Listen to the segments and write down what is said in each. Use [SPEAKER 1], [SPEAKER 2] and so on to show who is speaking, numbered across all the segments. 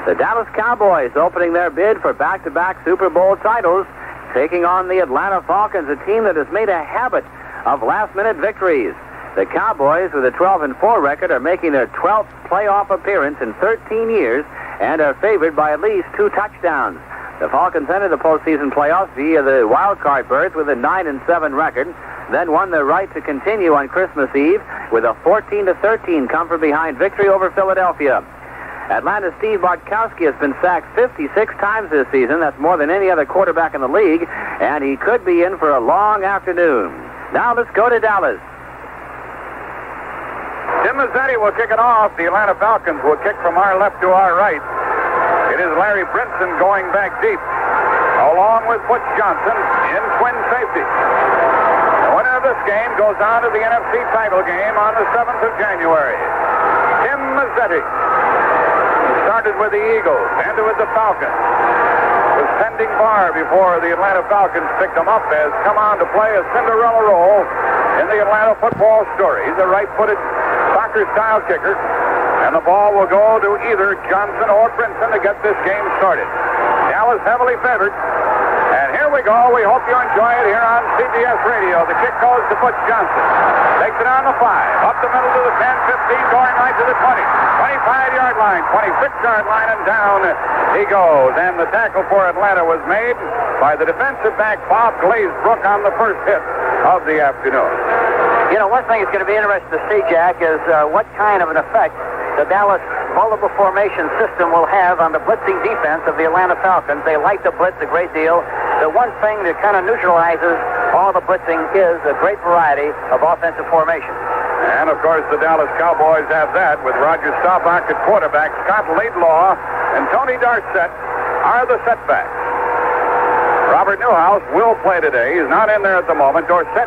[SPEAKER 1] The Dallas Cowboys opening their bid for back-to-back Super Bowl titles, taking on the Atlanta Falcons, a team that has made a habit of last-minute victories. The Cowboys, with a 12-4 record, are making their 12th playoff appearance in 13 years and are favored by at least 2 touchdowns. The Falcons entered the postseason playoffs via the wild card berth with a 9-7 record, then won their right to continue on Christmas Eve with a 14-13 come-from-behind victory over Philadelphia. Atlanta's Steve Bartkowski has been sacked 56 times this season. That's more than any other quarterback in the league, and he could be in for a long afternoon. Now let's go to Dallas.
[SPEAKER 2] Tim Mazzetti will kick it off. The Atlanta Falcons will kick from our left to our right. It is Larry Brinson going back deep, along with Butch Johnson in twin safety. The winner of this game goes on to the NFC title game on the 7th of January. Tim Mazzetti started with the Eagles, ended with the Falcons. Was pending bar before the Atlanta Falcons picked him up, has come on to play a Cinderella role in the Atlanta football story. He's a right-footed soccer-style kicker, and the ball will go to either Johnson or Brinson to get this game started. Dallas heavily favored, and here we go. We hope you enjoy it here on CBS Radio. The kick goes to Butch Johnson. Takes it on the 5, up the middle to the 10, 15, going right to the 20, 25-yard line, 26-yard line, and down he goes. And the tackle for Atlanta was made by the defensive back, Bob Glazebrook, on the first hit of the afternoon.
[SPEAKER 3] You know, one thing that's going to be interesting to see, Jack, is what kind of an effect the Dallas multiple formation system will have on the blitzing defense of the Atlanta Falcons. They like to blitz a great deal. The one thing that kind of neutralizes all the blitzing is a great variety of offensive formation.
[SPEAKER 2] And, of course, the Dallas Cowboys have that with Roger Staubach at quarterback. Scott Laidlaw and Tony Dorsett are the setbacks. Robert Newhouse will play today. He's not in there at the moment. Dorsett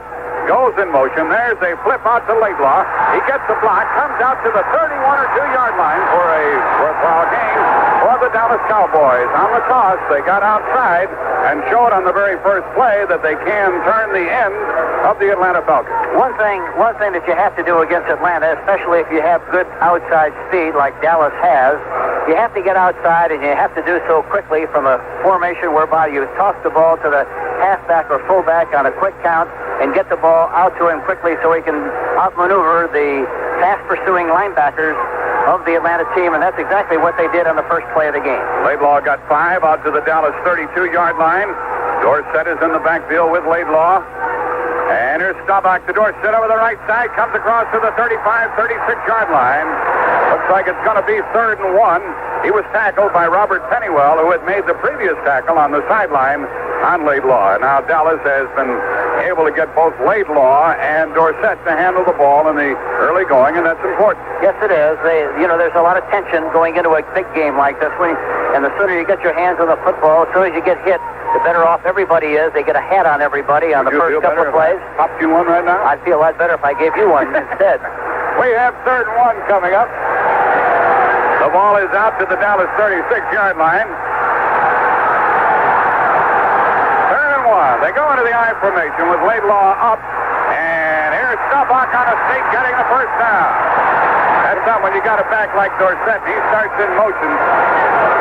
[SPEAKER 2] goes in motion. There's a flip out to Laidlaw. He gets the block, comes out to the 31 or 2-yard line for a worthwhile gain for the Dallas Cowboys. On the toss, they got outside and showed on the very first play that they can turn the end of the Atlanta Falcons.
[SPEAKER 3] One thing that you have to do against Atlanta, especially if you have good outside speed like Dallas has, you have to get outside, and you have to do so quickly from a formation whereby you toss the ball to the halfback or fullback on a quick count and get the ball out to him quickly so he can outmaneuver the fast-pursuing linebackers of the Atlanta team, and that's exactly what they did on the first play of the game.
[SPEAKER 2] Laidlaw got 5 out to the Dallas 32-yard line. Dorsett is in the backfield with Laidlaw. And here's Staubach to Dorsett over the right side, comes across to the 35, 36-yard line. Looks like it's going to be 3rd and 1. He was tackled by Robert Pennywell, who had made the previous tackle on the sideline on Laidlaw. And now Dallas has been able to get both Laidlaw and Dorsett to handle the ball in the early going, and that's important.
[SPEAKER 3] Yes, it is. There's a lot of tension going into a big game like this one, and the sooner you get your hands on the football, as soon as you get hit, the better off everybody is. They get a hat on everybody on the first couple of plays.
[SPEAKER 2] Popped you one right now?
[SPEAKER 3] I'd feel a lot better if I gave you one instead.
[SPEAKER 2] We have 3rd and 1 coming up. The ball is out to the Dallas 36-yard line. 3rd and 1. They go into the I formation with Laidlaw up. And here's Staubach on a sneak getting the first down. That's not when you got it back like Dorsett. He starts in motion.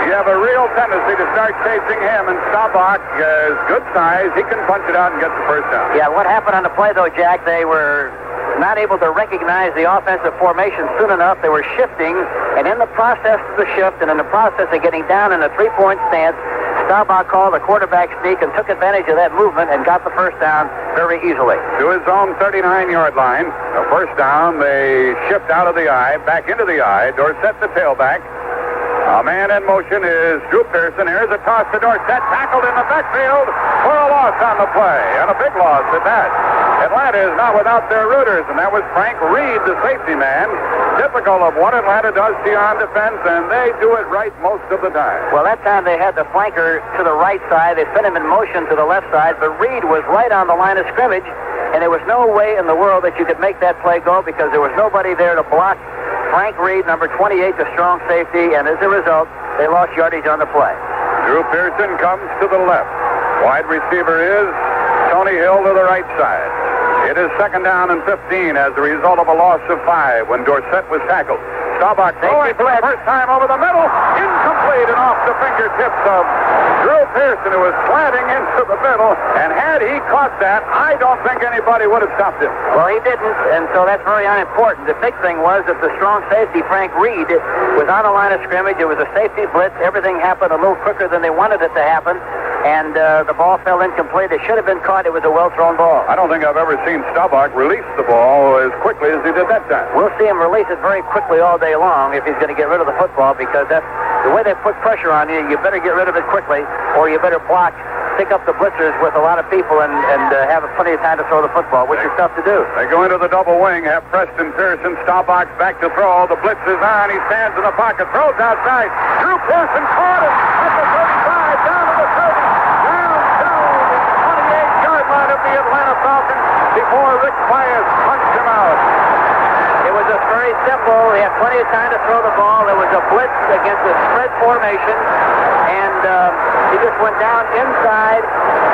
[SPEAKER 2] You have a real tendency to start chasing him, and Staubach is good size. He can punch it out and get the first down.
[SPEAKER 3] Yeah, what happened on the play, though, Jack, they were not able to recognize the offensive formation soon enough. They were shifting, and in the process of the shift and in the process of getting down in a 3-point stance, Staubach called a quarterback sneak and took advantage of that movement and got the first down very easily.
[SPEAKER 2] To his own 39-yard line. A first down, they shift out of the I, back into the I. Dorsett the tailback. A man in motion is Drew Pearson. Here's a toss to Dorsett, tackled in the backfield for a loss on the play, and a big loss at that. Atlanta is not without their rooters, and that was Frank Reed, the safety man. Typical of what Atlanta does to you on defense, and they do it right most of the time.
[SPEAKER 3] Well, that time they had the flanker to the right side. They sent him in motion to the left side, but Reed was right on the line of scrimmage, and there was no way in the world that you could make that play go because there was nobody there to block Frank Reed, number 28, the strong safety, and as a result, they lost yardage on the play.
[SPEAKER 2] Drew Pearson comes to the left. Wide receiver is Tony Hill to the right side. It is 2nd down and 15 as a result of a loss of 5 when Dorsett was tackled. Staubach throwing for the first time over the middle. Incomplete and off the fingertips of Drew Pearson, who was slanting into the middle. And had he caught that, I don't think anybody would have stopped him.
[SPEAKER 3] Well, he didn't, and so that's very unimportant. The big thing was that the strong safety, Frank Reed, was on the line of scrimmage. It was a safety blitz. Everything happened a little quicker than they wanted it to happen. And the ball fell incomplete. It should have been caught. It was a well-thrown ball.
[SPEAKER 2] I don't think I've ever seen Staubach release the ball as quickly as he did that time.
[SPEAKER 3] We'll see him release it very quickly all day long if he's going to get rid of the football, because that's the way they put pressure on you. You better get rid of it quickly, or you better block, pick up the blitzers with a lot of people and have plenty of time to throw the football, which is tough to do.
[SPEAKER 2] They go into the double wing, have Preston Pearson, Staubach back to throw. The blitz is on. He stands in the pocket, throws outside. Drew Pearson caught it at the 35, down to the 30. Of the Atlanta Falcons before Rick Pius punched him out.
[SPEAKER 3] It was just very simple. He had plenty of time to throw the ball. There was a blitz against a spread formation, and he just went down inside,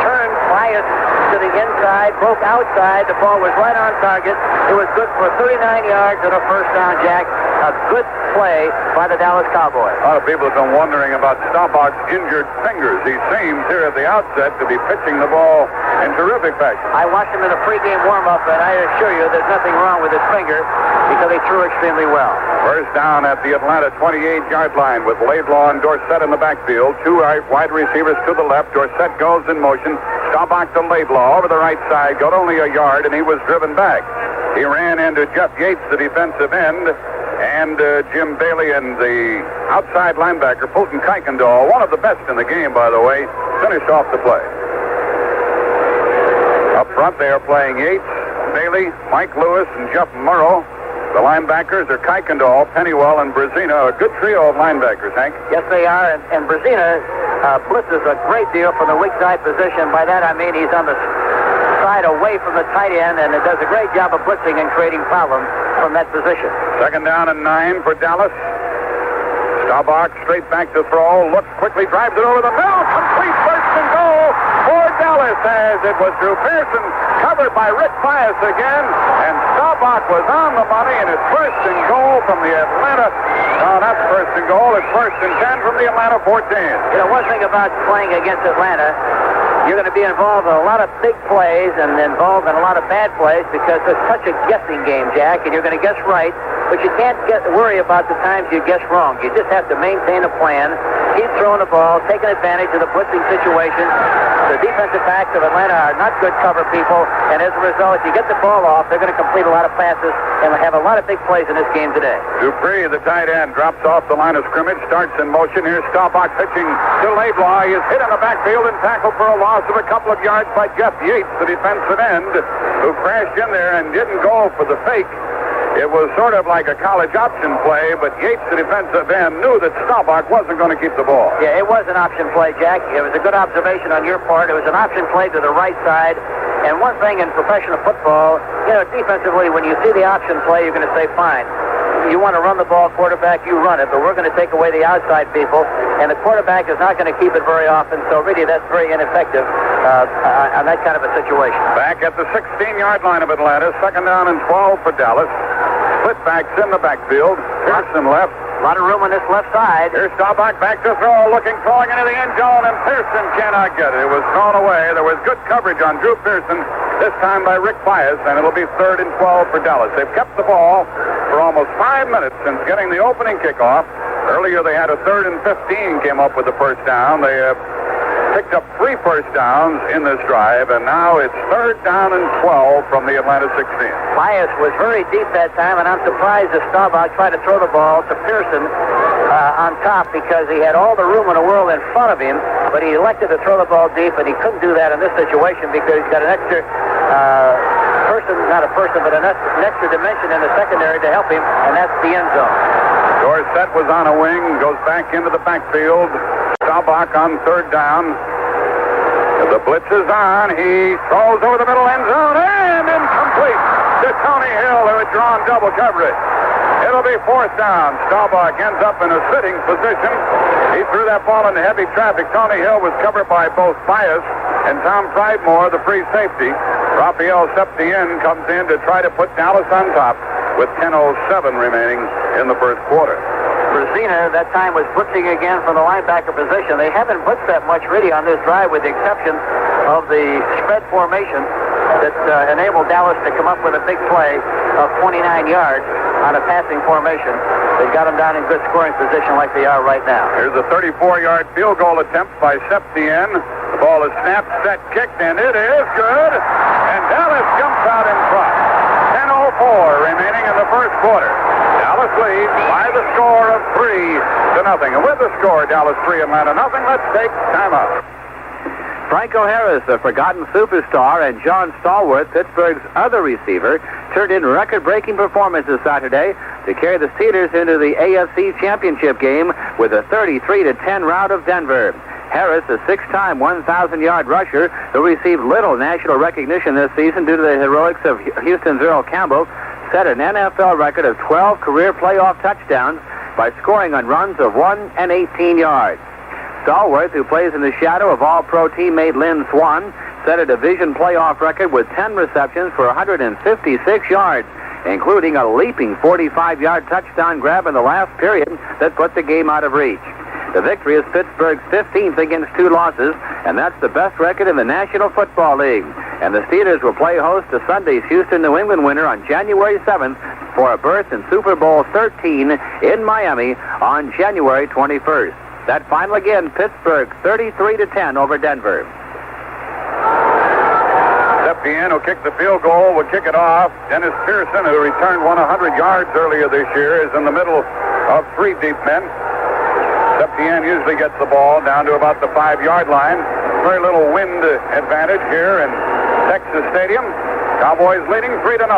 [SPEAKER 3] turned Pius to the inside, broke outside. The ball was right on target. It was good for 39 yards and a first down, Jack. A good play by the Dallas Cowboys.
[SPEAKER 2] A lot of people have been wondering about Staubach's injured fingers. He seems here at the outset to be pitching the ball in terrific fashion.
[SPEAKER 3] I watched him in a pregame warm-up, and I assure you there's nothing wrong with his finger because he threw extremely well.
[SPEAKER 2] First down at the Atlanta 28-yard line with Laidlaw and Dorsett in the backfield. Two wide receivers to the left. Dorsett goes in motion. Staubach to Laidlaw over the right side. Got only a yard, and he was driven back. He ran into Jeff Yates, the defensive end, and Jim Bailey and the outside linebacker, Fulton Kuykendall, one of the best in the game, by the way, finished off the play. Up front, they are playing Yates, Bailey, Mike Lewis, and Jeff Murrow. The linebackers are Kuykendall, Pennywell, and Brazina. A good trio of linebackers, Hank.
[SPEAKER 3] Yes, they are, and Brazina blitzes a great deal from the weak side position. By that, I mean he's on the side away from the tight end, and it does a great job of blitzing and creating problems from that position.
[SPEAKER 2] Second down and 9 for Dallas. Staubach straight back to throw, looks quickly, drives it over the middle, complete first and goal for Dallas, as it was Drew Pearson, covered by Rick Pius again, and Staubach was on the money, and it's first and goal from the Atlanta. No, not first and goal, it's first and 10 from the Atlanta 14.
[SPEAKER 3] You know, one thing about playing against Atlanta, you're going to be involved in a lot of big plays and involved in a lot of bad plays because it's such a guessing game, Jack, and you're going to guess right, but you can't worry about the times you guess wrong. You just have to maintain a plan, keep throwing the ball, taking advantage of the blitzing situation. The defensive backs of Atlanta are not good cover people, and as a result, if you get the ball off, they're going to complete a lot of passes and have a lot of big plays in this game today.
[SPEAKER 2] Dupree, the tight end, drops off the line of scrimmage, starts in motion. Here's Staubach pitching to Laidlaw. He is hit in the backfield and tackled for a loss of a couple of yards by Jeff Yates, the defensive end, who crashed in there and didn't go for the fake. It was sort of like a college option play, but Yates, the defensive end, knew that Staubach wasn't going to keep the ball.
[SPEAKER 3] Yeah, it was an option play, Jack. It was a good observation on your part. It was an option play to the right side. And one thing in professional football, you know, defensively, when you see the option play, you're going to say, fine. You want to run the ball, quarterback, you run it, but we're going to take away the outside people, and the quarterback is not going to keep it very often, so really that's very ineffective on that kind of a situation.
[SPEAKER 2] Back at the 16-yard line of Atlanta, second down and 12 for Dallas. Split backs in the backfield. Pearson left.
[SPEAKER 3] A lot of room on this left side.
[SPEAKER 2] Here's Staubach back to throw, throwing into the end zone, and Pearson cannot get it. It was thrown away. There was good coverage on Drew Pearson, this time by Rick Pius, and it'll be third and 12 for Dallas. They've kept the ball for almost 5 minutes since getting the opening kickoff. Earlier they had a third and 15, came up with the first down. They picked up 3 first downs in this drive, and now it's third down and 12 from the Atlanta 16.
[SPEAKER 3] Pius was very deep that time, and I'm surprised that Staubach tried to throw the ball to Pearson on top because he had all the room in the world in front of him, but he elected to throw the ball deep, and he couldn't do that in this situation because he's got an extra an extra dimension in the secondary to help him, and that's the end zone.
[SPEAKER 2] Dorsett was on a wing, goes back into the backfield. Staubach on third down. The blitz is on. He throws over the middle end zone and incomplete to Tony Hill, who had drawn double coverage. It'll be fourth down. Staubach ends up in a sitting position. He threw that ball into heavy traffic. Tony Hill was covered by both Pius and Tom Pridemore, the free safety. Raphael Septien comes in to try to put Dallas on top with 10:07 remaining in the first quarter.
[SPEAKER 3] Brezina, that time, was blitzing again from the linebacker position. They haven't blitzed that much really on this drive, with the exception of the spread formation that enabled Dallas to come up with a big play of 29 yards on a passing formation. They got them down in good scoring position like they are right now.
[SPEAKER 2] Here's a 34-yard field goal attempt by Septien. The ball is snapped, set, kicked, and it is good. And Dallas jumps out in front. 10:04 remaining in the first quarter. Dallas leads by the score of 3-0. And with the score, Dallas 3, Atlanta nothing. Let's take timeout.
[SPEAKER 1] Franco Harris, the forgotten superstar, and John Stallworth, Pittsburgh's other receiver, turned in record-breaking performances Saturday to carry the Steelers into the AFC Championship game with a 33-10 rout of Denver. Harris, a six-time 1,000-yard rusher who received little national recognition this season due to the heroics of Houston's Earl Campbell, set an NFL record of 12 career playoff touchdowns by scoring on runs of 1 and 18 yards. Stallworth, who plays in the shadow of All-Pro teammate Lynn Swann, set a division playoff record with 10 receptions for 156 yards, including a leaping 45-yard touchdown grab in the last period that put the game out of reach. The victory is Pittsburgh's 15th against 2 losses, and that's the best record in the National Football League. And the Steelers will play host to Sunday's Houston-New England winner on January 7th for a berth in Super Bowl 13 in Miami on January 21st. That final again, Pittsburgh 33-10 over Denver.
[SPEAKER 2] Septien, who kicked the field goal, will kick it off. Dennis Pearson, who returned 100 yards earlier this year, is in the middle of 3 deep men. Septien usually gets the ball down to about the 5-yard line. Very little wind advantage here in Texas Stadium. Cowboys leading 3-0.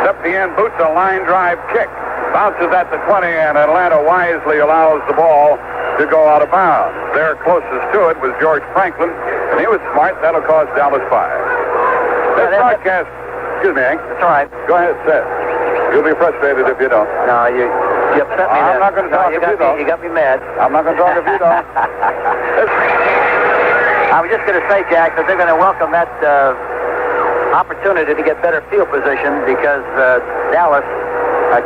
[SPEAKER 2] Septien boots a line drive kick. Bounces at the 20, and Atlanta wisely allows the ball to go out of bounds. There closest to it was George Franklin, and he was smart. That'll cost Dallas 5. This broadcast... Excuse me, Hank.
[SPEAKER 3] That's all right.
[SPEAKER 2] Go ahead, Seth. You'll be frustrated if you don't.
[SPEAKER 3] No, you upset me.
[SPEAKER 2] I'm not going to talk if you don't.
[SPEAKER 3] You got me mad.
[SPEAKER 2] I'm not going to talk if you don't.
[SPEAKER 3] I was just going to say, Jack, that they're going to welcome that opportunity to get better field position because Dallas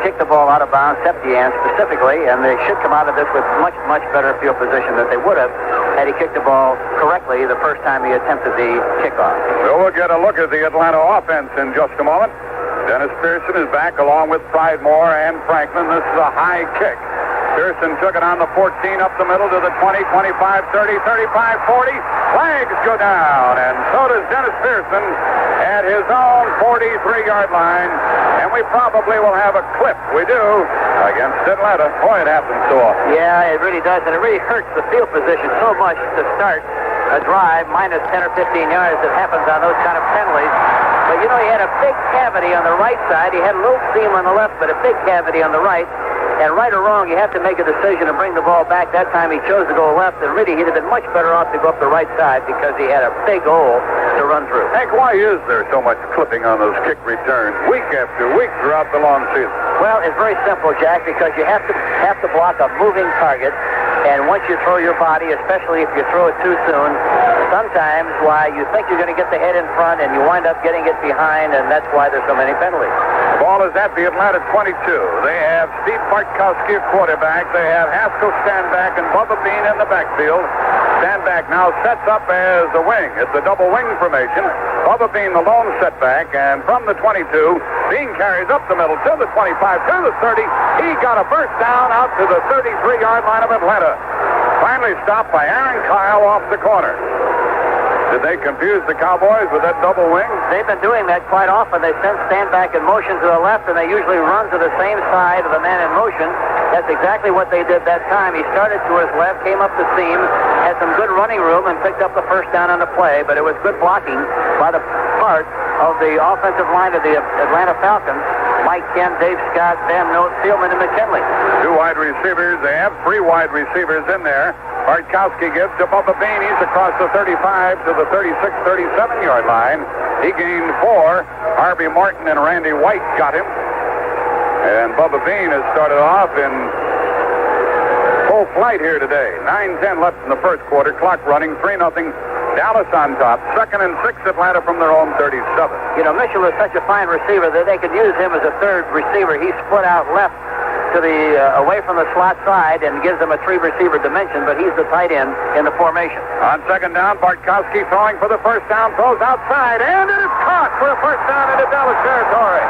[SPEAKER 3] kicked the ball out of bounds, Septien specifically, and they should come out of this with much, much better field position than they would have had he kicked the ball correctly the first time he attempted the kickoff.
[SPEAKER 2] So we'll get a look at the Atlanta offense in just a moment. Dennis Pearson is back along with Pridemore and Franklin. This is a high kick. Pearson took it on the 14 up the middle to the 20, 25, 30, 35, 40. Flags go down, and so does Dennis Pearson at his own 43-yard line. And we probably will have a clip. We do against Atlanta. Boy, it happens so often.
[SPEAKER 3] Yeah, it really does, and it really hurts the field position so much to start a drive minus 10 or 15 yards that happens on those kind of penalties. But, you know, he had a big cavity on the right side. He had a little seam on the left, but a big cavity on the right. And right or wrong, you have to make a decision to bring the ball back. That time he chose to go left, and really he'd have been much better off to go up the right side because he had a big hole to run through.
[SPEAKER 2] Hank, why is there so much clipping on those kick returns week after week throughout the long season?
[SPEAKER 3] Well, it's very simple, Jack, because you have to block a moving target. And once you throw your body, especially if you throw it too soon, sometimes you think you're going to get the head in front and you wind up getting it behind, and that's why there's so many penalties.
[SPEAKER 2] The ball is at the Atlanta 22. They have Steve Bartkowski at quarterback. They have Haskell stand back and Bubba Bean in the backfield. Stand-back now sets up as a wing. It's a double wing formation. Bubba Bean the lone setback, and from the 22, Bean carries up the middle to the 25, to the 30. He got a first down out to the 33-yard line of Atlanta. Finally stopped by Aaron Kyle off the corner. Did they confuse the Cowboys with that double wing?
[SPEAKER 3] They've been doing that quite often. They send stand-back in motion to the left, and they usually run to the same side of the man in motion. That's exactly what they did that time. He started to his left, came up the seam, had some good running room, and picked up the first down on the play, but it was good blocking by the part of the offensive line of the Atlanta Falcons. Mike Kent, Dave Scott, Van Note, Thielman, and McKinley.
[SPEAKER 2] 2 wide receivers. They have 3 wide receivers in there. Bartkowski gives to Bubba Bean. He's across the 35 to the 36, 37-yard line. He gained 4. Harvey Martin and Randy White got him. And Bubba Bean has started off in full flight here today. 9:10 left in the first quarter. Clock running. 3-0. Dallas on top. 2nd and 6, Atlanta from their own 37.
[SPEAKER 3] You know, Mitchell is such a fine receiver that they could use him as a third receiver. He split out left to to the away from the slot side and gives them a three-receiver dimension, but he's the tight end in the formation.
[SPEAKER 2] On second down, Bartkowski throwing for the first down, throws outside, and it is caught for a first down into Dallas territory.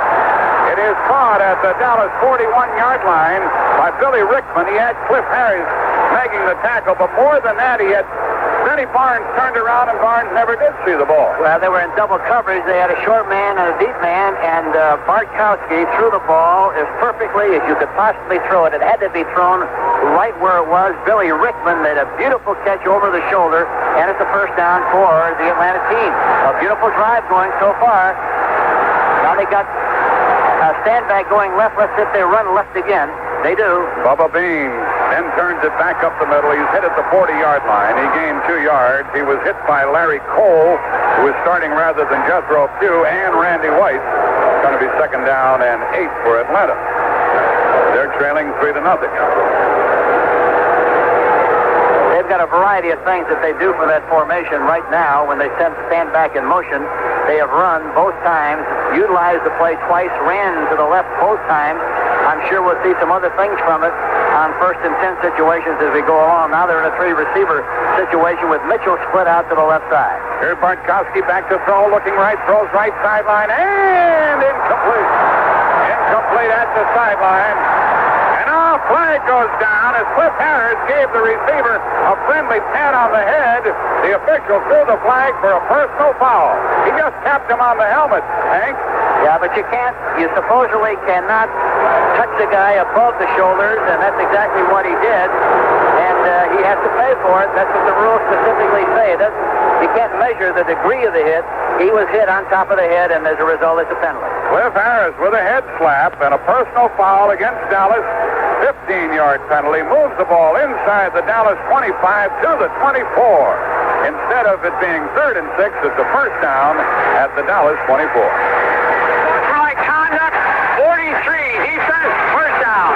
[SPEAKER 2] It is caught at the Dallas 41-yard line by Billy Rickman. He had Cliff Harris making the tackle, but more than that, he had Benny Barnes turned around, and Barnes never did see the ball.
[SPEAKER 3] Well, they were in double coverage. They had a short man and a deep man, and Bartkowski threw the ball as perfectly as you could possibly throw it. It had to be thrown right where it was. Billy Rickman made a beautiful catch over the shoulder, and it's a first down for the Atlanta team. A beautiful drive going so far. Now they got a standback going left. Let's see if they run left again. They do.
[SPEAKER 2] Bubba Bean then turns it back up the middle. He's hit at the 40-yard line. He gained 2 yards. He was hit by Larry Cole, who is starting rather than Jethro Pugh, and Randy White. It's going to be second down and 8 for Atlanta. They're trailing 3-0.
[SPEAKER 3] They've got a variety of things that they do for that formation right now. When they stand back in motion, they have run both times, utilized the play twice, ran to the left both times. I'm sure we'll see some other things from it on 1st and 10 situations as we go along. Now they're in a three-receiver situation with Mitchell split out to the left side.
[SPEAKER 2] Here's Bartkowski back to throw, looking right, throws right sideline, and incomplete. Incomplete at the sideline. And now a flag goes down as Cliff Harris gave the receiver a friendly pat on the head. The official threw the flag for a personal foul. He just tapped him on the helmet, Hank.
[SPEAKER 3] Yeah, but you supposedly cannot touch the guy above the shoulders, and that's exactly what he did. And he has to pay for it. That's what the rules specifically say. You can't measure the degree of the hit. He was hit on top of the head, and as a result, it's a penalty.
[SPEAKER 2] Cliff Harris with a head slap and a personal foul against Dallas. 15-yard penalty. Moves the ball inside the Dallas 25 to the 24. Instead of it being 3rd and 6, it's a first down at the Dallas 24.
[SPEAKER 3] Conduct, 43. He says first down.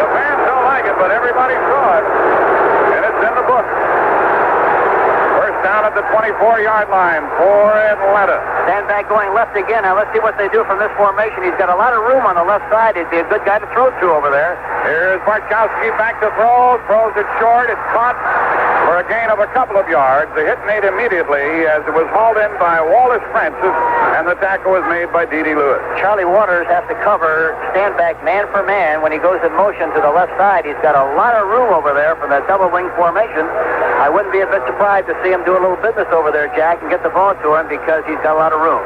[SPEAKER 2] The fans don't like it, but everybody saw it. And it's in the book. First down at the 24-yard line for Atlanta.
[SPEAKER 3] Stand back going left again. Now let's see what they do from this formation. He's got a lot of room on the left side. He'd be a good guy to throw to over there.
[SPEAKER 2] Here's Bartkowski back to throw. Throws it short. It's caught for a gain of a couple of yards. The hit made immediately as it was hauled in by Wallace Francis, and the tackle was made by D.D. Lewis.
[SPEAKER 3] Charlie Waters has to cover stand back man for man when he goes in motion to the left side. He's got a lot of room over there from that double wing formation. I wouldn't be a bit surprised to see him do a little business over there, Jack, and get the ball to him because he's got a lot of room.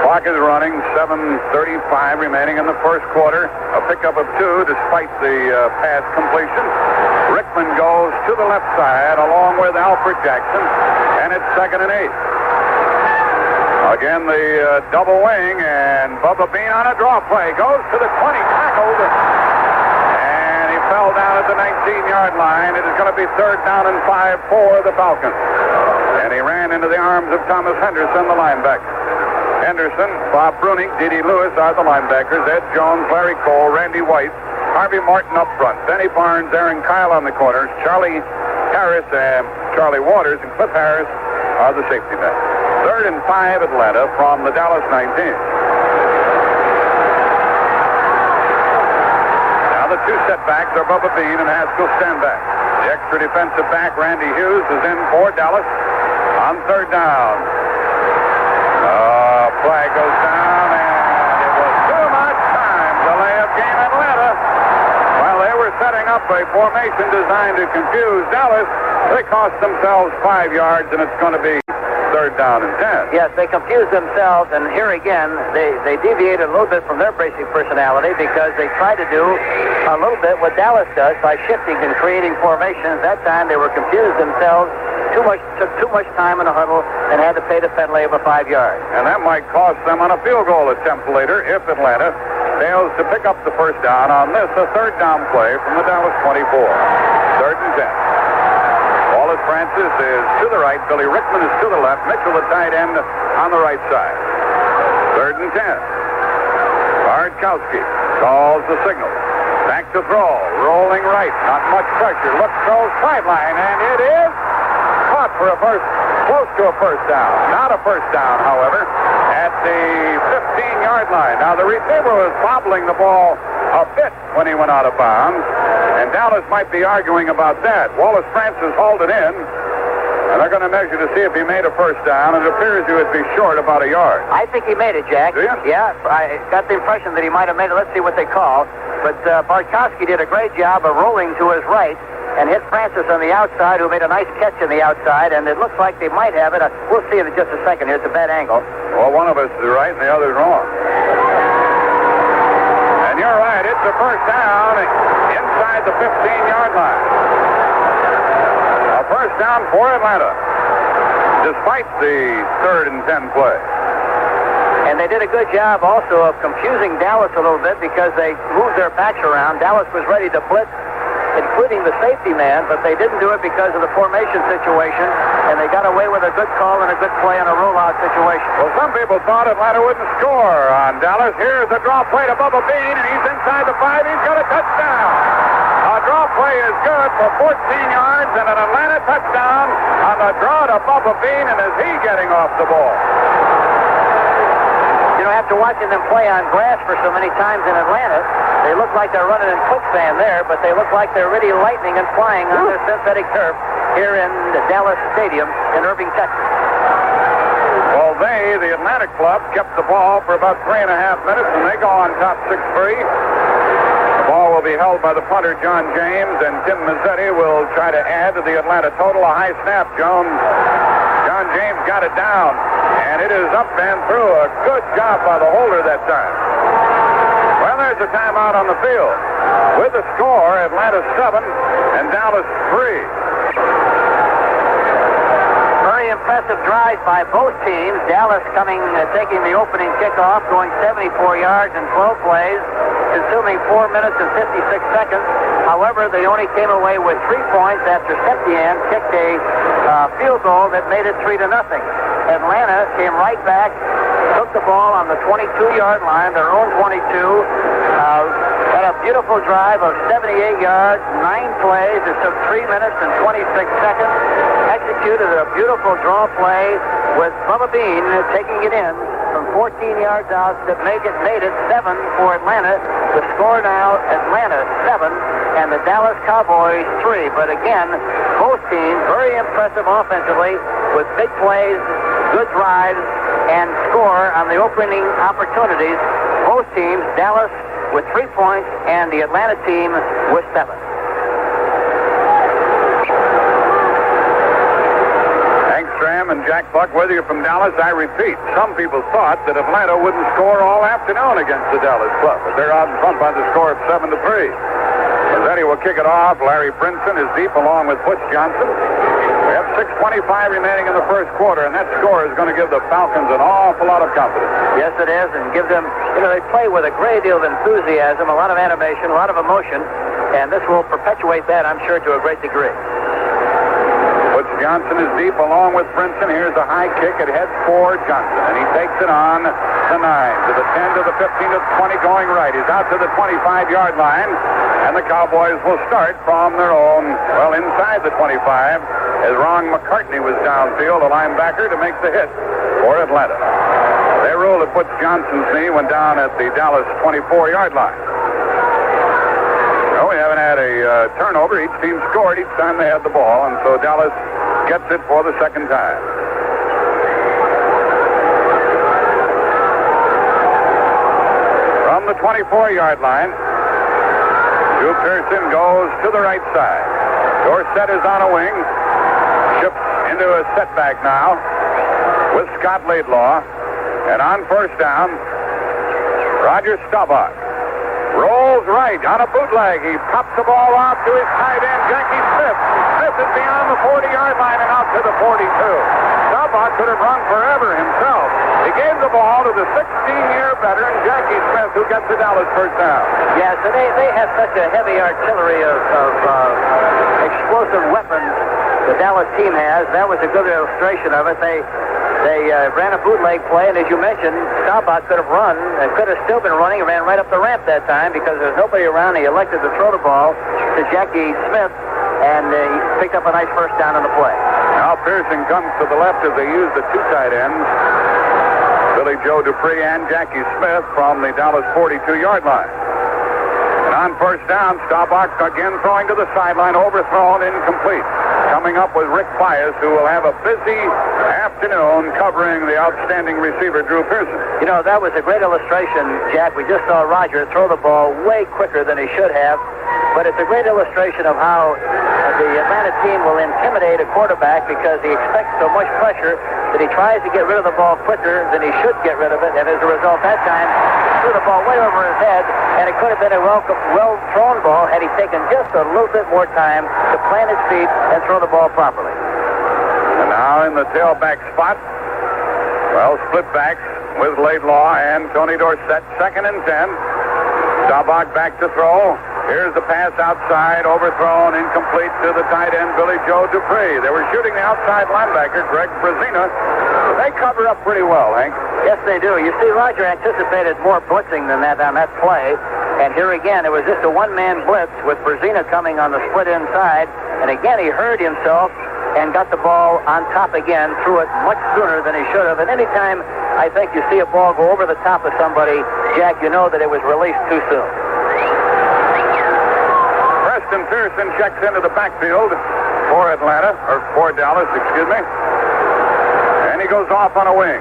[SPEAKER 2] Clock is running, 7:35 remaining in the first quarter. A pickup of 2 despite the pass completion. Rickman goes to the left side along with Alfred Jackson, and it's 2nd and 8. Again, the double wing, and Bubba Bean on a draw play. Goes to the 20, tackled, and he fell down at the 19-yard line. It is going to be 3rd down and 5 for the Falcons. And he ran into the arms of Thomas Henderson, the linebacker. Henderson, Bob Bruning, D.D. Lewis are the linebackers. Ed Jones, Larry Cole, Randy White, Harvey Martin up front. Benny Barnes, Aaron Kyle on the corners. Charlie Harris and Charlie Waters and Cliff Harris are the safety men. 3rd and 5 Atlanta from the Dallas 19. Now the 2 setbacks are Bubba Bean and Haskell stand back. The extra defensive back, Randy Hughes, is in for Dallas on 3rd down. Flag goes down, and it was too much time. Delay of game Atlanta. While they were setting up a formation designed to confuse Dallas, they cost themselves 5 yards, and it's going to be 3rd down and 10.
[SPEAKER 3] Yes, they confused themselves, and here again, they deviated a little bit from their basic personality because they tried to do a little bit what Dallas does by shifting and creating formations. That time they were confused themselves. Took too much time in the huddle and had to pay the penalty of a 5 yard.
[SPEAKER 2] And that might cost them on a field goal attempt later if Atlanta fails to pick up the first down on this, a 3rd down play from the Dallas 24. 3rd and 10. Wallace Francis is to the right. Billy Rickman is to the left. Mitchell, the tight end, on the right side. 3rd and 10. Bartkowski calls the signal. Back to throw. Rolling right. Not much pressure. Looks, throws sideline, and it is caught for a first, close to a first down. Not a first down, however, at the 15-yard line. Now, the receiver was bobbling the ball a bit when he went out of bounds, and Dallas might be arguing about that. Wallace Francis hauled it in, and they're going to measure to see if he made a first down, and it appears he would be short about a yard.
[SPEAKER 3] I think he made it, Jack.
[SPEAKER 2] Do you?
[SPEAKER 3] Yeah, I got the impression that he might have made it. Let's see what they call. But Bartkowski did a great job of rolling to his right and hit Francis on the outside, who made a nice catch on the outside, and it looks like they might have it. We'll see it in just a second. Here's a bad angle.
[SPEAKER 2] Well, one of us is right and the other's wrong. And you're right. It's a first down inside the 15-yard line. A first down for Atlanta, despite the 3rd and 10 play.
[SPEAKER 3] And they did a good job also of confusing Dallas a little bit because they moved their backs around. Dallas was ready to blitz, including the safety man, but they didn't do it because of the formation situation, and they got away with a good call and a good play on a rollout situation.
[SPEAKER 2] Well, some people thought Atlanta wouldn't score on Dallas. Here's a draw play to Bubba Bean, and he's inside the 5. He's got a touchdown. A draw play is good for 14 yards and an Atlanta touchdown on the draw to Bubba Bean, and is he getting off the ball?
[SPEAKER 3] You know, after watching them play on grass for so many times in Atlanta, they look like they're running in quicksand there, but they look like they're really lightning and flying on their synthetic turf here in the Dallas Stadium in Irving, Texas.
[SPEAKER 2] Well, the Atlanta club, kept the ball for about 3.5 minutes, and they go on top 6-3. The ball will be held by the punter, John James, and Tim Mazzetti will try to add to the Atlanta total. A high snap. John James got it down, and it is up and through. A good job by the holder that time. Well, there's a timeout on the field. With the score, Atlanta 7 and Dallas 3.
[SPEAKER 3] Very impressive drive by both teams. Dallas taking the opening kickoff, going 74 yards in 12 plays, consuming 4 minutes and 56 seconds. However, they only came away with 3 points after Septien kicked a field goal that made it 3-0. Atlanta came right back, took the ball on the 22-yard line, their own 22, had a beautiful drive of 78 yards, 9 plays. It took 3 minutes and 26 seconds. Executed a beautiful draw play with Bubba Bean taking it in from 14 yards out that made it 7 for Atlanta. The score now, Atlanta 7 and the Dallas Cowboys 3. But again, both teams very impressive offensively with big plays, good drives, and score on the opening opportunities. Both teams, Dallas with 3 points and the Atlanta team with 7.
[SPEAKER 2] Stram and Jack Buck, whether you're from Dallas, I repeat, some people thought that Atlanta wouldn't score all afternoon against the Dallas club, but they're out in front by the score of 7-3. Mazzetti will kick it off. Larry Brinson is deep along with Butch Johnson. We have 6:25 remaining in the first quarter, and that score is going to give the Falcons an awful lot of confidence.
[SPEAKER 3] Yes, it is, and give them, they play with a great deal of enthusiasm, a lot of animation, a lot of emotion, and this will perpetuate that, I'm sure, to a great degree.
[SPEAKER 2] Butch Johnson is deep along with Brinson. Here's a high kick. It heads for Johnson, and he takes it on the 9 to the 10 to the 15 to the 20 going right. He's out to the 25-yard line, and the Cowboys will start from their own, inside the 25, as Ron McCartney was downfield, a linebacker, to make the hit for Atlanta. They ruled that Butch Johnson's knee went down at the Dallas 24-yard line. We haven't had a turnover. Each team scored each time they had the ball, and so Dallas gets it for the second time. From the 24-yard line, Drew Pearson goes to the right side. Dorsett is on a wing, ships into a setback now with Scott Laidlaw, and on first down, Roger Staubach rolls right on a bootleg. He pops the ball out to his tight end, Jackie Smith. Smith is beyond the 40-yard line and out to the 42. Staubach could have run forever himself. He gave the ball to the 16-year veteran, Jackie Smith, who gets the Dallas first down. Yeah, so they have such a heavy artillery of explosive weapons the Dallas team has. That was a good illustration of it. They ran a bootleg play, and as you mentioned, Staubach could have run and could have still been running and ran right up the ramp that time because there was nobody around. He elected to throw the ball to Jackie Smith, and he picked up a nice first down on the play. Now Pearson comes to the left as they use the 2 tight ends, Billy Joe Dupree and Jackie Smith, from the Dallas 42-yard line. on first down. Staubach again throwing to the sideline, overthrown, incomplete. Coming up with Rick Bias, who will have a busy afternoon covering the outstanding receiver, Drew Pearson.
[SPEAKER 3] You know, that was a great illustration, Jack. We just saw Roger throw the ball way quicker than he should have, but it's a great illustration of how the Atlanta team will intimidate a quarterback because he expects so much pressure that he tries to get rid of the ball quicker than he should get rid of it, and as a result, that time, he threw the ball way over his head, and it could have been a well-thrown ball had he taken just a little bit more time to plant his feet and throw the ball properly.
[SPEAKER 2] And now in the tailback spot, well, split backs with Laidlaw and Tony Dorsett, 2nd and 10. Staubach back to throw. Here's the pass outside, overthrown, incomplete to the tight end, Billy Joe Dupree. They were shooting the outside linebacker, Greg Brazina. They cover up pretty well, Hank.
[SPEAKER 3] Yes, they do. You see, Roger anticipated more blitzing than that on that play. And here again, it was just a one-man blitz with Brazina coming on the split inside. And again, he hurt himself and got the ball on top again, threw it much sooner than he should have. And anytime I think you see a ball go over the top of somebody, Jack, you know that it was released too soon.
[SPEAKER 2] Preston Pearson checks into the backfield for Atlanta, or for Dallas, excuse me. And he goes off on a wing.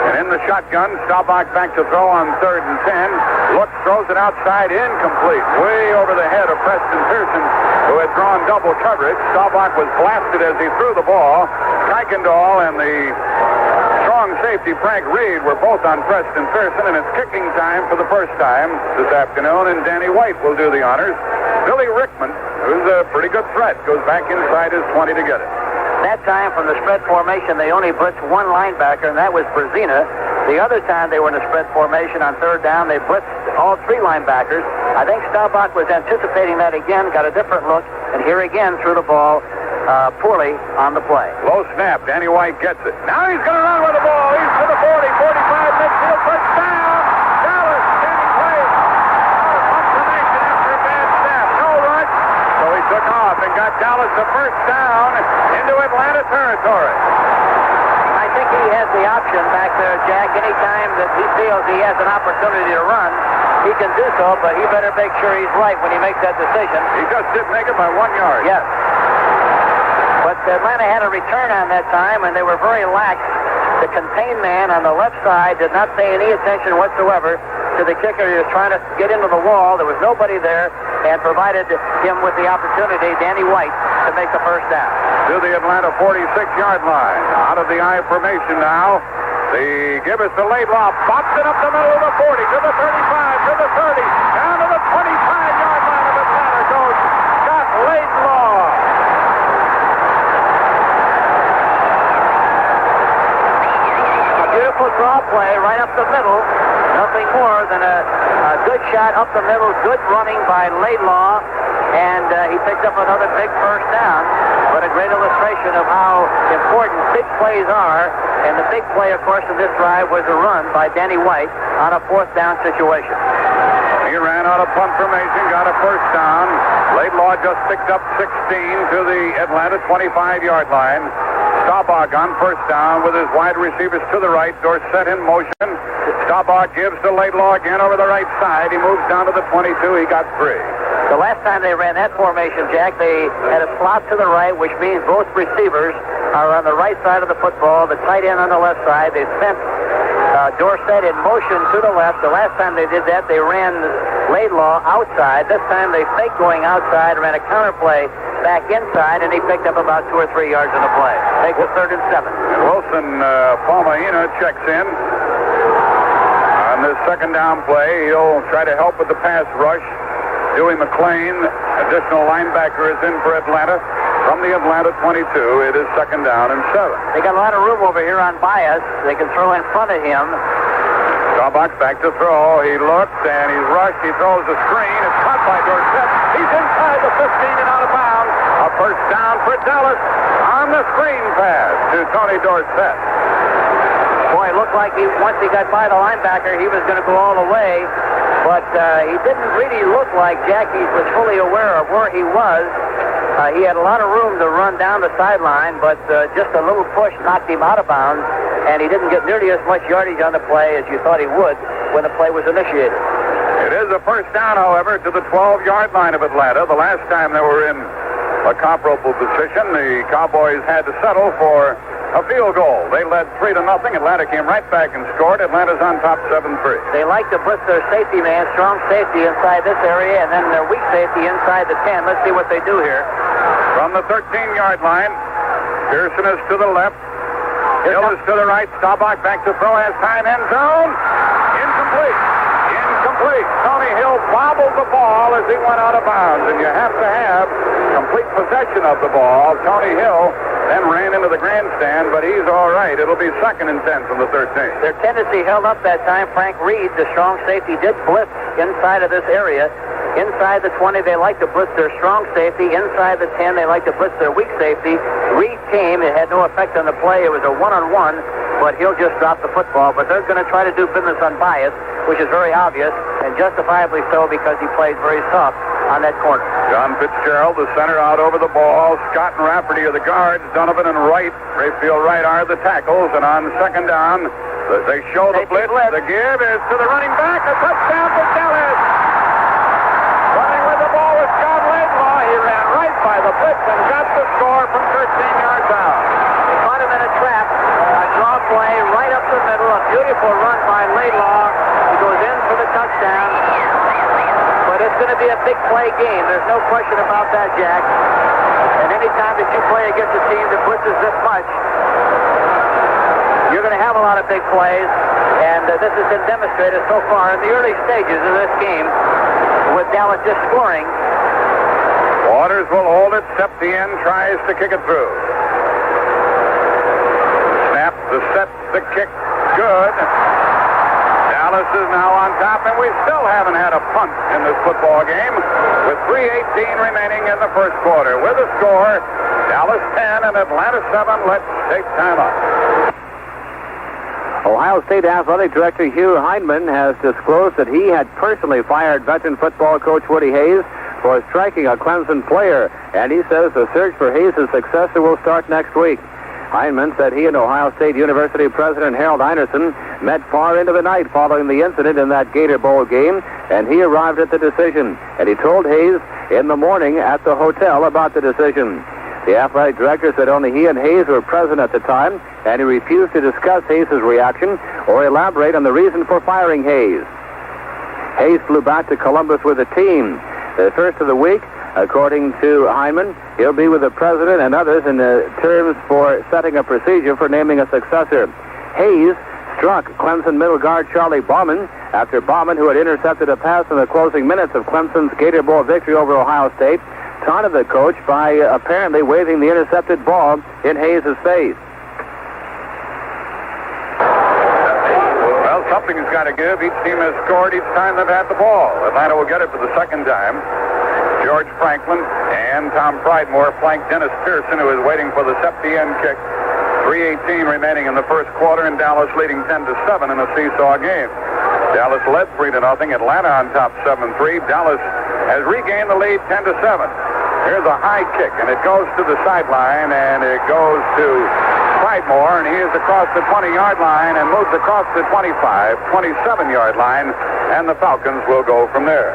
[SPEAKER 2] And in the shotgun, Staubach back to throw on 3rd and 10. Looks, throws it outside, incomplete. Way over the head of Preston Pearson, who had drawn double coverage. Staubach was blasted as he threw the ball. Kuykendall and the strong safety Frank Reed were both on Preston Pearson, and it's kicking time for the first time this afternoon, and Danny White will do the honors. Billy Rickman, who's a pretty good threat, goes back inside his 20 to get it.
[SPEAKER 3] That time from the spread formation, they only blitzed one linebacker, and that was Brazina. The other time they were in the spread formation on 3rd down, they blitzed all 3 linebackers. I think Staubach was anticipating that again, got a different look, and here again threw the ball poorly on the play.
[SPEAKER 2] Low snap. Danny White gets it. Now he's going to run with the ball. He's to the 40, 45, midfield, first down. Dallas, standing play. Confirmation after a bad snap. No rush. So he took off and got Dallas the first down into Atlanta territory.
[SPEAKER 3] I think he has the option back there, Jack. Anytime that he feels he has an opportunity to run, he can do so, but he better make sure he's right when he makes that decision.
[SPEAKER 2] He just didn't make it by 1 yard.
[SPEAKER 3] Yes. But Atlanta had a return on that time, and they were very lax. The contained man on the left side did not pay any attention whatsoever to the kicker. He was trying to get into the wall. There was nobody there, and provided him with the opportunity, Danny White, to make the first down.
[SPEAKER 2] To the Atlanta 46-yard line. Out of the I formation now. They give us the Laidlaw. Pops it up the middle of the 40, to the 35, to the 30, down to the 25-yard line of Atlanta goes Scott Laidlaw.
[SPEAKER 3] Beautiful draw play right up the middle. Nothing more than a good shot up the middle. Good running by Laidlaw. And he picked up another big first down. But a great illustration of how important big plays are. And the big play, of course, in this drive was a run by Danny White on a 4th down situation.
[SPEAKER 2] He ran out of punt formation, got a first down. Laidlaw just picked up 16 to the Atlanta 25-yard line. Staubach on first down with his wide receivers to the right. Dorsett in motion. Staubach gives to Laidlaw again over the right side. He moves down to the 22. He got 3.
[SPEAKER 3] The last time they ran that formation, Jack, they had a slot to the right, which means both receivers are on the right side of the football, the tight end on the left side. They sent Dorsett in motion to the left. The last time they did that, they ran Laidlaw outside. This time they faked going outside, ran a counter play back inside, and he picked up about 2 or 3 yards in the play. Makes it 3rd and 7.
[SPEAKER 2] And Wilson Palmaina checks in. On this 2nd down play, he'll try to help with the pass rush. Dewey McClain, additional linebacker, is in for Atlanta. From the Atlanta 22, it is 2nd down and 7.
[SPEAKER 3] They got a lot of room over here on Bias. They can throw in front of him.
[SPEAKER 2] Staubach back to throw. He looks and he's rushed. He throws a screen. It's caught by Dorsett. He's inside the 15 and out of bounds. A first down for Dallas on the screen pass to Tony Dorsett.
[SPEAKER 3] Boy, it looked like once he got by the linebacker, he was going to go all the way. But he didn't really look like Jackie was fully aware of where he was. He had a lot of room to run down the sideline, but just a little push knocked him out of bounds, and he didn't get nearly as much yardage on the play as you thought he would when the play was initiated.
[SPEAKER 2] It is a first down, however, to the 12-yard line of Atlanta. The last time they were in a comparable position, the Cowboys had to settle for a field goal. They led 3-0. Atlanta came right back and scored. Atlanta's on top 7-3.
[SPEAKER 3] They like to blitz their safety man, strong safety inside this area, and then their weak safety inside the 10. Let's see what they do here.
[SPEAKER 2] From the 13-yard line, Pearson is to the left. Hill is to the right. Staubach back to throw. Has time. End zone. Incomplete. Tony Hill bobbled the ball as he went out of bounds, and you have to have complete possession of the ball. Tony Hill then ran into the grandstand, but he's all right. It'll be 2nd and 10 from the 13.
[SPEAKER 3] Their tendency held up that time. Frank Reed, the strong safety, did blitz inside of this area. Inside the 20, they like to blitz their strong safety. Inside the 10, they like to blitz their weak safety. Reed came. It had no effect on the play. It was a one-on-one, but Hill just dropped the football. But they're going to try to do business unbiased, which is very obvious, and justifiably so because he played very soft on that corner.
[SPEAKER 2] John Fitzgerald, the center, out over the ball. Scott and Rafferty are the guards. Donovan and Wright, Rayfield Wright, are the tackles. And on 2nd down, they show the blitz. The give is to the running back. A touchdown for Dallas. Running with the ball was Scott Laidlaw. He ran right by the blitz and got the score from 13 yards out.
[SPEAKER 3] They caught him in a trap. A draw play right up the middle. A beautiful run by Laidlaw. He goes in for the touchdown. But it's going to be a big play game. There's no question about that, Jack. And any time that you play against a team that blitzes this much, you're going to have a lot of big plays. And this has been demonstrated so far in the early stages of this game with Dallas just scoring.
[SPEAKER 2] Waters will hold it. Septien tries to kick it through. Snap, the set, the kick. Good. Dallas is now on top, and we still haven't had a punt in this football game with 3:18 remaining in the first quarter. With a score, Dallas 10 and Atlanta 7. Let's take time out.
[SPEAKER 1] Ohio State Athletic Director Hugh Hindman has disclosed that he had personally fired veteran football coach Woody Hayes for striking a Clemson player, and he says the search for Hayes' successor will start next week. Hindman said he and Ohio State University President Harold Einerson met far into the night following the incident in that Gator Bowl game, and he arrived at the decision. And he told Hayes in the morning at the hotel about the decision. The athletic director said only he and Hayes were present at the time, and he refused to discuss Hayes' reaction or elaborate on the reason for firing Hayes. Hayes flew back to Columbus with the team. The first of the week, according to Hyman, he'll be with the president and others in the terms for setting a procedure for naming a successor. Hayes struck Clemson middle guard Charlie Bauman after Bauman, who had intercepted a pass in the closing minutes of Clemson's Gator Bowl victory over Ohio State, taunted the coach by apparently waving the intercepted ball in Hayes' face.
[SPEAKER 2] Well, something's got to give. Each team has scored each time they've had the ball. Atlanta will get it for the second time. George Franklin and Tom Pridemore flank Dennis Pearson, who is waiting for the Septien kick. 3:18 remaining in the first quarter, and Dallas leading 10-7 in a seesaw game. Dallas led 3-0. Atlanta on top 7-3. Dallas has regained the lead 10-7. Here's a high kick, and it goes to the sideline, and it goes to Pridemore, and he is across the 20-yard line and moves across the 25, 27-yard line, and the Falcons will go from there.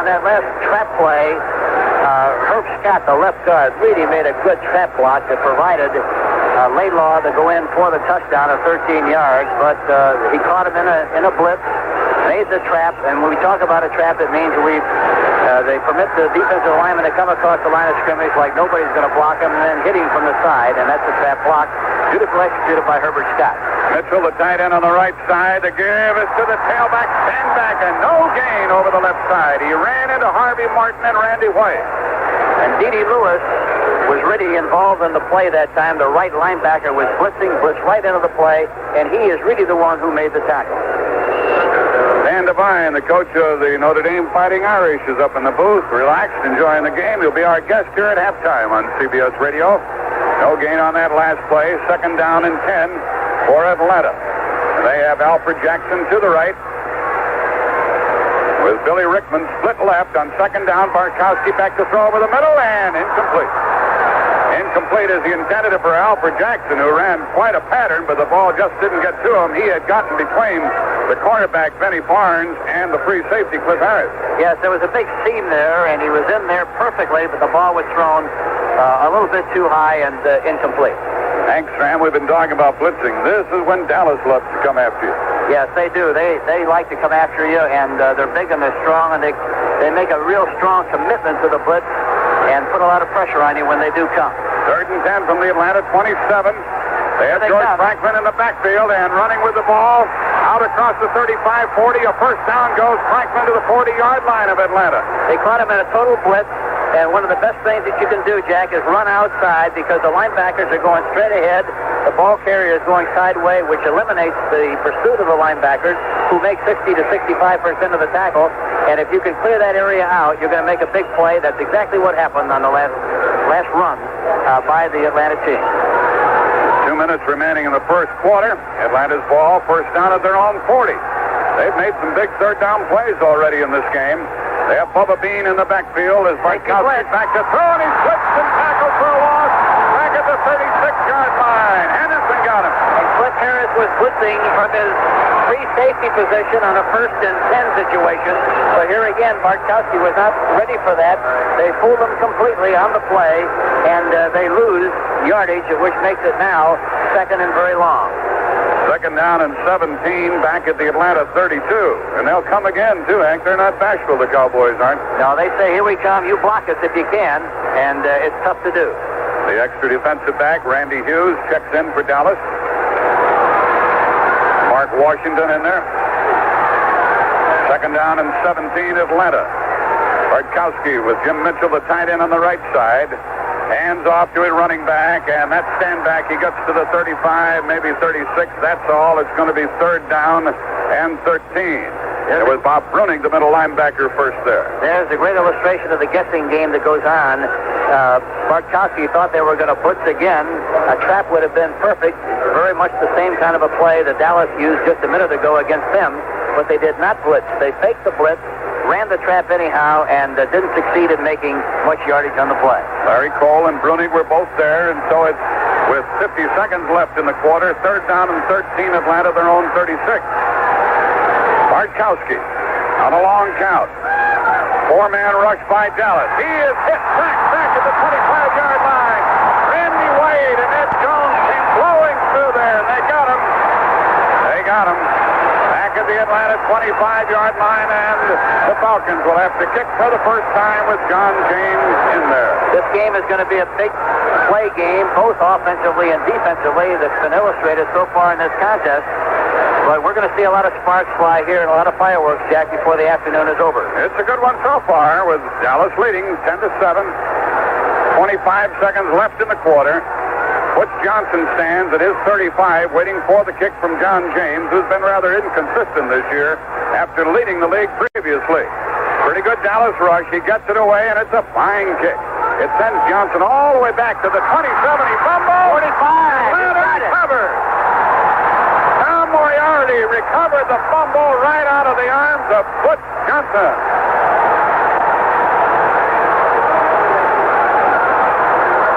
[SPEAKER 3] On that last trap play, Herb Scott, the left guard, really made a good trap block that provided Laidlaw to go in for the touchdown of 13 yards, but he caught him in a blitz, made the trap, and when we talk about a trap, it means they permit the defensive lineman to come across the line of scrimmage like nobody's going to block him and then hit him from the side, and that's a trap block. Beautifully executed by Herbert Scott.
[SPEAKER 2] Mitchell, the tight end on the right side. The give is to the tailback. Stand back, and no gain over the left side. He ran into Harvey Martin and Randy White.
[SPEAKER 3] And D.D. Lewis was really involved in the play that time. The right linebacker was blitzed right into the play, and he is really the one who made the tackle.
[SPEAKER 2] Dan Devine, the coach of the Notre Dame Fighting Irish, is up in the booth, relaxed, enjoying the game. He'll be our guest here at halftime on CBS Radio. No gain on that last play. Second down and 10 for Atlanta. They have Alfred Jackson to the right with Billy Rickman split left on second down. Barkowski back to throw over the middle and incomplete. Incomplete as he intended it for Alfred Jackson, who ran quite a pattern, but the ball just didn't get to him. He had gotten between the quarterback, Benny Barnes, and the free safety, Cliff Harris.
[SPEAKER 3] Yes, there was a big seam there, and he was in there perfectly, but the ball was thrown a little bit too high and incomplete.
[SPEAKER 2] Thanks, Sam. We've been talking about blitzing. This is when Dallas loves to come after you.
[SPEAKER 3] Yes, they do. They like to come after you, and they're big and they're strong, and they make a real strong commitment to the blitz and put a lot of pressure on you when they do come.
[SPEAKER 2] 3rd and 10 from the Atlanta 27. They have George Franklin in the backfield and running with the ball out across the 35-40. A first down goes Franklin to the 40-yard line of Atlanta.
[SPEAKER 3] They caught him in a total blitz, and one of the best things that you can do, Jack, is run outside because the linebackers are going straight ahead. The ball carrier is going sideways, which eliminates the pursuit of the linebackers, who make 60 to 65% of the tackle. And if you can clear that area out, you're going to make a big play. That's exactly what happened on the last run by the Atlanta team.
[SPEAKER 2] 2 minutes remaining in the first quarter. Atlanta's ball, first down at their own 40. They've made some big third down plays already in this game. They have Bubba Bean in the backfield as Bartkowski back to throw, and he's slipped and tackled for a loss back at the 36-yard line. Henderson got him.
[SPEAKER 3] And Cliff Harris was blitzing from his free safety position on a 1st and 10 situation. So here again, Bartkowski was not ready for that. They fooled him completely on the play, and they lose yardage, which makes it now 2nd and very long.
[SPEAKER 2] 2nd down and 17 back at the Atlanta 32. And they'll come again, too, Hank. They're not bashful, the Cowboys aren't.
[SPEAKER 3] No, they say, here we come, you block us if you can, and it's tough to do.
[SPEAKER 2] The extra defensive back, Randy Hughes, checks in for Dallas. Mark Washington in there. 2nd down and 17, Atlanta. Bartkowski with Jim Mitchell, the tight end on the right side. Hands off to a running back, and that stand back, he gets to the 35, maybe 36. That's all. It's going to be 3rd down and 13. It was Bob Bruning, the middle linebacker, first there.
[SPEAKER 3] There's a great illustration of the guessing game that goes on. Bartkowski thought they were going to blitz again. A trap would have been perfect. Very much the same kind of a play that Dallas used just a minute ago against them, but they did not blitz. They faked the blitz, ran the trap anyhow, and didn't succeed in making much yardage on the play.
[SPEAKER 2] Larry Cole and Bruning were both there, and so it's with 50 seconds left in the quarter. 3rd down and 13, Atlanta, their own 36. Bartkowski on a long count. 4-man rush by Dallas. He is hit back at the 25-yard line. Randy Wade and Ed Jones came blowing through there, and they got him. Back at the Atlanta 25-yard line, and the Falcons will have to kick for the first time with John James in there.
[SPEAKER 3] This game is going to be a big play game, both offensively and defensively. That's been illustrated so far in this contest. But we're going to see a lot of sparks fly here and a lot of fireworks, Jack, before the afternoon is over.
[SPEAKER 2] It's a good one so far, with Dallas leading 10-7. 25 seconds left in the quarter. Butch Johnson stands at his 35, waiting for the kick from John James, who's been rather inconsistent this year after leading the league previously. Pretty good Dallas rush. He gets it away, and it's a fine kick. It sends Johnson all the way back to the 27. He fumbles.
[SPEAKER 3] 45.
[SPEAKER 2] Recovered. Tom Moriarty recovered the fumble right out of the arms of Butch Johnson.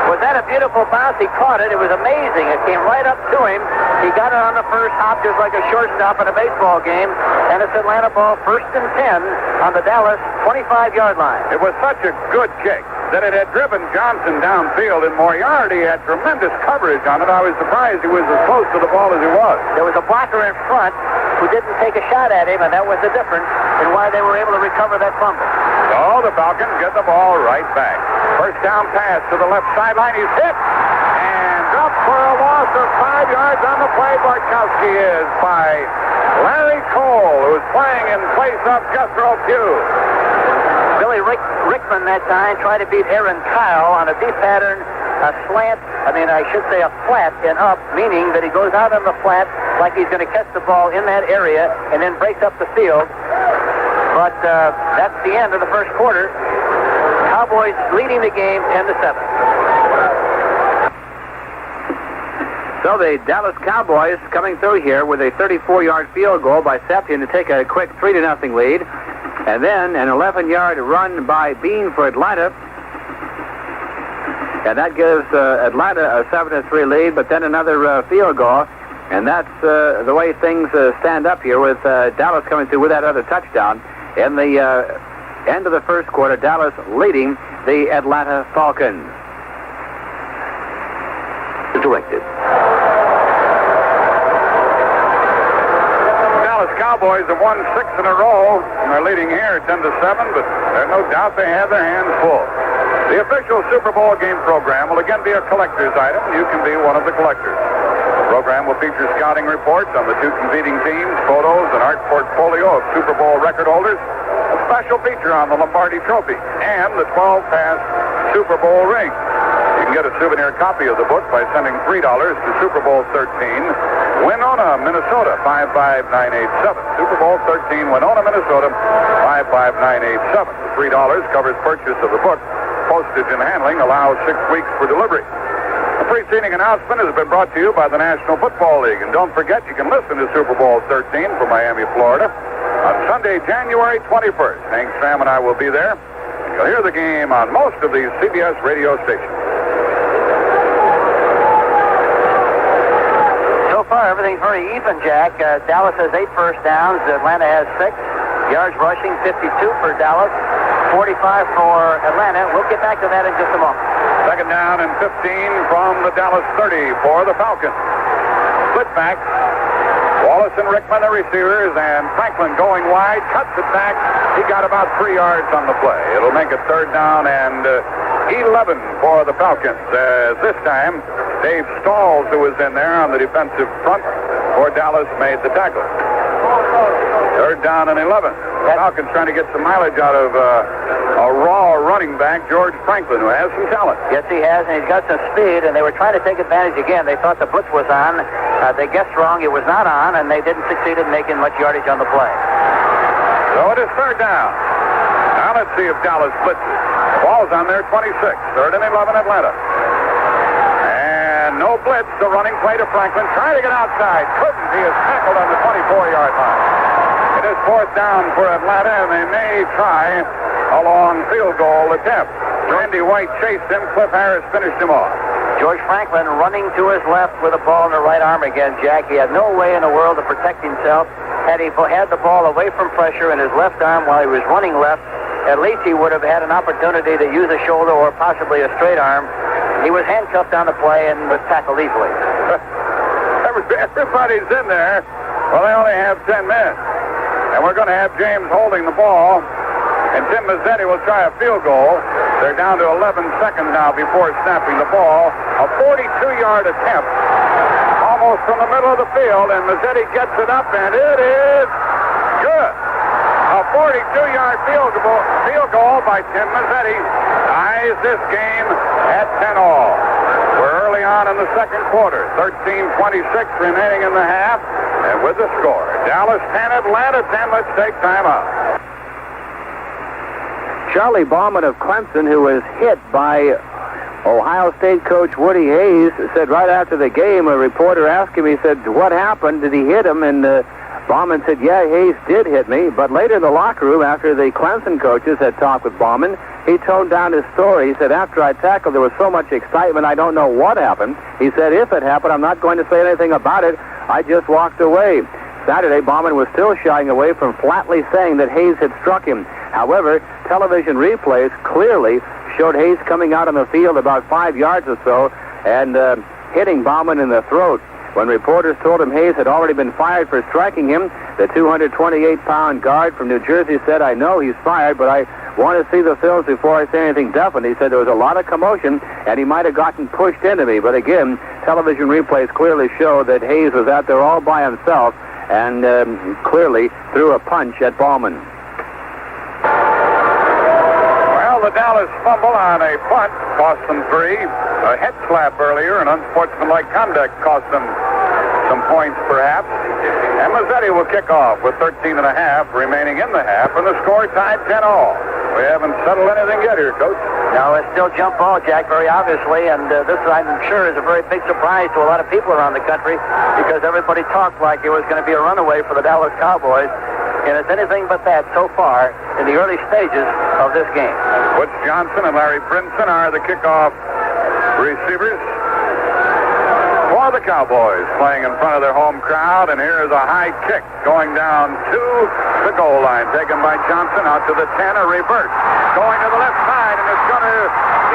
[SPEAKER 3] Was that a beautiful bounce? He caught it. It was amazing. It came right up to him. He got it on the first hop just like a shortstop in a baseball game. And it's Atlanta ball 1st and 10 on the Dallas 25-yard line.
[SPEAKER 2] It was such a good kick that it had driven Johnson downfield, and Moriarty had tremendous coverage on it. I was surprised he was as close to the ball as he was.
[SPEAKER 3] There was a blocker in front who didn't take a shot at him, and that was the difference in why they were able to recover that fumble.
[SPEAKER 2] So the Falcons get the ball right back. First down pass to the left sideline. He's hit and dropped for a loss of 5 yards on the play. Bartkowski is by Larry Cole, who's playing in place of Jethro Pugh.
[SPEAKER 3] Billy Rickman that time tried to beat Aaron Kyle on a deep pattern, a flat and up, meaning that he goes out on the flat like he's going to catch the ball in that area and then breaks up the field. But that's the end of the first quarter. Cowboys leading the game 10-7.
[SPEAKER 1] So the Dallas Cowboys coming through here with a 34-yard field goal by Septian to take a quick 3-0 lead. And then an 11-yard run by Bean for Atlanta. And that gives Atlanta a 7-3 lead, but then another field goal. And that's the way things stand up here with Dallas coming through with that other touchdown. In the end of the first quarter, Dallas leading the Atlanta Falcons. Directed.
[SPEAKER 2] Dallas Cowboys have won 6 in a row, and they're leading here 10-7, but there's no doubt they have their hands full. The official Super Bowl game program will again be a collector's item. You can be one of the collectors. The program will feature scouting reports on the 2 competing teams, photos, and art portfolio of Super Bowl record holders, a special feature on the Lombardi Trophy, and the 12-pass Super Bowl ring. You can get a souvenir copy of the book by sending $3 to Super Bowl 13, Winona, Minnesota, 55987. Super Bowl 13, Winona, Minnesota, 55987. The $3 covers purchase of the book. Postage and handling allows 6 weeks for delivery. The preceding announcement has been brought to you by the National Football League. And don't forget, you can listen to Super Bowl 13 from Miami, Florida on Sunday, January 21st. Hank Stram and I will be there. You'll hear the game on most of these CBS radio stations.
[SPEAKER 3] So far, everything's very even, Jack. Dallas has 8 first downs. Atlanta has 6. Yards rushing, 52 for Dallas, 45 for Atlanta. We'll get back to that in just a moment.
[SPEAKER 2] Second down and 15 from the Dallas 30 for the Falcons. Split back. Wallace and Rickman, the receivers, and Franklin going wide, cuts it back. He got about 3 yards on the play. It'll make it third down and 11 for the Falcons. This time, Dave Stalls, who was in there on the defensive front for Dallas, made the tackle. Third down and 11. The Falcons trying to get some mileage out of a raw running back, George Franklin, who has some talent.
[SPEAKER 3] Yes, he has, and he's got some speed, and they were trying to take advantage again. They thought the blitz was on. They guessed wrong. It was not on, and they didn't succeed in making much yardage on the play.
[SPEAKER 2] So it is third down. Now let's see if Dallas blitzes. The ball's on their 26. Third and 11, Atlanta. And no blitz. The running play to Franklin. Trying to get outside. Couldn't. He is tackled on the 24-yard line. It is fourth down for Atlanta, and they may try a long field goal attempt. Randy White chased him. Cliff Harris finished him off.
[SPEAKER 3] George Franklin running to his left with the ball in the right arm again, Jack. He had no way in the world to protect himself. Had he had the ball away from pressure in his left arm while he was running left, at least he would have had an opportunity to use a shoulder or possibly a straight arm. He was handcuffed on the play and was tackled easily.
[SPEAKER 2] Everybody's in there. Well, they only have 10 men. And we're going to have James holding the ball. And Tim Mazzetti will try a field goal. They're down to 11 seconds now before snapping the ball. A 42-yard attempt. Almost from the middle of the field. And Mazzetti gets it up, and it is good. A 42-yard field goal by Tim Mazzetti ties this game at 10-all. We're early on in the second quarter. 13:26 remaining in the half. And with the score, Dallas 10, Atlanta 10. Let's take time out.
[SPEAKER 1] Charlie Bauman of Clemson, who was hit by Ohio State coach Woody Hayes, said right after the game, a reporter asked him, he said, what happened? Did he hit him? And Bauman said, yeah, Hayes did hit me. But later in the locker room, after the Clemson coaches had talked with Bauman, he toned down his story. He said, after I tackled, there was so much excitement, I don't know what happened. He said, if it happened, I'm not going to say anything about it. I just walked away. Saturday, Bauman was still shying away from flatly saying that Hayes had struck him. However, television replays clearly showed Hayes coming out on the field about 5 yards or so and hitting Bauman in the throat. When reporters told him Hayes had already been fired for striking him, the 228-pound guard from New Jersey said, I know he's fired, but I want to see the films before I say anything definite. He said there was a lot of commotion, and he might have gotten pushed into me. But again, television replays clearly show that Hayes was out there all by himself and clearly threw a punch at Bauman.
[SPEAKER 2] Well, the Dallas fumble on a punt cost them 3. A head slap earlier, and unsportsmanlike conduct cost them some points, perhaps. And Mazzetti will kick off with 13 and a half remaining in the half, and the score tied 10-all. We haven't settled anything yet here, Coach.
[SPEAKER 3] No, it's still jump ball, Jack, very obviously, and this, I'm sure, is a very big surprise to a lot of people around the country because everybody talked like it was going to be a runaway for the Dallas Cowboys, and it's anything but that so far in the early stages of this game.
[SPEAKER 2] Butch Johnson and Larry Brinson are the kickoff receivers for the Cowboys, playing in front of their home crowd. And here is a high kick going down to the goal line, taken by Johnson out to the 10, a reverse going to the left side, and it's going to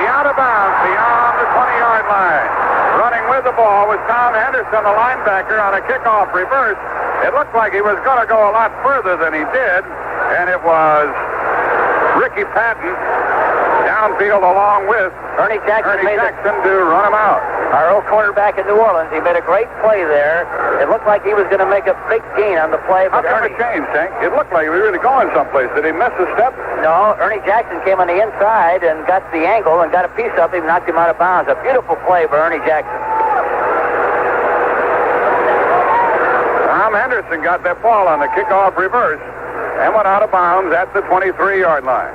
[SPEAKER 2] be out of bounds beyond the 20-yard line. Running with the ball was Tom Henderson, the linebacker, on a kickoff reverse. It looked like he was going to go a lot further than he did, and it was Ricky Patton downfield along with
[SPEAKER 3] Ernie Jackson
[SPEAKER 2] to run him out.
[SPEAKER 3] Our old quarterback in New Orleans, he made a great play there. It looked like he was going to make a big gain on the play.
[SPEAKER 2] How come it changed, Hank? It looked like he was really going someplace. Did he miss a step?
[SPEAKER 3] No, Ernie Jackson came on the inside and got the angle and got a piece of him, knocked him out of bounds. A beautiful play by Ernie Jackson.
[SPEAKER 2] Tom Henderson got that ball on the kickoff reverse and went out of bounds at the 23-yard line.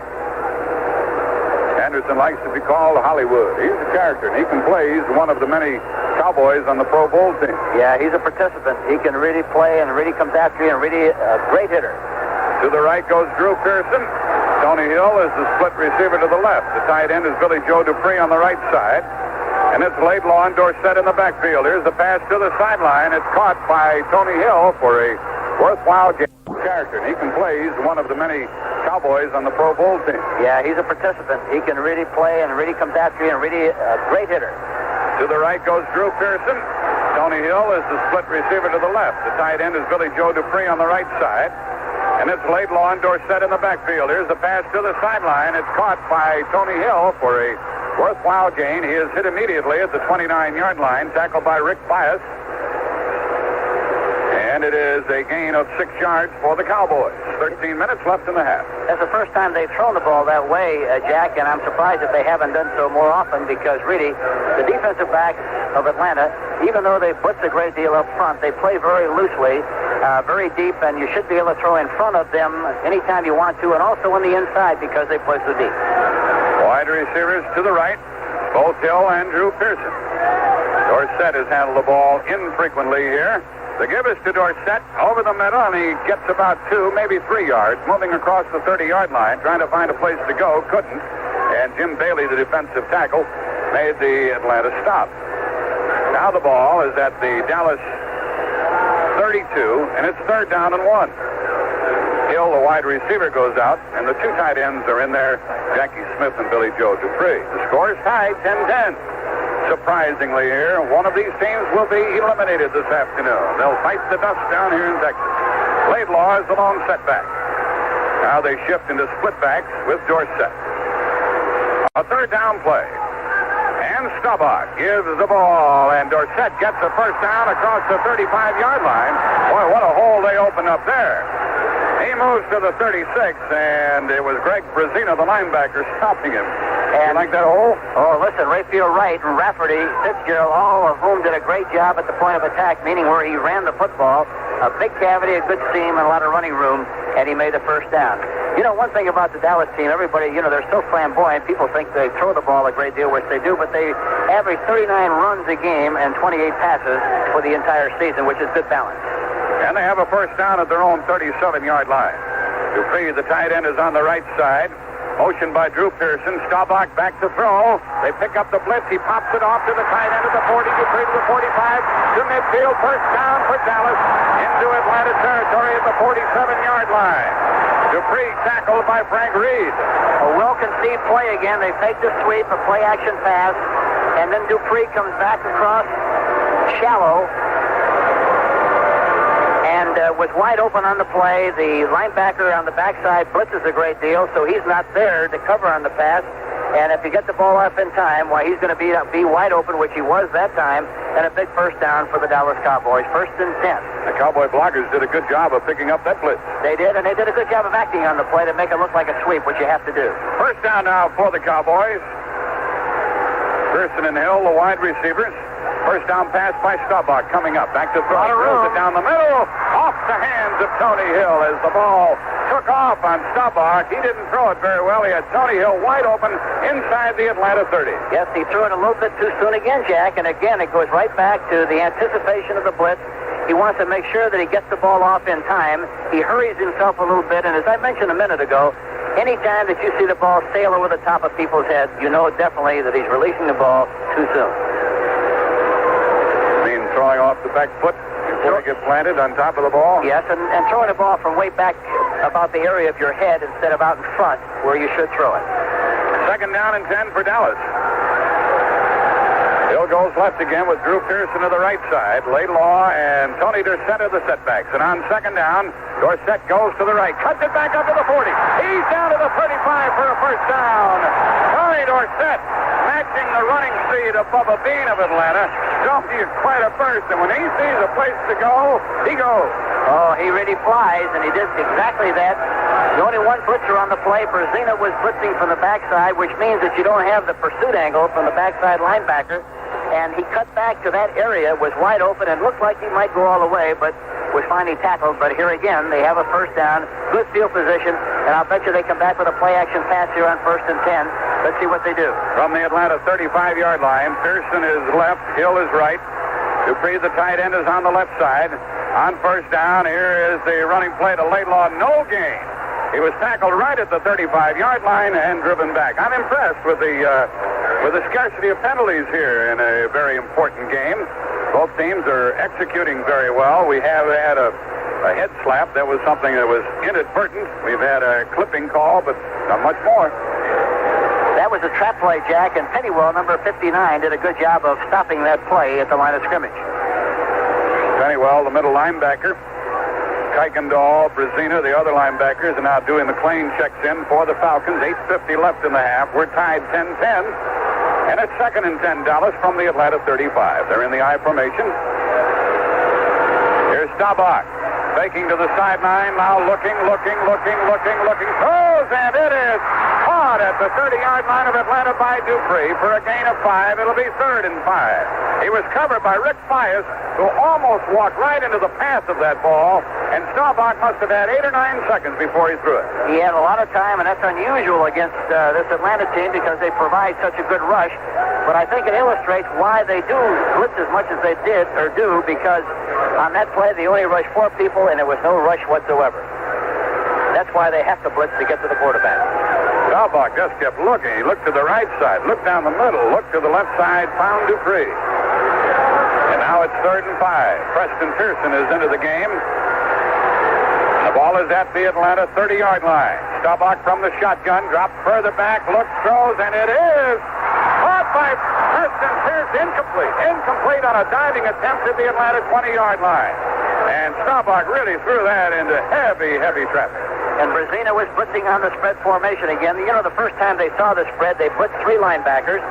[SPEAKER 2] Henderson likes to be called Hollywood. He's a character, and he can play. He's one of the many Cowboys on the Pro Bowl team.
[SPEAKER 3] Yeah, he's a participant. He can really play and really comes after you and really a great hitter.
[SPEAKER 2] To the right goes Drew Pearson. Tony Hill is the split receiver to the left. The tight end is Billy Joe Dupree on the right side. And it's Laidlaw and Dorsett in the backfield. Here's the pass to the sideline. It's caught by Tony Hill for a worthwhile game. Character, and he can play. He's one of the many Cowboys on the Pro Bowl team.
[SPEAKER 3] Yeah, he's a participant. He can really play and really comes after you and really a great hitter.
[SPEAKER 2] To the right goes Drew Pearson. Tony Hill is the split receiver to the left. The tight end is Billy Joe Dupree on the right side. And it's Laidlaw and Dorsett in the backfield. Here's the pass to the sideline. It's caught by Tony Hill for a worthwhile gain. He is hit immediately at the 29-yard line, tackled by Rick Bias. And it is a gain of 6 yards for the Cowboys. 13 minutes left in the half.
[SPEAKER 3] That's the first time they've thrown the ball that way, Jack, and I'm surprised that they haven't done so more often because really the defensive backs of Atlanta, even though they blitz a great deal up front, they play very loosely, very deep, and you should be able to throw in front of them anytime you want to, and also on the inside because they play so deep.
[SPEAKER 2] Wide receivers to the right, both Hill and Drew Pearson. Dorsett has handled the ball infrequently here. The give is to Dorsett over the middle, and he gets about 2, maybe 3 yards, moving across the 30-yard line, trying to find a place to go, couldn't. And Jim Bailey, the defensive tackle, made the Atlanta stop. Now the ball is at the Dallas 32, and it's 3rd down and 1. Hill, the wide receiver, goes out, and the 2 tight ends are in there, Jackie Smith and Billy Joe Dupree. The score is tied, 10-10. Surprisingly here, one of these teams will be eliminated this afternoon. They'll fight the dust down here in Texas. Laidlaw is the long setback. Now they shift into split backs with Dorsett. A 3rd down play. And Staubach gives the ball, and Dorsett gets the first down across the 35-yard line. Boy, what a hole they opened up there. He moves to the 36, and it was Greg Brazina, the linebacker, stopping him. And like that hole?
[SPEAKER 3] Oh, listen, Rayfield Wright and Rafferty, Fitzgerald, all of whom did a great job at the point of attack, meaning where he ran the football. A big cavity, a good seam, and a lot of running room, and he made the first down. You know, one thing about the Dallas team, everybody, you know, they're so flamboyant. People think they throw the ball a great deal, which they do, but they average 39 runs a game and 28 passes for the entire season, which is good balance.
[SPEAKER 2] And they have a first down at their own 37-yard line. Dupree, the tight end, is on the right side. Motion by Drew Pearson. Staubach back to throw. They pick up the blitz. He pops it off to the tight end of the 40. Dupree to the 45. To midfield. First down for Dallas. Into Atlanta territory at the 47-yard line. Dupree tackled by Frank Reed.
[SPEAKER 3] A well-conceived play again. They fake the sweep, a play-action pass, and then Dupree comes back across shallow and was wide open on the play. The linebacker on the backside blitzes a great deal, so he's not there to cover on the pass. And if you get the ball off in time, why, he's going to be wide open, which he was that time, and a big first down for the Dallas Cowboys. 1st and 10.
[SPEAKER 2] The Cowboy blockers did a good job of picking up that blitz.
[SPEAKER 3] They did, and they did a good job of acting on the play to make it look like a sweep, which you have to do.
[SPEAKER 2] First down now for the Cowboys. Pearson and Hill, the wide receivers. First down pass by Staubach coming up. Back to throw. Throws it down the middle. Off the hands of Tony Hill as the ball took off on Staubach. He didn't throw it very well. He had Tony Hill wide open inside the Atlanta 30.
[SPEAKER 3] Yes, he threw it a little bit too soon again, Jack. And again, it goes right back to the anticipation of the blitz. He wants to make sure that he gets the ball off in time. He hurries himself a little bit. And as I mentioned a minute ago, anytime that you see the ball sail over the top of people's heads, you know definitely that he's releasing the ball too soon.
[SPEAKER 2] You mean throwing off the back foot before it gets planted on top of the ball?
[SPEAKER 3] Yes, and throwing the ball from way back about the area of your head instead of out in front where you should throw it.
[SPEAKER 2] Second down and 10 for Dallas. Hill goes left again with Drew Pearson to the right side. Laidlaw and Tony Dorsett are the setbacks. And on second down, Dorsett goes to the right. Cuts it back up to the 40. He's down to the 35 for a first down. Tony Dorsett matching the running speed of Bubba Bean of Atlanta. He's quite a burst. And when he sees a place to go, he goes.
[SPEAKER 3] Oh, he really flies, and he did exactly that. The only one blitzer on the play, Brazina was blitzing from the backside, which means that you don't have the pursuit angle from the backside linebacker. And he cut back to that area, was wide open, and looked like he might go all the way, but was finally tackled. But here again, they have a first down, good field position, and I'll bet you they come back with a play-action pass here on 1st and 10. Let's see what they do.
[SPEAKER 2] From the Atlanta 35-yard line, Pearson is left, Hill is right. Dupree, the tight end, is on the left side. On first down, here is the running play to Laidlaw. No gain. He was tackled right at the 35-yard line and driven back. I'm impressed with the scarcity of penalties here in a very important game. Both teams are executing very well. We have had a head slap. That was something that was inadvertent. We've had a clipping call, but not much more.
[SPEAKER 3] That was a trap play, Jack, and Pennywell, number 59, did a good job of stopping that play at the line of scrimmage.
[SPEAKER 2] Pennywell, the middle linebacker. Kuykendall, Brazina, the other linebackers, are now doing the McLean checks in for the Falcons. 8:50 left in the half. We're tied 10-10. And it's 2nd and 10 Dallas from the Atlanta 35. They're in the I formation. Here's Staubach. Faking to the sideline, now looking. Throws, and it is caught at the 30-yard line of Atlanta by Dupree for a gain of 5. It'll be 3rd and 5. He was covered by Rick Fias, who almost walked right into the path of that ball, and Staubach must have had 8 or 9 seconds before he threw it.
[SPEAKER 3] He had a lot of time, and that's unusual against this Atlanta team because they provide such a good rush. But I think it illustrates why they do blitz as much as they did or do, because on that play they only rushed 4 people and there was no rush whatsoever. That's why they have to blitz to get to the quarterback.
[SPEAKER 2] Staubach just kept looking. He looked to the right side, looked down the middle, looked to the left side, found Dupree. And now it's 3rd and 5. Preston Pearson is into the game. The ball is at the Atlanta 30-yard line. Staubach from the shotgun, dropped further back, looks, throws, and it is caught by Preston Pearson. Incomplete on a diving attempt at the Atlanta 20-yard line. And Staubach really threw that into heavy traffic.
[SPEAKER 3] And Brazina was blitzing on the spread formation again. You know, the first time they saw the spread, they blitzed 3 linebackers.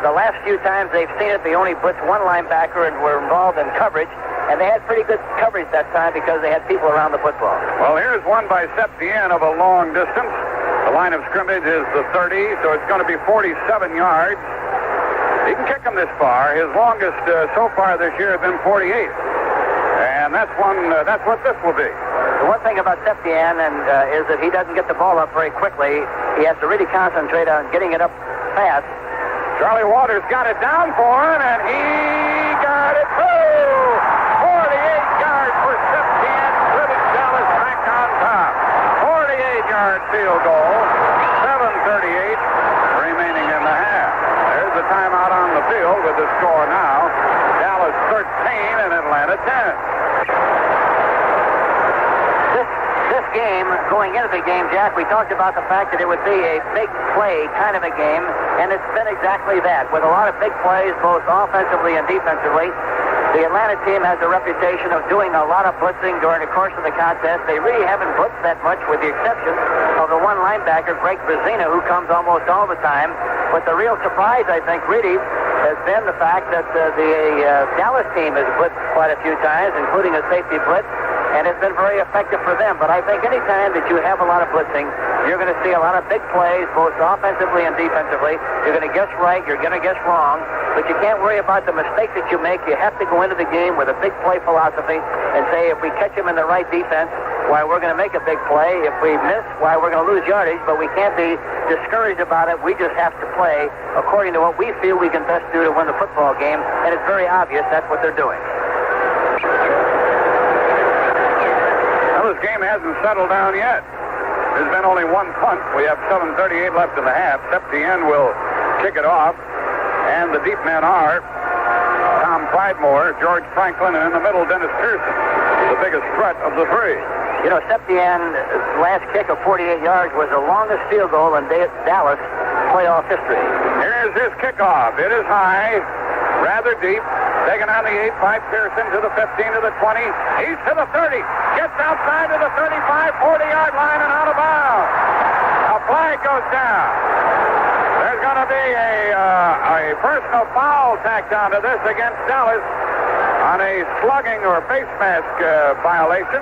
[SPEAKER 3] The last few times they've seen it, they only blitzed 1 linebacker and were involved in coverage. And they had pretty good coverage that time because they had people around the football.
[SPEAKER 2] Well, here's one by Septien of a long distance. The line of scrimmage is the 30, so it's going to be 47 yards. He can kick them this far. His longest so far this year has been 48. And that's what this will be.
[SPEAKER 3] The one thing about Septien is that he doesn't get the ball up very quickly. He has to really concentrate on getting it up fast.
[SPEAKER 2] Charlie Waters got it down for him, and he got it through. 48 yards for Septien, putting Dallas back on top. 48-yard field goal. 7:38 remaining in the half. There's the timeout on the field with the score now. Dallas 13 and Atlanta 10.
[SPEAKER 3] This game, going into the game, Jack, we talked about the fact that it would be a big play kind of a game, and it's been exactly that, with a lot of big plays, both offensively and defensively. The Atlanta team has a reputation of doing a lot of blitzing during the course of the contest. They really haven't blitzed that much, with the exception of the one linebacker, Greg Brazina, who comes almost all the time. But the real surprise, I think, really has been the fact that the Dallas team has blitzed quite a few times, including a safety blitz, and it's been very effective for them. But I think any time that you have a lot of blitzing, you're going to see a lot of big plays, both offensively and defensively. You're going to guess right, you're going to guess wrong, but you can't worry about the mistakes that you make. You have to go into the game with a big play philosophy and say, if we catch them in the right defense, why, we're going to make a big play. If we miss, why, we're going to lose yardage, but we can't be discouraged about it. We just have to play according to what we feel we can best do to win the football game, and it's very obvious that's what they're doing.
[SPEAKER 2] Well, this game hasn't settled down yet. There's been only one punt. We have 7:38 left in the half. Septien will kick it off. And the deep men are Tom Pridemore, George Franklin, and in the middle, Dennis Pearson, the biggest threat of the three.
[SPEAKER 3] You know, Septien's last kick of 48 yards was the longest field goal in Dallas playoff history.
[SPEAKER 2] Here's his kickoff. It is high, rather deep. Taken on the 8 by Pearson to the 15 to the 20. He's to the 30. Gets outside to the 35, 40-yard line and out of bounds. A flag goes down. There's going to be a personal foul tacked onto this against Dallas on a slugging or face mask violation.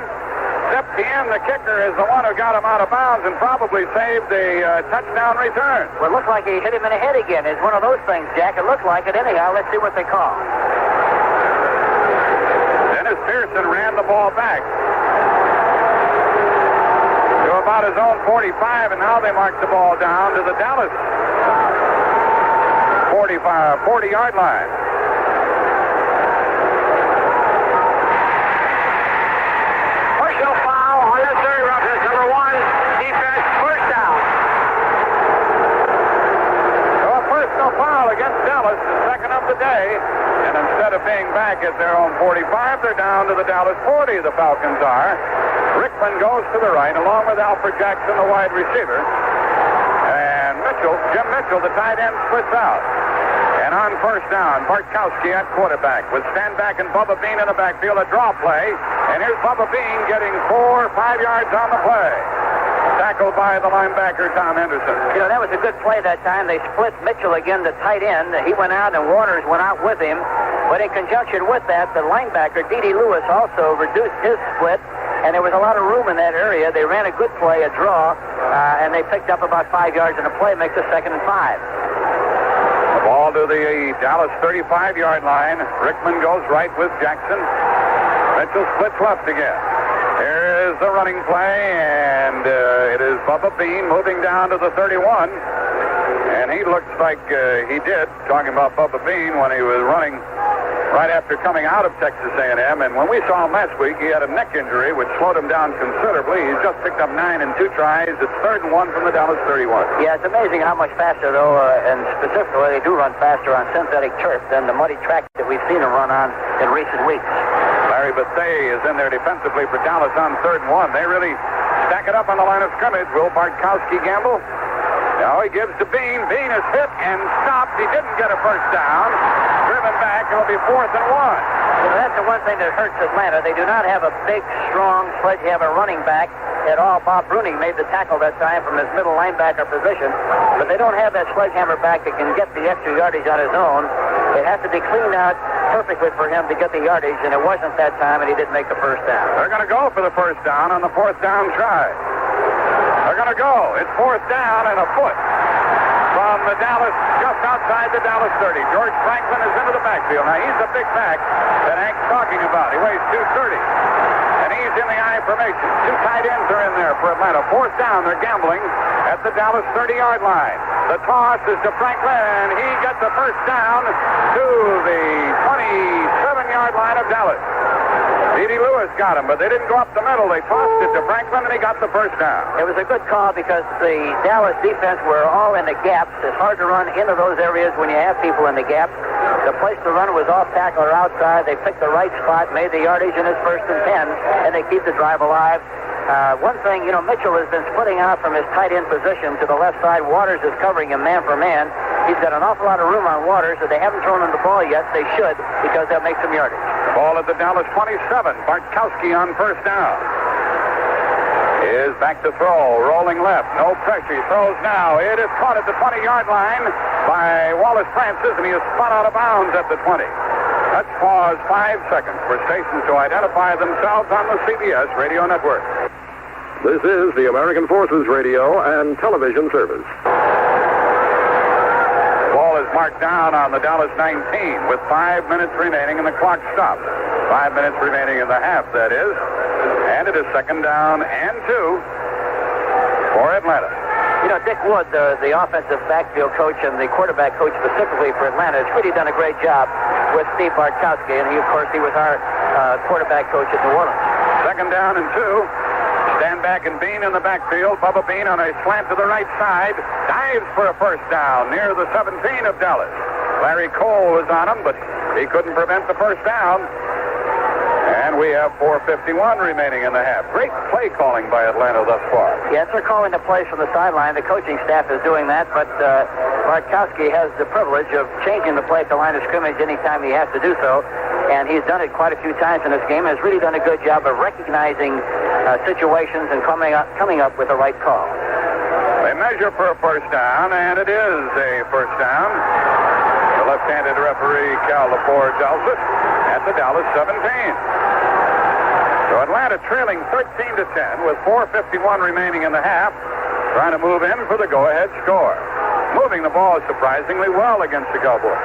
[SPEAKER 2] Septien, the kicker, is the one who got him out of bounds and probably saved a touchdown return.
[SPEAKER 3] Well, it looks like he hit him in the head again. It's one of those things, Jack. It looks like it. Anyhow, let's see what they call.
[SPEAKER 2] Dennis Pearson ran the ball back to about his own 45, and now they mark the ball down to the Dallas 40-yard line.
[SPEAKER 3] Personal foul on the third roughness, number 1, defense, first down.
[SPEAKER 2] So a personal foul against Dallas, the second of the day. And instead of being back at their own 45, they're down to the Dallas 40, the Falcons are. Rickman goes to the right, along with Alfred Jackson, the wide receiver. And Jim Mitchell, the tight end, splits out. And on first down, Bartkowski at quarterback with Stanback and Bubba Bean in the backfield, a draw play. And here's Bubba Bean getting 4 or 5 yards on the play. Tackled by the linebacker, Tom Henderson.
[SPEAKER 3] You know, that was a good play that time. They split Mitchell again, the tight end. He went out and Waters went out with him. But in conjunction with that, the linebacker, D.D. Lewis, also reduced his split. And there was a lot of room in that area. They ran a good play, a draw, and they picked up about 5 yards in a play, makes it 2nd and 5.
[SPEAKER 2] The ball to the Dallas 35-yard line. Rickman goes right with Jackson. Mitchell splits left again. Here's the running play, and it is Bubba Bean moving down to the 31. And he looks like he did, talking about Bubba Bean, when he was running right after coming out of Texas A&M. And when we saw him last week, he had a neck injury, which slowed him down considerably. He's just picked up 9 in 2 tries. It's 3rd and 1 from the Dallas 31.
[SPEAKER 3] Yeah, it's amazing how much faster, though, and specifically, they do run faster on synthetic turf than the muddy track that we've seen them run on in recent weeks.
[SPEAKER 2] Larry Bethea is in there defensively for Dallas on 3rd and 1. They really stack it up on the line of scrimmage. Will Bartkowski gamble? No, he gives to Bean. Bean is hit and stopped. He didn't get a first down. Driven back. It'll be 4th and 1.
[SPEAKER 3] You know, that's the one thing that hurts Atlanta. They do not have a big, strong sledgehammer running back at all. Bob Bruning made the tackle that time from his middle linebacker position, but they don't have that sledgehammer back that can get the extra yardage on his own. It has to be cleaned out perfectly for him to get the yardage, and it wasn't that time, and he didn't make the first down.
[SPEAKER 2] They're going to go for the first down on the 4th down try. They're going to go. It's 4th down and a foot from the Dallas, just outside the Dallas 30. George Franklin is into the backfield. Now, he's the big back that Hank's talking about. He weighs 230. And he's in the I formation. 2 tight ends are in there for Atlanta. 4th down, they're gambling at the Dallas 30-yard line. The toss is to Franklin, and he gets the first down to the 27-yard line of Dallas. D.D. Lewis got him, but they didn't go up the middle. They tossed it to Franklin, and he got the first down.
[SPEAKER 3] It was a good call because the Dallas defense were all in the gaps. It's hard to run into those areas when you have people in the gaps. The place to run was off tackle or outside. They picked the right spot, made the yardage in his 1st and 10, and they keep the drive alive. One thing, you know, Mitchell has been splitting out from his tight end position to the left side. Waters is covering him man for man. He's got an awful lot of room on Waters, so they haven't thrown him the ball yet. They should, because they'll make some yardage.
[SPEAKER 2] Ball at the Dallas 27. Bartkowski on first down. Is back to throw. Rolling left. No pressure. He throws now. It is caught at the 20-yard line by Wallace Francis, and he is spun out of bounds at the 20. Let's pause 5 seconds for stations to identify themselves on the CBS radio network.
[SPEAKER 4] This is the American Forces Radio and Television Service.
[SPEAKER 2] Ball is marked down on the Dallas 19 with 5 minutes remaining, and the clock stops. 5 minutes remaining in the half, that is. And it is 2nd down and 2 for Atlanta.
[SPEAKER 3] You know, Dick Wood, the offensive backfield coach and the quarterback coach specifically for Atlanta, has really done a great job with Steve Bartkowski, and he, of course, he was our quarterback coach at New Orleans.
[SPEAKER 2] 2nd down and 2. Stand back and Bean in the backfield. Bubba Bean on a slant to the right side. Dives for a first down near the 17 of Dallas. Larry Cole was on him, but he couldn't prevent the first down. And we have 4:51 remaining in the half. Great play calling by Atlanta thus far.
[SPEAKER 3] Yes, they're calling the plays from the sideline. The coaching staff is doing that, but Bartkowski has the privilege of changing the play at the line of scrimmage anytime he has to do so. And he's done it quite a few times in this game. Has really done a good job of recognizing situations and coming up with the right call.
[SPEAKER 2] They measure for a first down, and it is a first down. The left-handed referee, Cal Lepore, tells it at the Dallas 17. So Atlanta trailing 13-10 with 4:51 remaining in the half, trying to move in for the go-ahead score. Moving the ball surprisingly well against the Cowboys.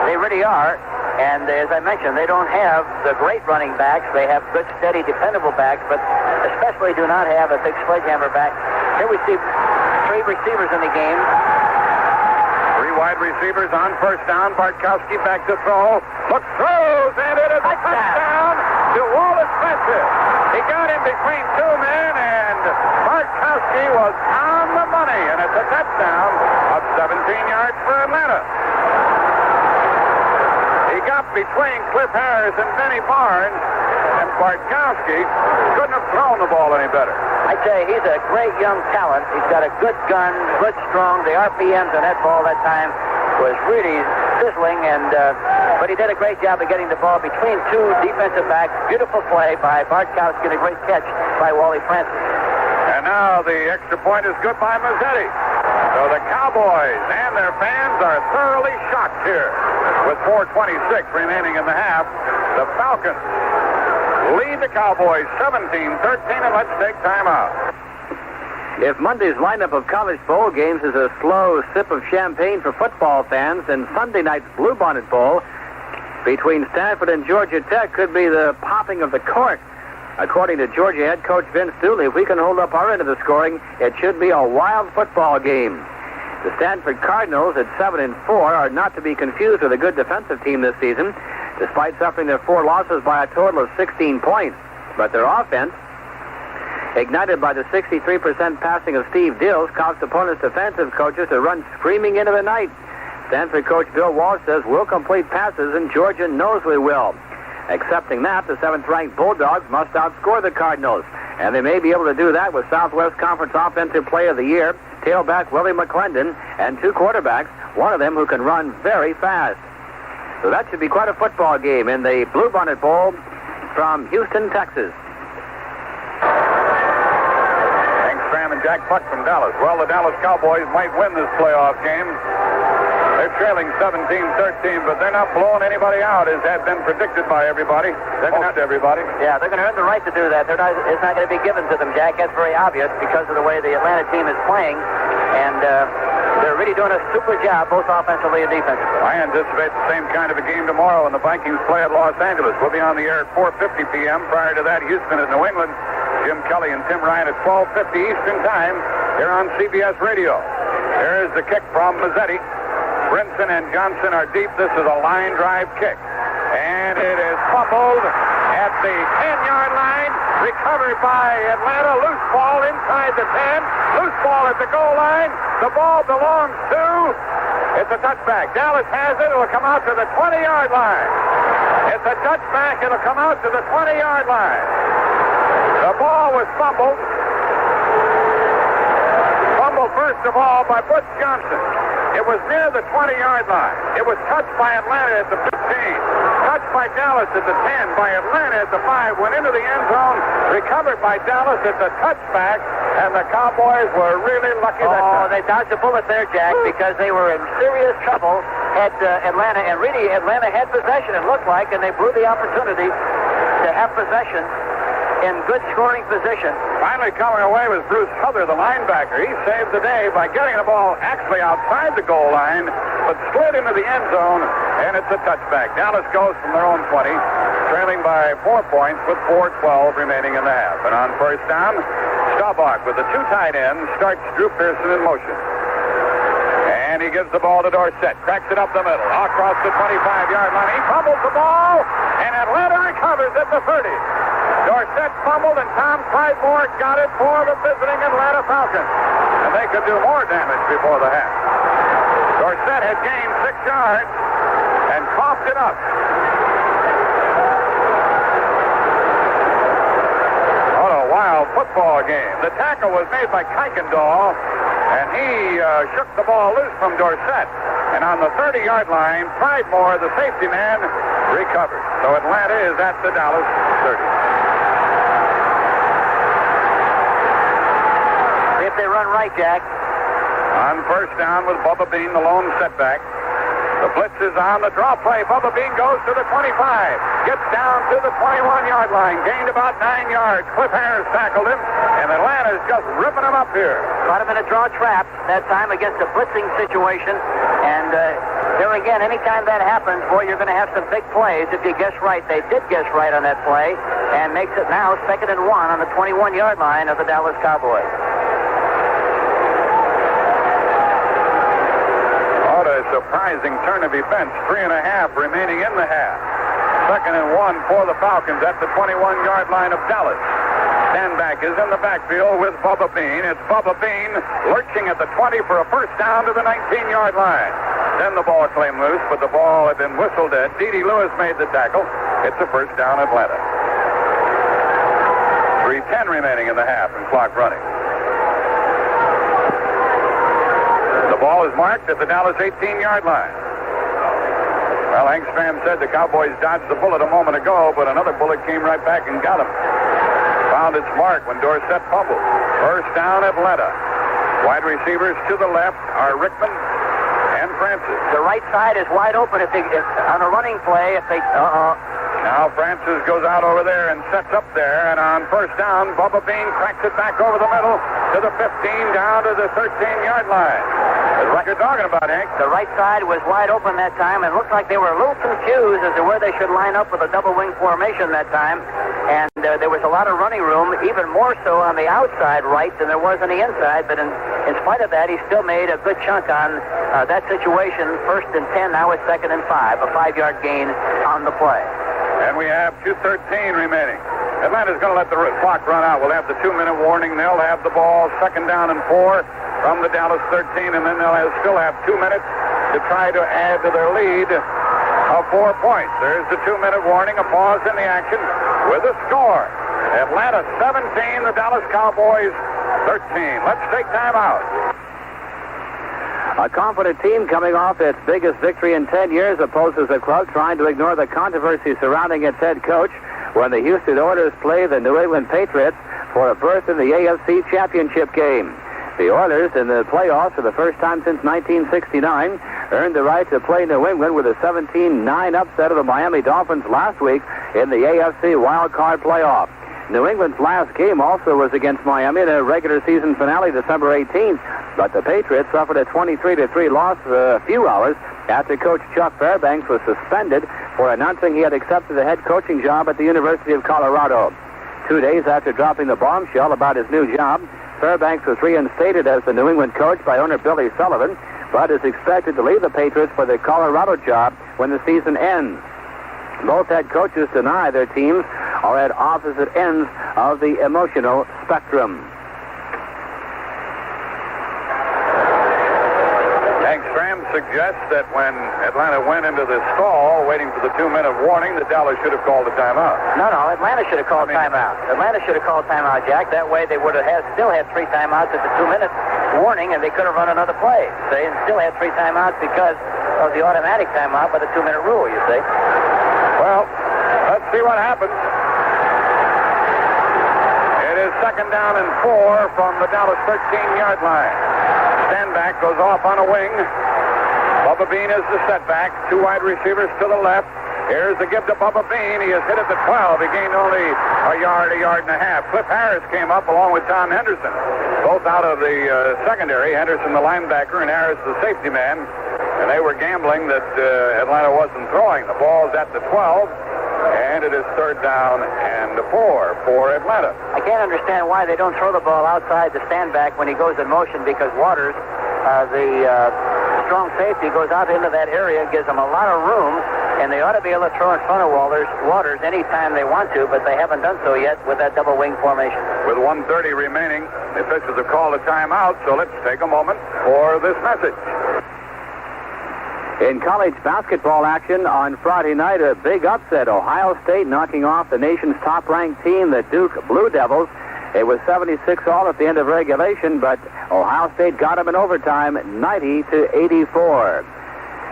[SPEAKER 3] They really are. And as I mentioned, they don't have the great running backs. They have good, steady, dependable backs, but especially do not have a big sledgehammer back. Here we see 3 receivers in the game.
[SPEAKER 2] 3 wide receivers on first down. Bartkowski back to throw. Look, throws, and it is a touchdown to Wallace Spencer. He got in between 2 men, and Bartkowski was on the money, and it's a touchdown of 17 yards for Atlanta. He got between Cliff Harris and Benny Barnes, and Bartkowski couldn't have thrown the ball any better.
[SPEAKER 3] I tell you, he's a great young talent. He's got a good gun, good strong. The RPMs on that ball that time was really sizzling, and but he did a great job of getting the ball between 2 defensive backs. Beautiful play by Bartkowski and a great catch by Wally Francis.
[SPEAKER 2] And now the extra point is good by Mazzetti. So the Cowboys and their fans are thoroughly shocked here. With 4:26 remaining in the half, the Falcons lead the Cowboys 17-13, and let's take time out.
[SPEAKER 1] If Monday's lineup of college bowl games is a slow sip of champagne for football fans, then Sunday night's Bluebonnet Bowl between Stanford and Georgia Tech could be the popping of the cork. According to Georgia head coach Vince Dooley, if we can hold up our end of the scoring, it should be a wild football game. The Stanford Cardinals at 7-4 are not to be confused with a good defensive team this season, despite suffering their 4 losses by a total of 16 points. But their offense, ignited by the 63% passing of Steve Dills, caused opponents' defensive coaches to run screaming into the night. Stanford coach Bill Walsh says we'll complete passes, and Georgia knows we will. Accepting that, the 7th-ranked Bulldogs must outscore the Cardinals, and they may be able to do that with Southwest Conference Offensive Player of the Year, tailback Willie McClendon, and 2 quarterbacks, one of them who can run very fast. So that should be quite a football game in the Bluebonnet Bowl from Houston, Texas.
[SPEAKER 2] Hank Stram and Jack Buck from Dallas. Well, the Dallas Cowboys might win this playoff game. They're trailing 17-13, but they're not blowing anybody out, as had been predicted by everybody. Most everybody.
[SPEAKER 3] Yeah, they're going to earn the right to do that. It's not going to be given to them, Jack. That's very obvious because of the way the Atlanta team is playing. And they're really doing a super job, both offensively and defensively.
[SPEAKER 2] I anticipate the same kind of a game tomorrow when the Vikings play at Los Angeles. We'll be on the air at 4:50 p.m. Prior to that, Houston at New England. Jim Kelly and Tim Ryan at 12:50 Eastern Time here on CBS Radio. There's the kick from Mazzetti. Brinson and Johnson are deep. This is a line drive kick. And it is fumbled at the 10-yard line. Recovered by Atlanta. Loose ball inside the 10. Loose ball at the goal line. The ball belongs to... It's a touchback. Dallas has it. It'll come out to the 20-yard line. It's a touchback. It'll come out to the 20-yard line. The ball was fumbled. Fumbled, first of all, by Butch Johnson. It was near the 20-yard line. It was touched by Atlanta at the 15. Touched by Dallas at the 10. By Atlanta at the 5. Went into the end zone. Recovered by Dallas at the touchback. And the Cowboys were really lucky that time.
[SPEAKER 3] They dodged a bullet there, Jack, because they were in serious trouble at Atlanta. And really, Atlanta had possession, it looked like, and they blew the opportunity to have possession in good scoring position.
[SPEAKER 2] Finally coming away was Bruce Souther, the linebacker. He saved the day by getting the ball actually outside the goal line, but slid into the end zone, and it's a touchback. Dallas goes from their own 20, trailing by 4 points with 4:12 remaining in the half. And on first down, Staubach with the 2 tight ends starts Drew Pearson in motion. And he gives the ball to Dorsett. Cracks it up the middle. Across the 25-yard line. He fumbles the ball, and Atlanta recovers at the 30. Dorsett fumbled, and Tom Pridemore got it for the visiting Atlanta Falcons. And they could do more damage before the half. Dorsett had gained 6 yards and coughed it up. What a wild football game. The tackle was made by Kuykendall, and he shook the ball loose from Dorsett. And on the 30-yard line, Pridemore, the safety man, recovered. So Atlanta is at the Dallas 30.
[SPEAKER 3] If they run right, Jack.
[SPEAKER 2] On first down with Bubba Bean, the lone setback. The blitz is on the draw play. Bubba Bean goes to the 25. Gets down to the 21-yard line. Gained about 9 yards. Cliff Harris tackled him. And Atlanta's just ripping him up here.
[SPEAKER 3] Caught him in a draw trap that time against a blitzing situation. And there again, anytime that happens, boy, you're going to have some big plays if you guess right. They did guess right on that play. And makes it now 2nd and 1 on the 21-yard line of the Dallas Cowboys.
[SPEAKER 2] A surprising turn of events. 3.5 remaining in the half. 2nd and 1 for the Falcons at the 21-yard line of Dallas. Standback is in the backfield with Bubba Bean. It's Bubba Bean lurching at the 20 for a first down to the 19-yard line. Then the ball came loose, but the ball had been whistled at. D.D. Lewis made the tackle. It's a first down, Atlanta. 3:10 remaining in the half and clock running. The ball is marked at the Dallas 18-yard line. Well, Hank Stram said the Cowboys dodged the bullet a moment ago, but another bullet came right back and got him. Found its mark when Dorsett fumbled. First down, Atlanta. Wide receivers to the left are Rickman and Francis.
[SPEAKER 3] The right side is wide open if on a running play.
[SPEAKER 2] Now Francis goes out over there and sets up there, and on first down, Bubba Bean cracks it back over the middle to the 15, down to the 13-yard line. That's what you're talking about, Hank.
[SPEAKER 3] The right side was wide open that time, and looked like they were a little confused as to where they should line up with a double wing formation that time. And there was a lot of running room, even more so on the outside right than there was on the inside. But in spite of that, he still made a good chunk on that situation. 1st and 10, now it's 2nd and 5. A 5-yard gain on the play.
[SPEAKER 2] And we have 2:13 remaining. Atlanta's going to let the clock run out. We'll have the 2-minute warning. They'll have the ball 2nd down and 4 from the Dallas 13, and then they'll still have 2 minutes to try to add to their lead of 4 points. There's the 2-minute warning, a pause in the action with a score. Atlanta 17, the Dallas Cowboys 13. Let's take time out.
[SPEAKER 1] A confident team coming off its biggest victory in 10 years opposes a club trying to ignore the controversy surrounding its head coach when the Houston Oilers play the New England Patriots for a berth in the AFC Championship game. The Oilers, in the playoffs for the first time since 1969, earned the right to play New England with a 17-9 upset of the Miami Dolphins last week in the AFC Wild Card playoff. New England's last game also was against Miami in a regular season finale December 18th, but the Patriots suffered a 23-3 loss a few hours after coach Chuck Fairbanks was suspended for announcing he had accepted the head coaching job at the University of Colorado. 2 days after dropping the bombshell about his new job, Fairbanks was reinstated as the New England coach by owner Billy Sullivan, but is expected to leave the Patriots for the Colorado job when the season ends. Both head coaches deny their teams are at opposite ends of the emotional spectrum.
[SPEAKER 2] Hank Stram suggests that when Atlanta went into the stall waiting for the 2-minute warning, that Dallas should have called a timeout.
[SPEAKER 3] No, Atlanta should have called timeout. Atlanta should have called timeout, Jack. That way they would have still had 3 timeouts at the 2-minute warning, and they could have run another play. They still had 3 timeouts because of the automatic timeout by the 2-minute rule, you see.
[SPEAKER 2] Well, let's see what happens. It is 2nd down and 4 from the Dallas 13-yard line. Standback goes off on a wing. Bubba Bean is the setback. 2 wide receivers to the left. Here's the give to Bubba Bean. He is hit at the 12. He gained only a yard and a half. Cliff Harris came up along with Tom Henderson, both out of the secondary. Henderson, the linebacker, and Harris, the safety man. And they were gambling that Atlanta wasn't throwing. The ball's at the 12, and it is 3rd down and 4 for Atlanta.
[SPEAKER 3] I can't understand why they don't throw the ball outside the standback when he goes in motion, because Waters, the strong safety goes out into that area, gives them a lot of room, and they ought to be able to throw in front of Waters anytime they want to, but they haven't done so yet with that double wing formation.
[SPEAKER 2] With 1:30 remaining, the officials have called a timeout, so let's take a moment for this message.
[SPEAKER 1] In college basketball action on Friday night, a big upset. Ohio State knocking off the nation's top-ranked team, the Duke Blue Devils. It was 76-all at the end of regulation, but Ohio State got them in overtime, 90-84.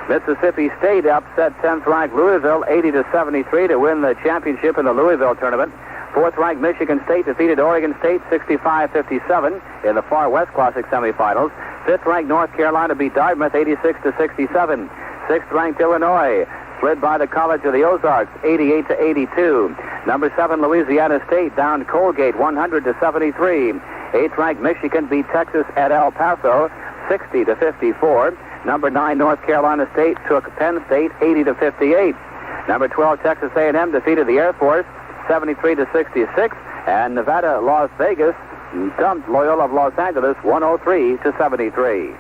[SPEAKER 1] Mississippi State upset 10th-ranked Louisville, 80-73 to win the championship in the Louisville tournament. 4th-ranked Michigan State defeated Oregon State 65-57 in the Far West Classic semifinals. 5th-ranked North Carolina beat Dartmouth 86-67. 6th-ranked Illinois slid by the College of the Ozarks 88-82. Number 7 Louisiana State downed Colgate 100-73. 8th-ranked Michigan beat Texas at El Paso 60-54. Number 9 North Carolina State took Penn State 80-58. Number 12 Texas A&M defeated the Air Force 73-66, and Nevada Las Vegas dumped Loyola of Los Angeles 103-73.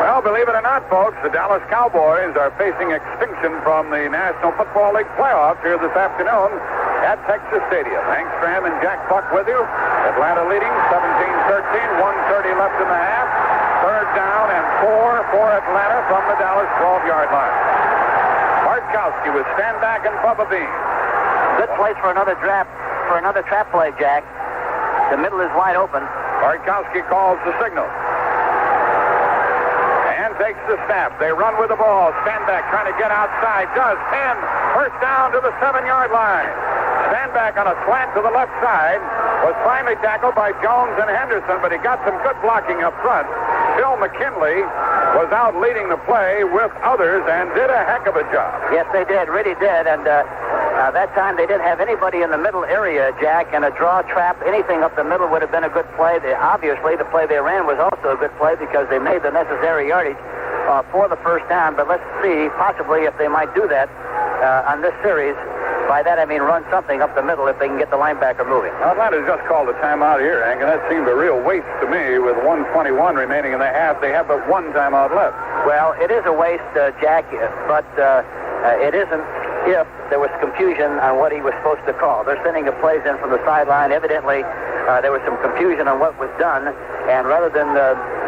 [SPEAKER 2] Well, believe it or not, folks, the Dallas Cowboys are facing extinction from the National Football League playoffs here this afternoon at Texas Stadium. Hank Stram and Jack Buck with you. Atlanta leading 17-13, 1:30 left in the half. 3rd down and 4 for Atlanta from the Dallas 12-yard line. Bartkowski with Stanback and Bubba Bean.
[SPEAKER 3] Good place for another trap play, Jack. The middle is wide open.
[SPEAKER 2] Bartkowski calls the signal. And takes the snap. They run with the ball. Stanback trying to get outside. Does. 10. First down to the 7-yard line. Stanback on a slant to the left side. Was finally tackled by Jones and Henderson, but he got some good blocking up front. Phil McKinley was out leading the play with others and did a heck of a job.
[SPEAKER 3] Yes, they did. Really did. And that time they didn't have anybody in the middle area, Jack, and a draw trap, anything up the middle would have been a good play. Obviously, the play they ran was also a good play because they made the necessary yardage for the first down. But let's see, possibly, if they might do that on this series. By that, I mean run something up the middle if they can get the linebacker moving.
[SPEAKER 2] Atlanta's just called a timeout here, Hank, and that seemed a real waste to me with 1:21 remaining in the half. They have but one timeout left.
[SPEAKER 3] Well, it is a waste, Jack, but it isn't if there was confusion on what he was supposed to call. They're sending the plays in from the sideline. Evidently, there was some confusion on what was done, and rather than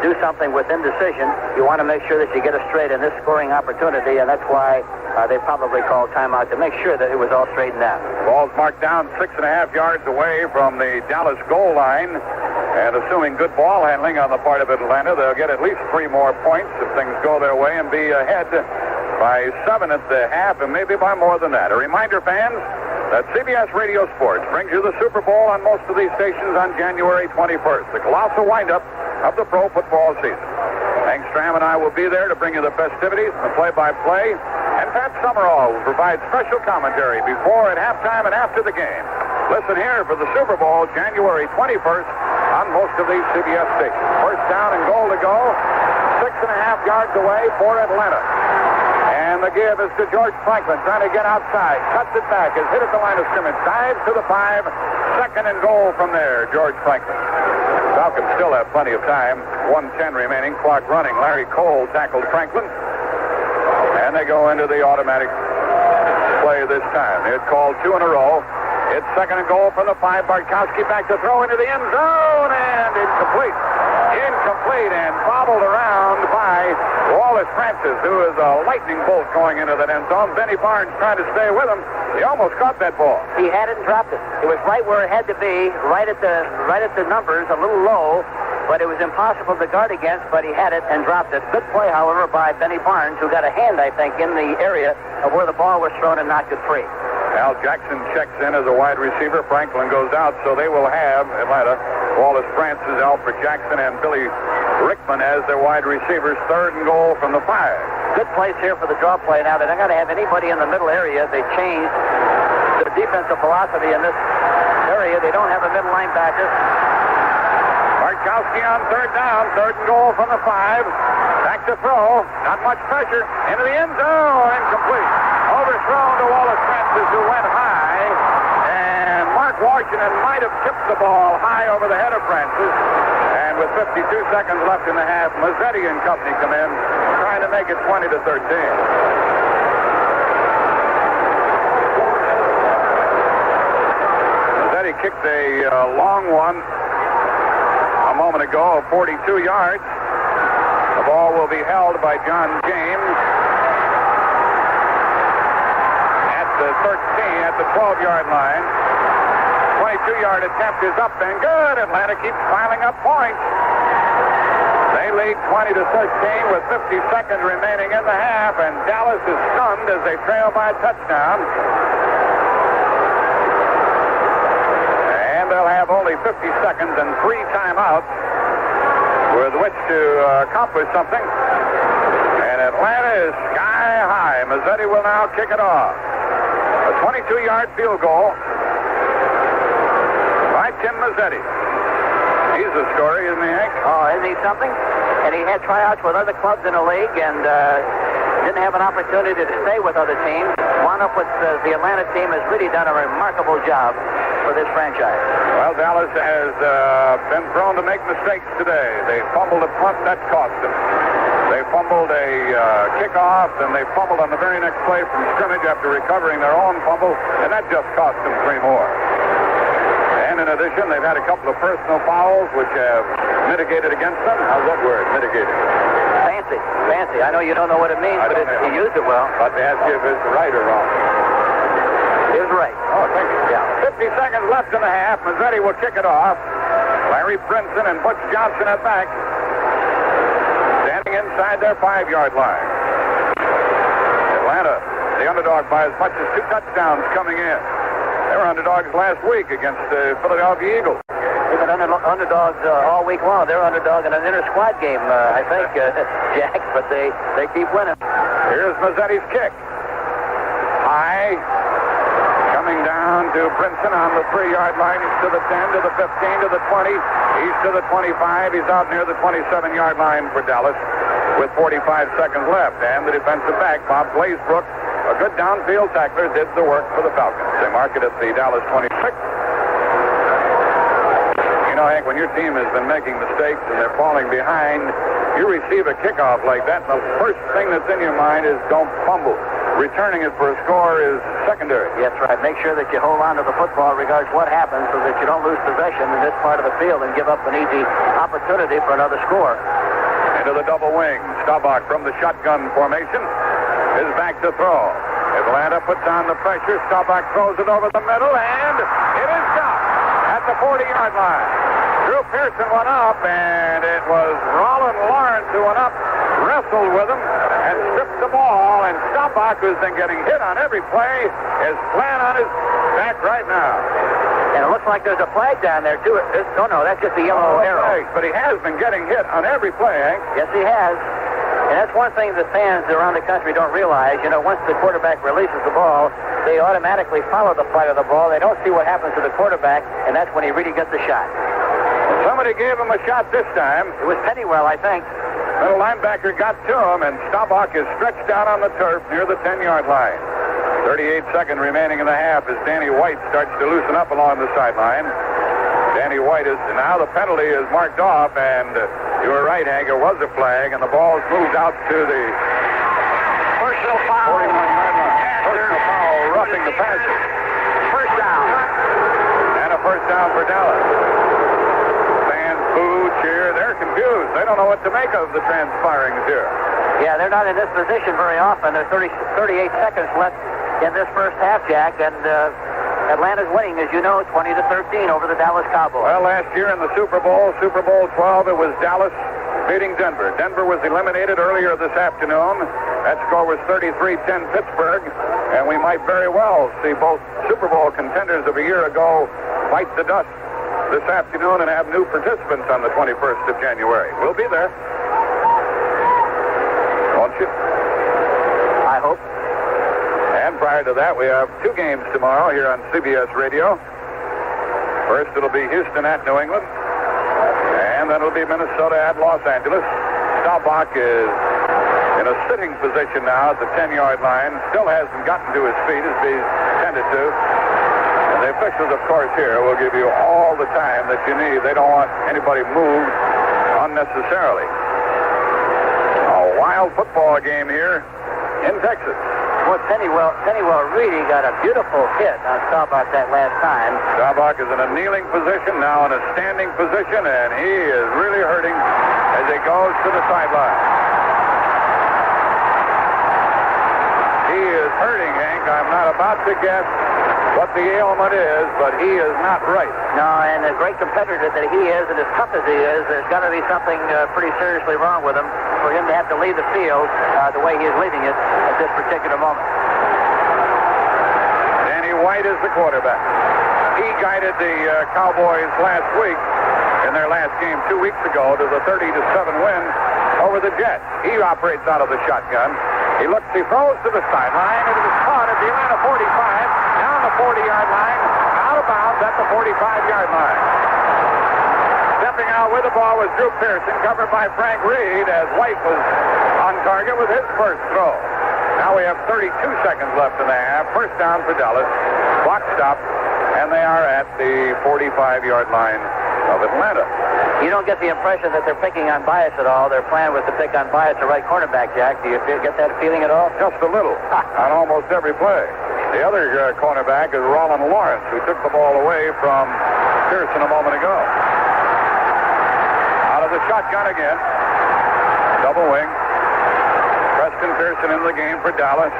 [SPEAKER 3] do something with indecision, you want to make sure that you get it straight in this scoring opportunity, and that's why they probably called timeout to make sure that it was all straightened out.
[SPEAKER 2] Ball's marked down 6.5 yards away from the Dallas goal line, and assuming good ball handling on the part of Atlanta, they'll get at least 3 more points if things go their way and be ahead by 7 at the half and maybe by more than that. A reminder, fans, that CBS Radio Sports brings you the Super Bowl on most of these stations on January 21st, the colossal windup of the pro football season. Hank Stram and I will be there to bring you the festivities and the play-by-play, and Pat Summerall will provide special commentary before, at halftime, and after the game. Listen here for the Super Bowl January 21st on most of these CBS stations. First down and goal to go, 6.5 yards away for Atlanta. And the give is to George Franklin, trying to get outside. Cuts it back, is hit at the line of scrimmage. Dives to the 5. 2nd and goal from there, George Franklin. Falcons still have plenty of time. 1:10 remaining, clock running. Larry Cole tackled Franklin. And they go into the automatic play this time. It's called 2 in a row. It's 2nd and goal from the 5. Bartkowski back to throw into the end zone, and incomplete. Incomplete and bobbled around by Wallace Francis, who is a lightning bolt going into that end zone. Benny Barnes trying to stay with him. He almost caught that ball.
[SPEAKER 3] He had it and dropped it. It was right where it had to be, right at the numbers, a little low, but it was impossible to guard against, but he had it and dropped it. Good play, however, by Benny Barnes, who got a hand, I think, in the area of where the ball was thrown and knocked it free.
[SPEAKER 2] Al Jackson checks in as a wide receiver. Franklin goes out, so they will have Atlanta, Wallace Francis, Alfred Jackson, and Billy Rickman as their wide receivers. 3rd and goal from the 5.
[SPEAKER 3] Good place here for the draw play. Now, they're not going to have anybody in the middle area. They changed their defensive philosophy in this area. They don't have a middle linebacker.
[SPEAKER 2] Bartkowski on 3rd down. 3rd and goal from the 5. Back to throw. Not much pressure. Into the end zone. Incomplete. Overthrown to Wallace Francis, who went high. And Mark Washington might have tipped the ball high over the head of Francis. And with 52 seconds left in the half, Mazzetti and company come in, trying to make it 20-13. Mazzetti kicked a long one a moment ago of 42 yards. The ball will be held by John James at the 13, at the 12-yard line. 22-yard attempt is up and good. Atlanta keeps piling up points. They lead 20-13 with 50 seconds remaining in the half, and Dallas is stunned as they trail by a touchdown. And they'll have only 50 seconds and 3 timeouts with which to accomplish something. And Atlanta is sky high. Mazzetti will now kick it off. A 22-yard field goal by Tim Mazzetti. He's a story, isn't he, Hank?
[SPEAKER 3] Oh, isn't he something? And he had tryouts with other clubs in the league and didn't have an opportunity to stay with other teams. Wound up with the Atlanta team, has really done a remarkable job for this franchise.
[SPEAKER 2] Well, Dallas has been prone to make mistakes today. They fumbled a punt, that cost them. They fumbled a kickoff, and they fumbled on the very next play from scrimmage after recovering their own fumble, and that just cost them 3 more. And in addition, they've had a couple of personal fouls which have mitigated against them. How's that word, mitigated?
[SPEAKER 3] Fancy, fancy. I know you don't know what it means, but you used it well.
[SPEAKER 2] But they ask you if it's right or wrong.
[SPEAKER 3] It was right.
[SPEAKER 2] Oh, thank you. Yeah. 50 seconds left in the half. Mazzetti will kick it off. Larry Brinson and Butch Johnson at back, standing inside their 5-yard line. Atlanta, the underdog by as much as 2 touchdowns coming in. They were underdogs last week against the Philadelphia Eagles.
[SPEAKER 3] They've been underdogs all week long. They're underdog in an inter-squad game, I think, Jack, but they keep winning.
[SPEAKER 2] Here's Mazzetti's kick. High. Coming down to Brinson on the 3-yard line. He's to the 10, to the 15, to the 20. He's to the 25. He's out near the 27-yard line for Dallas with 45 seconds left. And the defensive back, Bob Glazebrook, a good downfield tackler, did the work for the Falcons. They mark it at the Dallas 26. You know, Hank, when your team has been making mistakes and they're falling behind, you receive a kickoff like that, and the first thing that's in your mind is don't fumble. Returning it for a score is secondary.
[SPEAKER 3] Yes, right. Make sure that you hold on to the football regardless what happens so that you don't lose possession in this part of the field and give up an easy opportunity for another score.
[SPEAKER 2] Into the double wing. Staubach from the shotgun formation is back to throw. Atlanta puts on the pressure. Staubach throws it over the middle, and it is stopped at the 40-yard line. Drew Pearson went up, and it was Roland Lawrence who went up, wrestled with him, and stripped the ball. And Staubach, who's been getting hit on every play, is flat on his back right now.
[SPEAKER 3] And it looks like there's a flag down there, too. No, that's just a yellow arrow.
[SPEAKER 2] Flag, but he has been getting hit on every play, Hank.
[SPEAKER 3] Yes, he has. And that's one thing that fans around the country don't realize. You know, once the quarterback releases the ball, they automatically follow the flight of the ball. They don't see what happens to the quarterback, and that's when he really gets the shot.
[SPEAKER 2] Somebody gave him a shot this time.
[SPEAKER 3] It was Pennywell, I think.
[SPEAKER 2] Little linebacker got to him, and Staubach is stretched out on the turf near the 10-yard line. 38-second remaining in the half as Danny White starts to loosen up along the sideline. Danny White is, now the penalty is marked off, and you were right, Hank, it was a flag, and the ball's moved out to the
[SPEAKER 3] personal foul.
[SPEAKER 2] 41-yard line. Personal foul, roughing the passer.
[SPEAKER 3] First down.
[SPEAKER 2] And a first down for Dallas. Fans boo, cheer, they're confused. They don't know what to make of the transpirings here.
[SPEAKER 3] Yeah, they're not in this position very often. There's 38 seconds left in this first half, Jack, and Atlanta's winning, as you know, 20-13 over the Dallas Cowboys.
[SPEAKER 2] Well, last year in the Super Bowl 12, it was Dallas beating Denver. Denver was eliminated earlier this afternoon. That score was 33-10 Pittsburgh, and we might very well see both Super Bowl contenders of a year ago fight the dust this afternoon and have new participants on the 21st of January. We'll be there. Won't you?
[SPEAKER 3] I hope.
[SPEAKER 2] And prior to that, we have 2 games tomorrow here on CBS Radio. First, it'll be Houston at New England. And then it'll be Minnesota at Los Angeles. Staubach is in a sitting position now at the 10-yard line. Still hasn't gotten to his feet as he's intended to. And The officials, of course, here will give you all the time that you need. They don't want anybody moved unnecessarily. A wild football game here in Texas.
[SPEAKER 3] Well, Pennywell really got a beautiful hit on Staubach that last time.
[SPEAKER 2] Staubach is in a kneeling position, now in a standing position, and he is really hurting as he goes to the sideline. He is hurting, Hank. I'm not about to guess what the ailment is, but he is not right.
[SPEAKER 3] No, and a great competitor that he is, and as tough as he is, there's got to be something pretty seriously wrong with him for him to have to leave the field the way he is leaving it at this particular moment.
[SPEAKER 2] Danny White is the quarterback. He guided the Cowboys last week in their last game 2 weeks ago to the 30-7 win over the Jets. He operates out of the shotgun. He looks, he throws to the sideline, and it is caught at the Atlanta 45, down the 40-yard line, out of bounds at the 45-yard line. Stepping out with the ball was Drew Pearson, covered by Frank Reed, as White was on target with his first throw. Now we have 32 seconds left in the half. First down for Dallas. Clock stopped, and they are at the 45-yard line of Atlanta.
[SPEAKER 3] You don't get the impression that they're picking on Bias at all. Their plan was to pick on Bias, the right cornerback, Jack. Do you get that feeling at all?
[SPEAKER 2] Just a little, on almost every play. The other cornerback is Roland Lawrence, who took the ball away from Pearson a moment ago. Out of the shotgun again. Double wing. Preston Pearson in the game for Dallas.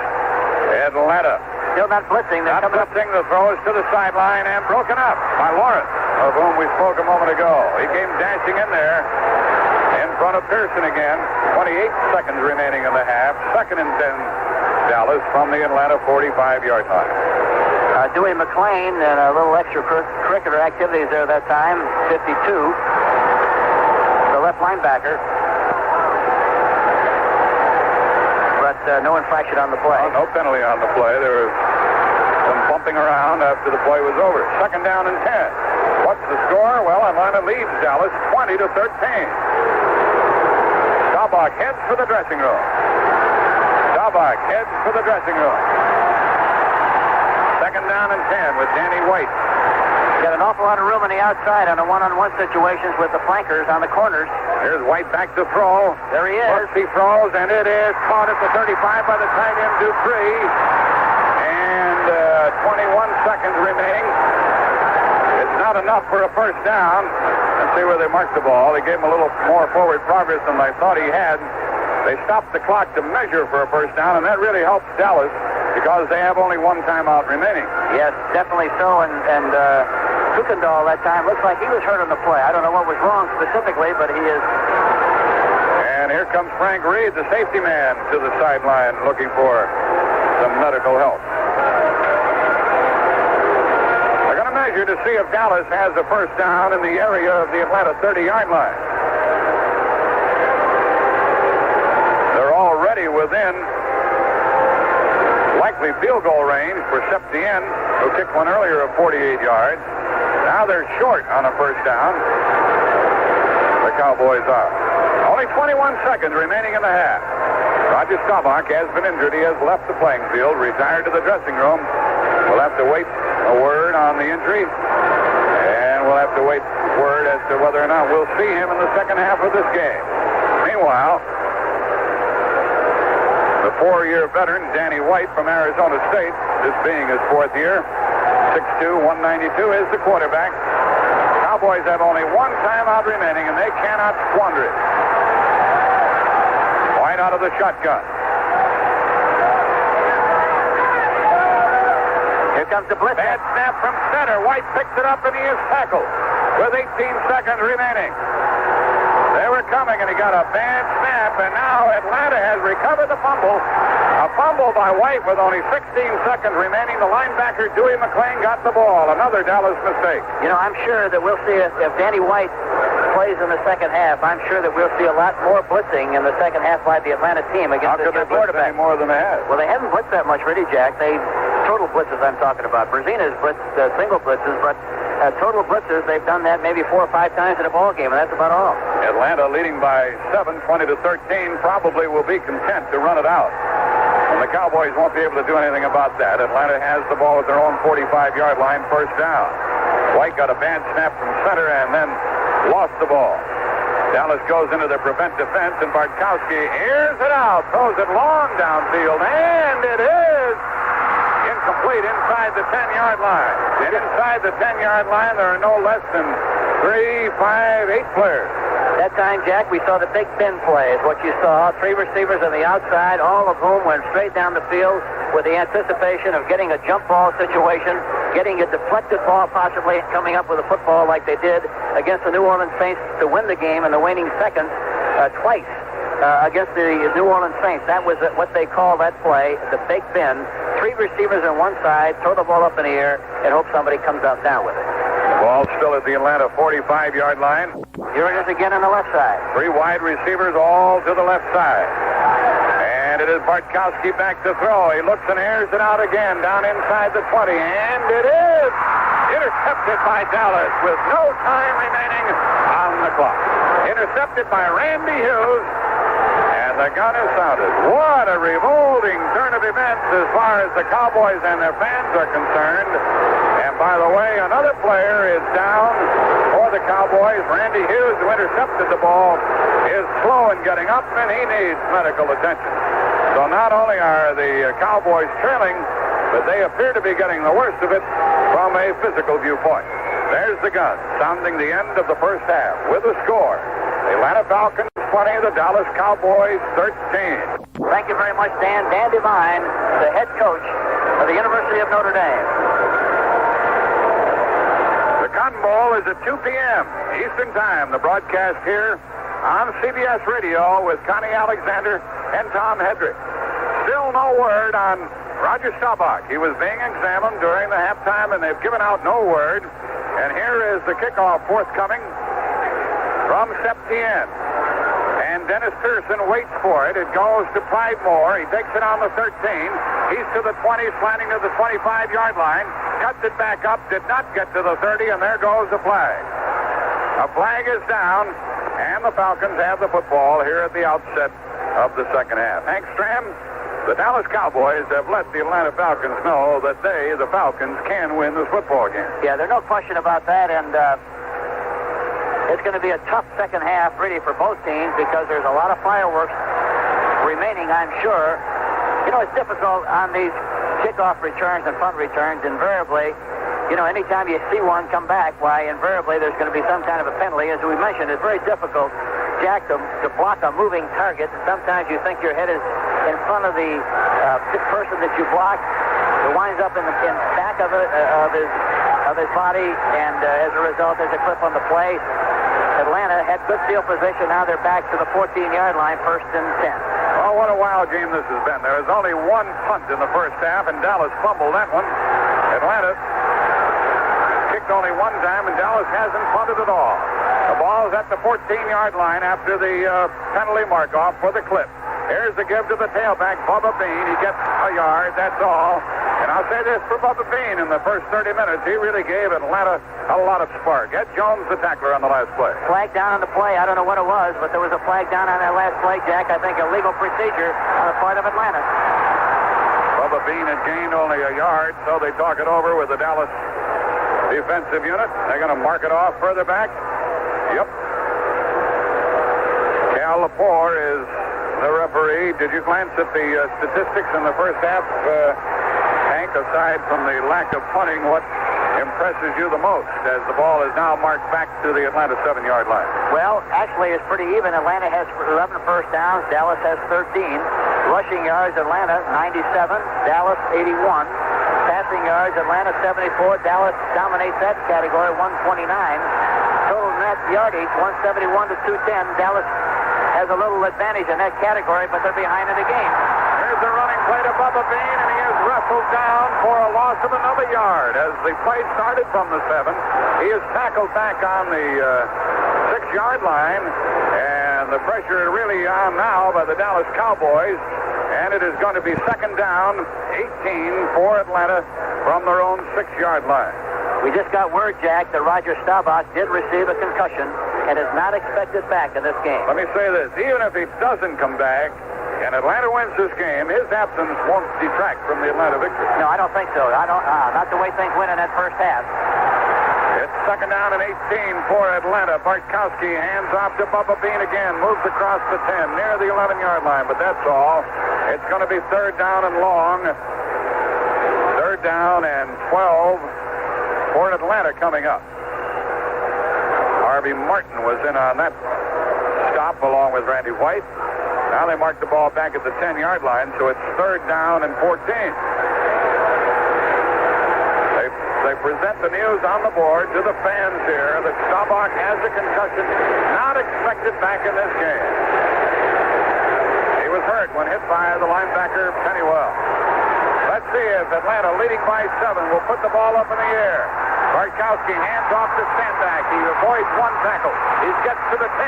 [SPEAKER 2] Atlanta.
[SPEAKER 3] Still not blitzing.
[SPEAKER 2] Not blitzing. The throw is to the sideline and broken up by Lawrence, of whom we spoke a moment ago. He came dashing in there in front of Pearson again. 28 seconds remaining in the half. Second and 10, Dallas from the Atlanta 45-yard line.
[SPEAKER 3] Dewey McClain and a little extracurricular activities there that time. 52. The left linebacker. But no infraction on the play.
[SPEAKER 2] No penalty on the play. There was some bumping around after the play was over. Second down and 10. What's the score? Well, Atlanta leads Dallas 20-13. Staubach heads for the dressing room. Staubach heads for the dressing room. Second down and 10 with Danny White.
[SPEAKER 3] Got an awful lot of room on the outside on the one-on-one situations with the flankers on the corners.
[SPEAKER 2] Here's White back to throw.
[SPEAKER 3] There he is.
[SPEAKER 2] Looks, he throws, and it is caught at the 35 by the tight end Dupree. And 21 seconds remaining. It's not enough for a first down. Let's see where they marked the ball. They gave him a little more forward progress than I thought he had. They stopped the clock to measure for a first down, and that really helps Dallas because they have only one timeout remaining.
[SPEAKER 3] Yes, definitely so, and Kuykendall that time looks like he was hurt on the play. I don't know what was wrong specifically, but he is.
[SPEAKER 2] And here comes Frank Reed, the safety man, to the sideline looking for some medical help. They're going to measure to see if Dallas has a first down in the area of the Atlanta 30-yard line. They're already within likely field goal range for Septien, who kicked one earlier of 48 yards. Now they're short on a first down. The Cowboys are. Only 21 seconds remaining in the half. Roger Staubach has been injured. He has left the playing field, retired to the dressing room. We'll have to wait a word on the injury, and we'll have to wait word as to whether or not we'll see him in the second half of this game. Meanwhile, the 4-year veteran, Danny White from Arizona State, this being his 4th year, 6'2", 192, is the quarterback. Cowboys have only one timeout remaining, and they cannot squander it. White out of the shotgun.
[SPEAKER 3] Here comes the blitz.
[SPEAKER 2] Bad snap from center. White picks it up, and he is tackled with 18 seconds remaining. They were coming, and he got a bad snap, and now Atlanta has recovered the fumble. A fumble by White with only 16 seconds remaining. The linebacker, Dewey McClain, got the ball. Another Dallas mistake.
[SPEAKER 3] You know, I'm sure that we'll see if Danny White plays in the second half, I'm sure that we'll see a lot more blitzing in the second half by the Atlanta team against the quarterback.
[SPEAKER 2] Any more than they have?
[SPEAKER 3] Well, they haven't blitzed that much, really, Jack. They total blitzes I'm talking about. Brzezina's blitzed single blitzes, but total blitzes, they've done that maybe 4 or 5 times in a ball game, and that's about all.
[SPEAKER 2] Atlanta leading by 7, 20-13, probably will be content to run it out. And the Cowboys won't be able to do anything about that. Atlanta has the ball at their own 45-yard line, first down. White got a bad snap from center and then lost the ball. Dallas goes into the prevent defense, and Bartkowski airs it out, throws it long downfield, and it is incomplete inside the 10-yard line. And inside the 10-yard line, there are no less than 3, 5, 8 players.
[SPEAKER 3] That time, Jack, we saw the Big Ben play, is what you saw. 3 receivers on the outside, all of whom went straight down the field with the anticipation of getting a jump ball situation, getting a deflected ball possibly, coming up with a football like they did against the New Orleans Saints to win the game in the waning seconds twice against the New Orleans Saints. That was what they call that play, the Big Ben. 3 receivers on one side, throw the ball up in the air, and hope somebody comes out down with it.
[SPEAKER 2] Ball still at the Atlanta 45-yard line.
[SPEAKER 3] Here it is again on the left side.
[SPEAKER 2] 3 wide receivers all to the left side. And it is Bartkowski back to throw. He looks and airs it out again down inside the 20. And it is intercepted by Dallas with no time remaining on the clock. Intercepted by Randy Hughes. And the gun is sounded. What a revolting turn of events as far as the Cowboys and their fans are concerned. And by the way, another player is down for the Cowboys. Randy Hughes, who intercepted the ball, is slow in getting up, and he needs medical attention. So not only are the Cowboys trailing, but they appear to be getting the worst of it from a physical viewpoint. There's the gun, sounding the end of the first half with a score. The Atlanta Falcons 20, the Dallas Cowboys 13.
[SPEAKER 3] Thank you very much, Dan. Dan Devine, the head coach of the University of Notre Dame.
[SPEAKER 2] The Cotton Bowl is at 2 p.m. Eastern Time. The broadcast here on CBS Radio with Connie Alexander and Tom Hedrick. Still no word on Roger Staubach. He was being examined during the halftime, and they've given out no word. And here is the kickoff forthcoming from Septien. And Dennis Pearson waits for it. It goes to Pridemore. He takes it on the 13. He's to the 20, slanting to the 25-yard line. Cuts it back up. Did not get to the 30, and there goes the flag. A flag is down, and the Falcons have the football here at the outset of the second half. Hank Stram, the Dallas Cowboys have let the Atlanta Falcons know that they, the Falcons, can win this football game.
[SPEAKER 3] Yeah, there's no question about that, and it's going to be a tough second half, really, for both teams because there's a lot of fireworks remaining, I'm sure. You know, it's difficult on these kickoff returns and punt returns. Invariably, you know, anytime you see one come back, why, invariably there's going to be some kind of a penalty. As we mentioned, it's very difficult, Jack, to block a moving target. Sometimes you think your head is in front of the person that you blocked. It winds up in the back of his body, and as a result, there's a clip on the play. Atlanta had good field position. Now they're back to the 14-yard line, 1st and 10.
[SPEAKER 2] Oh, what a wild game this has been. There was only one punt in the first half, and Dallas fumbled that one. Atlanta kicked only one time, and Dallas hasn't punted at all. The ball is at the 14-yard line after the penalty mark-off for the clip. Here's the give to the tailback, Bubba Bean. He gets a yard, that's all. And I'll say this for Bubba Bean, in the first 30 minutes, he really gave Atlanta a lot of spark. Ed Jones, the tackler, on the last play.
[SPEAKER 3] Flag down on the play. I don't know what it was, but there was a flag down on that last play, Jack. I think a legal procedure on the part of Atlanta.
[SPEAKER 2] Bubba Bean had gained only a yard, so they talk it over with the Dallas defensive unit. They're going to mark it off further back. Yep. Cal Lepore is the referee. Did you glance at the statistics in the first half, Hank? Aside from the lack of punting, what impresses you the most as the ball is now marked back to the Atlanta 7-yard line?
[SPEAKER 3] Well, actually, it's pretty even. Atlanta has 11 first downs. Dallas has 13. Rushing yards, Atlanta 97. Dallas 81. Passing yards, Atlanta 74. Dallas dominates that category, 129. Total net yardage, 171 to 210. Dallas has a little advantage in that category, but they're behind in the game.
[SPEAKER 2] Here's the running play to Bubba Bean, and he is wrestled down for a loss of another yard. As the play started from the 7, he is tackled back on the 6-yard line, and the pressure is really on now by the Dallas Cowboys, and it is going to be second down, 18 for Atlanta from their own 6-yard line.
[SPEAKER 3] We just got word, Jack, that Roger Staubach did receive a concussion and is not expected back in this game.
[SPEAKER 2] Let me say this. Even if he doesn't come back, and Atlanta wins this game, his absence won't detract from the Atlanta victory.
[SPEAKER 3] No, I don't think so. Not the way things went in that first half.
[SPEAKER 2] It's second down and 18 for Atlanta. Bartkowski hands off to Bubba Bean again. Moves across the 10 near the 11-yard line, but that's all. It's going to be third down and long. Third down and 12 for Atlanta coming up. Harvey Martin was in on that stop along with Randy White. Now they mark the ball back at the 10-yard line, so it's third down and 14. They present the news on the board to the fans here that Staubach has a concussion not expected back in this game. He was hurt when hit by the linebacker Pennywell. Let's see if Atlanta, leading by 7, will put the ball up in the air. Bartkowski hands off to Standback. He avoids one tackle. He gets to the 10.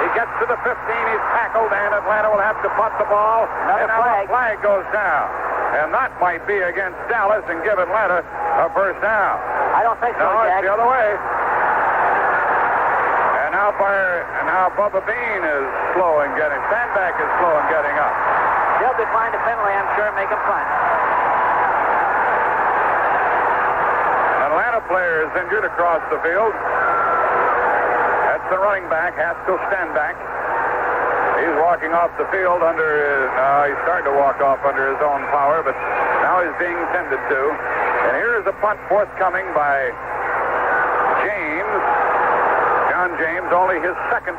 [SPEAKER 2] He gets to the 15. He's tackled, and Atlanta will have to punt the ball.
[SPEAKER 3] Another flag.
[SPEAKER 2] A flag goes down. And that might be against Dallas and give Atlanta a first down.
[SPEAKER 3] I don't think so,
[SPEAKER 2] No,
[SPEAKER 3] Jack.
[SPEAKER 2] it's the other way. And now Bubba Bean is slow in getting. Standback is slow in getting up.
[SPEAKER 3] They'll decline the penalty, I'm sure, and make him punt.
[SPEAKER 2] An Atlanta player is injured across the field. That's the running back, Haskell Standback. He's walking off the field he's starting to walk off under his own power, but now he's being tended to. And here is a punt forthcoming by James. John James, only his second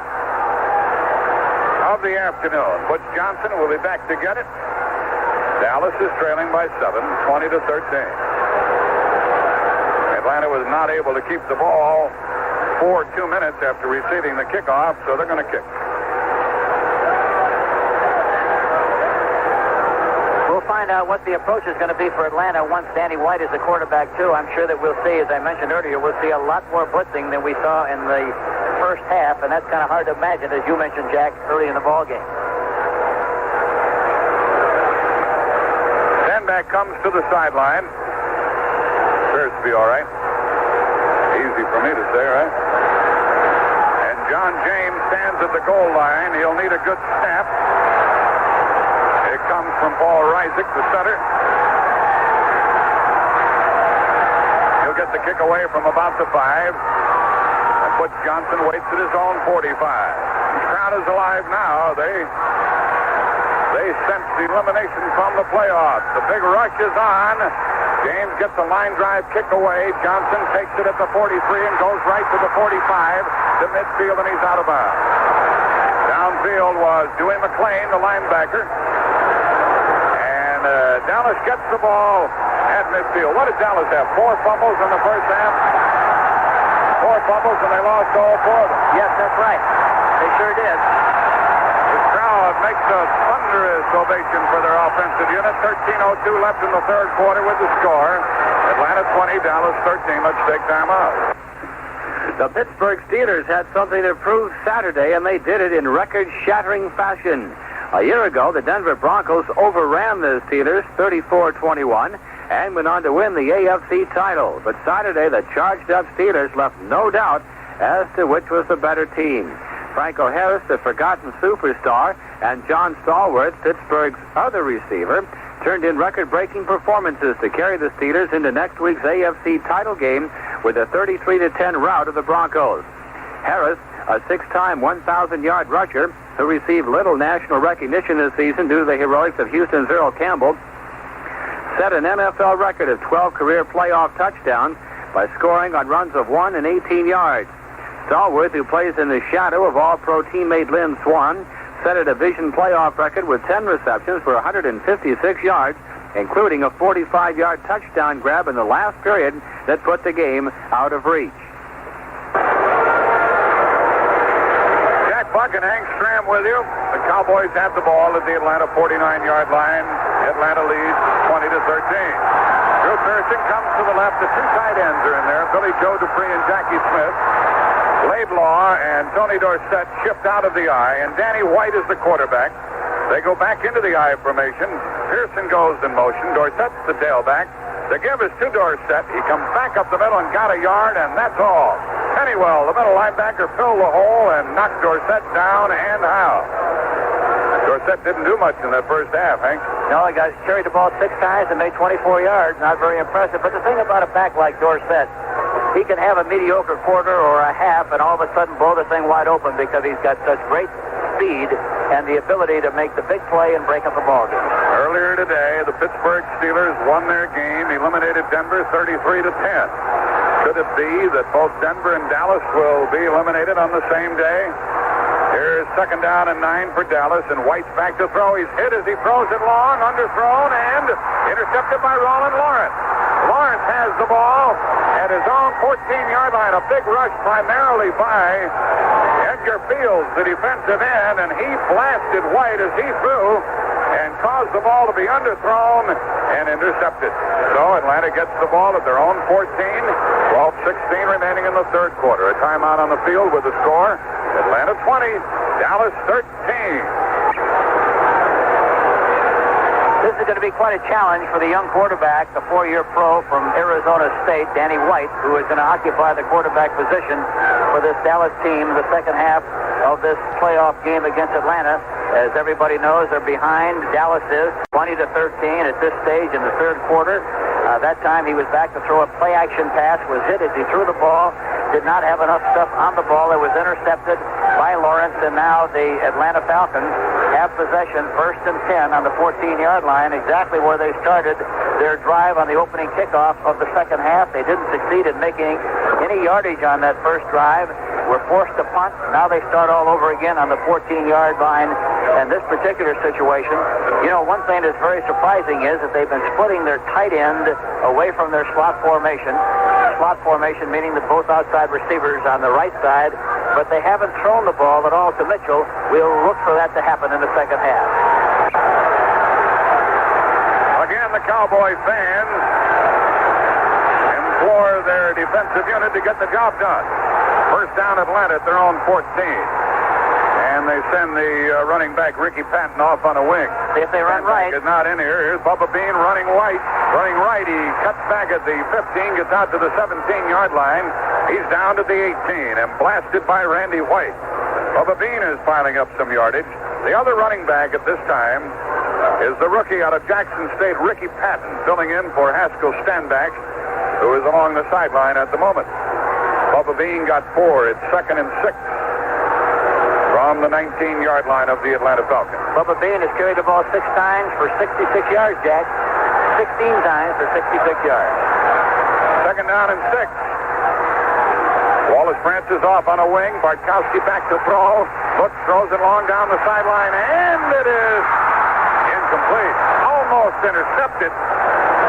[SPEAKER 2] of the afternoon. Butch Johnson will be back to get it. Dallas is trailing by 7, 20-13. Atlanta was not able to keep the ball for 2 minutes after receiving the kickoff, so they're going to kick.
[SPEAKER 3] We'll find out what the approach is going to be for Atlanta once Danny White is the quarterback, too. I'm sure that we'll see, as I mentioned earlier, we'll see a lot more blitzing than we saw in the first half, and that's kind of hard to imagine, as you mentioned, Jack, early in the ball game.
[SPEAKER 2] Standback comes to the sideline. Appears to be all right. Easy for me to say, right? And John James stands at the goal line. He'll need a good snap. It comes from Paul Reisig, the center. He'll get the kick away from about the 5. And Butch Johnson waits at his own 45. The crowd is alive now. They sense the elimination from the playoffs. The big rush is on. James gets a line drive kick away. Johnson takes it at the 43 and goes right to the 45 to midfield, and he's out of bounds. Downfield was Dewey McClain, the linebacker. And Dallas gets the ball at midfield. What did Dallas have? 4 fumbles in the first half? 4 fumbles, and they lost all 4 of them.
[SPEAKER 3] Yes, that's right. They sure did.
[SPEAKER 2] The crowd makes a thunderous ovation for their offensive unit. 13:02 left in the third quarter with the score. Atlanta 20, Dallas 13. Let's take time out.
[SPEAKER 1] The Pittsburgh Steelers had something to prove Saturday, and they did it in record-shattering fashion. A year ago, the Denver Broncos overran the Steelers 34-21 and went on to win the AFC title. But Saturday, the charged-up Steelers left no doubt as to which was the better team. Franco Harris, the forgotten superstar, and John Stallworth, Pittsburgh's other receiver, turned in record-breaking performances to carry the Steelers into next week's AFC title game with a 33-10 rout of the Broncos. Harris, a 6-time 1,000-yard rusher who received little national recognition this season due to the heroics of Houston's Earl Campbell, set an NFL record of 12 career playoff touchdowns by scoring on runs of 1 and 18 yards. Stallworth, who plays in the shadow of All-Pro teammate Lynn Swann, set a division playoff record with 10 receptions for 156 yards, including a 45-yard touchdown grab in the last period that put the game out of reach.
[SPEAKER 2] Jack Buck and Hank Stram with you. The Cowboys have the ball at the Atlanta 49-yard line. Atlanta leads 20-13. Drew Pearson comes to the left. The 2 tight ends are in there. Billy Joe Dupree and Jackie Smith. Laidlaw and Tony Dorsett shift out of the I, and Danny White is the quarterback. They go back into the I formation. Pearson goes in motion. Dorsett's the tailback. The give is to Dorsett. He comes back up the middle and got a yard, and that's all. Pennywell, the middle linebacker, filled the hole and knocked Dorsett down and out. Dorsett didn't do much in that first half, Hank.
[SPEAKER 3] No, he carried the ball 6 times and made 24 yards. Not very impressive. But the thing about a back like Dorsett, he can have a mediocre quarter or a half and all of a sudden blow the thing wide open because he's got such great speed and the ability to make the big play and break up the ball game.
[SPEAKER 2] Earlier today, the Pittsburgh Steelers won their game, eliminated Denver 33-10. Could it be that both Denver and Dallas will be eliminated on the same day? Here's second down and 9 for Dallas, and White's back to throw. He's hit as he throws it long, underthrown, and intercepted by Roland Lawrence. Lawrence has the ball at his own 14-yard line. A big rush primarily by Edgar Fields, the defensive end, and he blasted White as he threw and caused the ball to be underthrown and intercepted. So Atlanta gets the ball at their own 14, 12-16 remaining in the third quarter. A timeout on the field with the score, Atlanta 20, Dallas 13.
[SPEAKER 3] This is going to be quite a challenge for the young quarterback, the 4-year pro from Arizona State, Danny White, who is going to occupy the quarterback position for this Dallas team the second half of this playoff game against Atlanta. As everybody knows, they're behind. Dallas is 20-13 at this stage in the third quarter. That time he was back to throw a play-action pass, was hit as he threw the ball, did not have enough stuff on the ball. It was intercepted by Lawrence, and now the Atlanta Falcons have possession, 1st and 10 on the 14-yard line, exactly where they started their drive on the opening kickoff of the second half. They didn't succeed in making any yardage on that first drive. Were forced to punt. Now they start all over again on the 14-yard line. And this particular situation, one thing that's very surprising is that they've been splitting their tight end away from their slot formation. Slot formation meaning that both outside receivers on the right side, but they haven't thrown the ball at all to Mitchell. We'll look for that to happen in the second half.
[SPEAKER 2] Again, the Cowboy fans implore their defensive unit to get the job done. First down Atlanta at their own 14. And they send the running back Ricky Patton off on a wing.
[SPEAKER 3] If they run right.
[SPEAKER 2] Is not in here. Here's Bubba Bean running right. Running right. He cuts back at the 15, gets out to the 17-yard line. He's down to the 18 and blasted by Randy White. Bubba Bean is piling up some yardage. The other running back at this time is the rookie out of Jackson State, Ricky Patton, filling in for Haskell Standback, who is along the sideline at the moment. Bubba Bean got 4. It's 2nd and 6 from the 19-yard line of the Atlanta Falcons.
[SPEAKER 3] Bubba Bean has carried the ball 6 times for 66 yards, Jack. 16 times for 66 yards.
[SPEAKER 2] 2nd down and 6. Wallace Francis off on a wing. Bartkowski back to throw. Looks, throws it long down the sideline, and it is incomplete. Almost intercepted.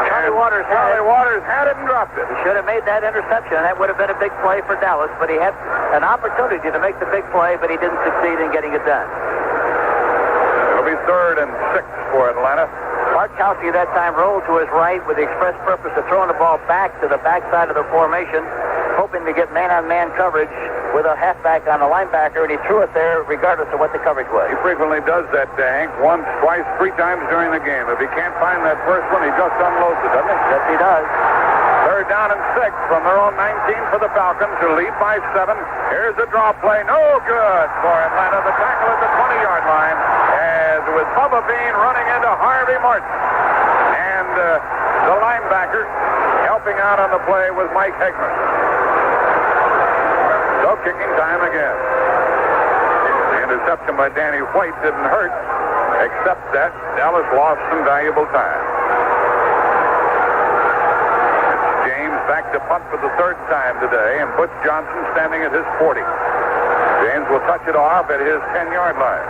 [SPEAKER 3] Charlie Waters
[SPEAKER 2] had it and dropped it.
[SPEAKER 3] He should have made that interception. That would have been a big play for Dallas, but he had an opportunity to make the big play, but he didn't succeed in getting it done.
[SPEAKER 2] It'll be 3rd and 6 for Atlanta.
[SPEAKER 3] Bartkowski that time rolled to his right with the express purpose of throwing the ball back to the backside of the formation, hoping to get man-on-man coverage with a halfback on a linebacker, and he threw it there regardless of what the coverage was.
[SPEAKER 2] He frequently does that, Hank. Once, twice, 3 times during the game. If he can't find that first one, he just unloads it, doesn't he?
[SPEAKER 3] Yes, he does.
[SPEAKER 2] 3rd down and 6 from their own 19 for the Falcons, who lead by 7. Here's a draw play. No good for Atlanta. The tackle at the 20-yard line, as with Bubba Bean running into Harvey Martin. And the linebacker helping out on the play was Mike Hegman. So kicking time again. The interception by Danny White didn't hurt, except that Dallas lost some valuable time. It's James back to punt for the 3rd time today, and Butch Johnson standing at his 40. James will touch it off at his 10-yard line.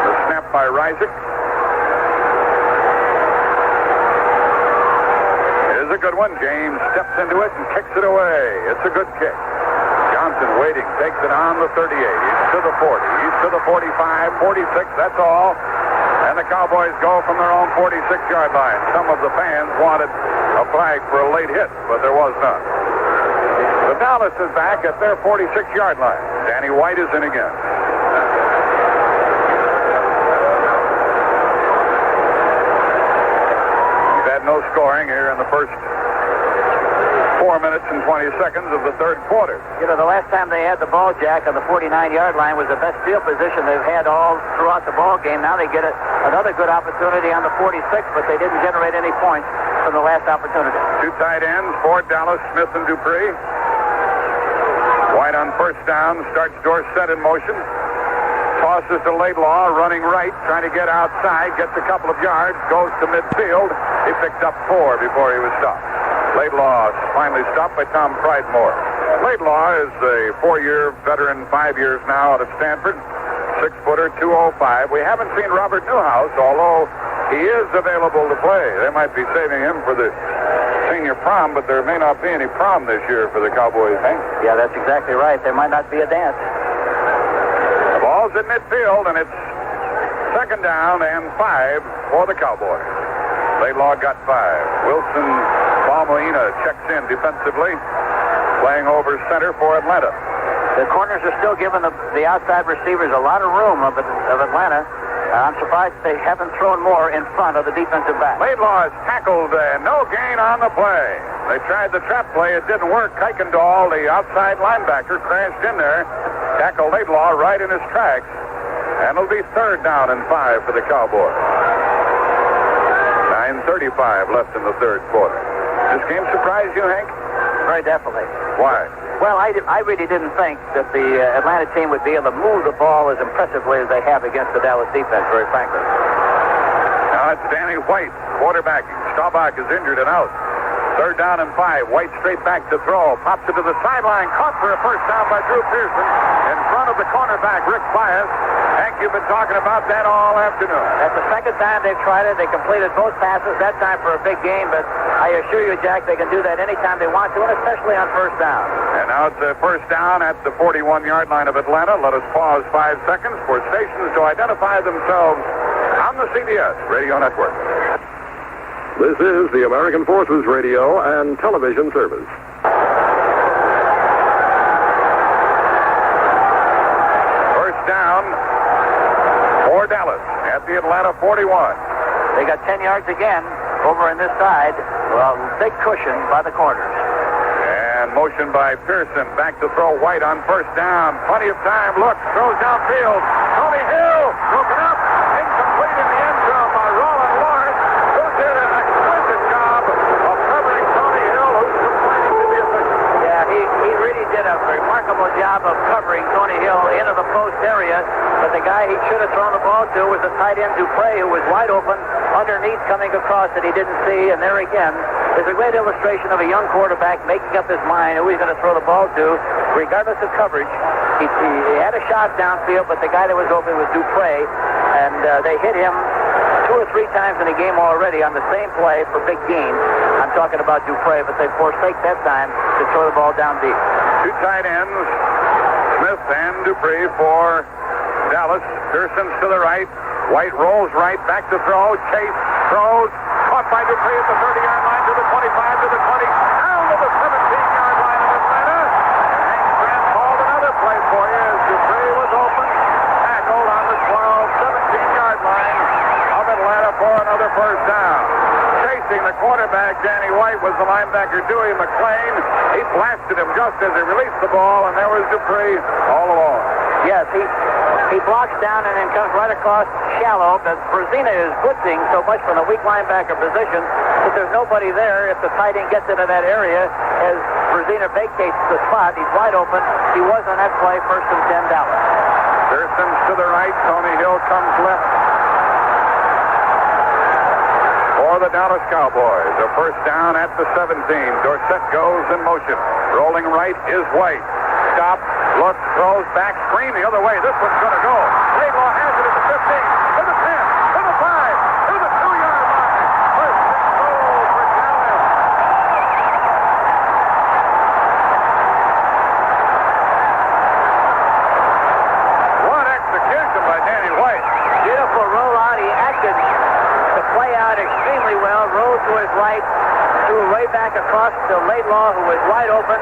[SPEAKER 2] The snap by Reisig. It is a good one. James steps into it and kicks it away. It's a good kick. Johnson waiting, takes it on the 38. He's to the 40. He's to the 45, 46, that's all. And the Cowboys go from their own 46-yard line. Some of the fans wanted a flag for a late hit, but there was none. The Dallas is back at their 46-yard line. Danny White is in again. We've had no scoring here in the first 4 minutes and 20 seconds of the third quarter.
[SPEAKER 3] You know, the last time they had the ball, Jack, on the 49-yard line was the best field position they've had all throughout the ball game. Now they get another good opportunity on the 46, but they didn't generate any points from the last opportunity.
[SPEAKER 2] Two tight ends for Dallas, Smith and Dupree. White on first down, starts Dorsett in motion. Tosses to Laidlaw, running right, trying to get outside, gets a couple of yards, goes to midfield. He picked up 4 before he was stopped. Laidlaw finally stopped by Tom Pridemore. Laidlaw is a 4-year veteran, 5 years now out of Stanford. 6-footer, 205. We haven't seen Robert Newhouse, although he is available to play. They might be saving him for the senior prom, but there may not be any prom this year for the Cowboys, Hank.
[SPEAKER 3] Yeah, that's exactly right. There might not be a dance.
[SPEAKER 2] The ball's in midfield, and it's second down and 5 for the Cowboys. Laidlaw got 5. Wilson Balmoina checks in defensively, playing over center for Atlanta.
[SPEAKER 3] The corners are still giving the outside receivers a lot of room of Atlanta. I'm surprised they haven't thrown more in front of the defensive back.
[SPEAKER 2] Laidlaw is tackled, no gain on the play. They tried the trap play. It didn't work. Kuykendall, the outside linebacker, crashed in there, tackled Laidlaw right in his tracks, and it'll be third down and 5 for the Cowboys. 9:35 left in the third quarter. This game surprised you, Hank?
[SPEAKER 3] Very definitely.
[SPEAKER 2] Why?
[SPEAKER 3] Well, I really didn't think that the Atlanta team would be able to move the ball as impressively as they have against the Dallas defense, very frankly.
[SPEAKER 2] Now it's Danny White, quarterbacking. Staubach is injured and out. Third down and 5. White straight back to throw. Pops it to the sideline. Caught for a first down by Drew Pearson in front of the cornerback, Rick Bias. Hank, you've been talking about that all afternoon.
[SPEAKER 3] That's the second time they've tried it. They completed both passes, that time for a big gain, but I assure you, Jack, they can do that anytime they want to, and especially on first down.
[SPEAKER 2] And now it's a first down at the 41-yard line of Atlanta. Let us pause 5 seconds for stations to identify themselves on the CBS Radio Network.
[SPEAKER 4] This is the American Forces Radio and Television Service.
[SPEAKER 2] First down for Dallas at the Atlanta 41.
[SPEAKER 3] They got 10 yards again over on this side. Well, big cushion by the corners.
[SPEAKER 2] And motion by Pearson. Back to throw. White on first down. Plenty of time. Looks. Throws downfield. Tony Hill. Broken up. Incomplete in the end zone by Roland Lawrence, who did an exquisite job of covering Tony Hill, who's complaining to the officials.
[SPEAKER 3] Yeah, he really did a remarkable job of covering Tony Hill into the post area, but the guy he should have thrown the ball to was the tight end Dupree, who was wide open underneath coming across that he didn't see, and there again is a great illustration of a young quarterback making up his mind who he's going to throw the ball to, regardless of coverage. He had a shot downfield, but the guy that was open was Dupree, and they hit him 2 or 3 times in the game already on the same play for big gains. I'm talking about Dupree, but they forsake that time to throw the ball down deep.
[SPEAKER 2] 2 tight ends, Smith and Dupree for Dallas. Pearson's to the right. White rolls right, back to throw. Chase throws. Caught by Dupree at the 30-yard line to the 25, to the 20, down to the 17-yard line of Atlanta. And Hank Grant called another play for you as Dupree was open. Tackled on the 17-yard line of Atlanta for another first down. Chasing the quarterback, Danny White, was the linebacker, Dewey McClain. He blasted him just as he released the ball, and there was Dupree all along.
[SPEAKER 3] Yes, he blocks down and then comes right across shallow, but Brazina is blitzing so much from the weak linebacker position that there's nobody there. If the tight end gets into that area, as Brazina vacates the spot, he's wide open. He was on that play, first and 10 Dallas.
[SPEAKER 2] Pearson's to the right. Tony Hill comes left for the Dallas Cowboys. A first down at the 17. Dorsett goes in motion. Rolling right is White. Stop, looks, throws back, screen the other way. This one's going to go. Laidlaw has it at the 15, to the 10, to the 5, to the 2-yard line. First and goal for Dallas. What execution by Danny White.
[SPEAKER 3] Beautiful rollout. He acted the play out extremely well. Rolled to his right, threw way back across to Laidlaw, who was wide open.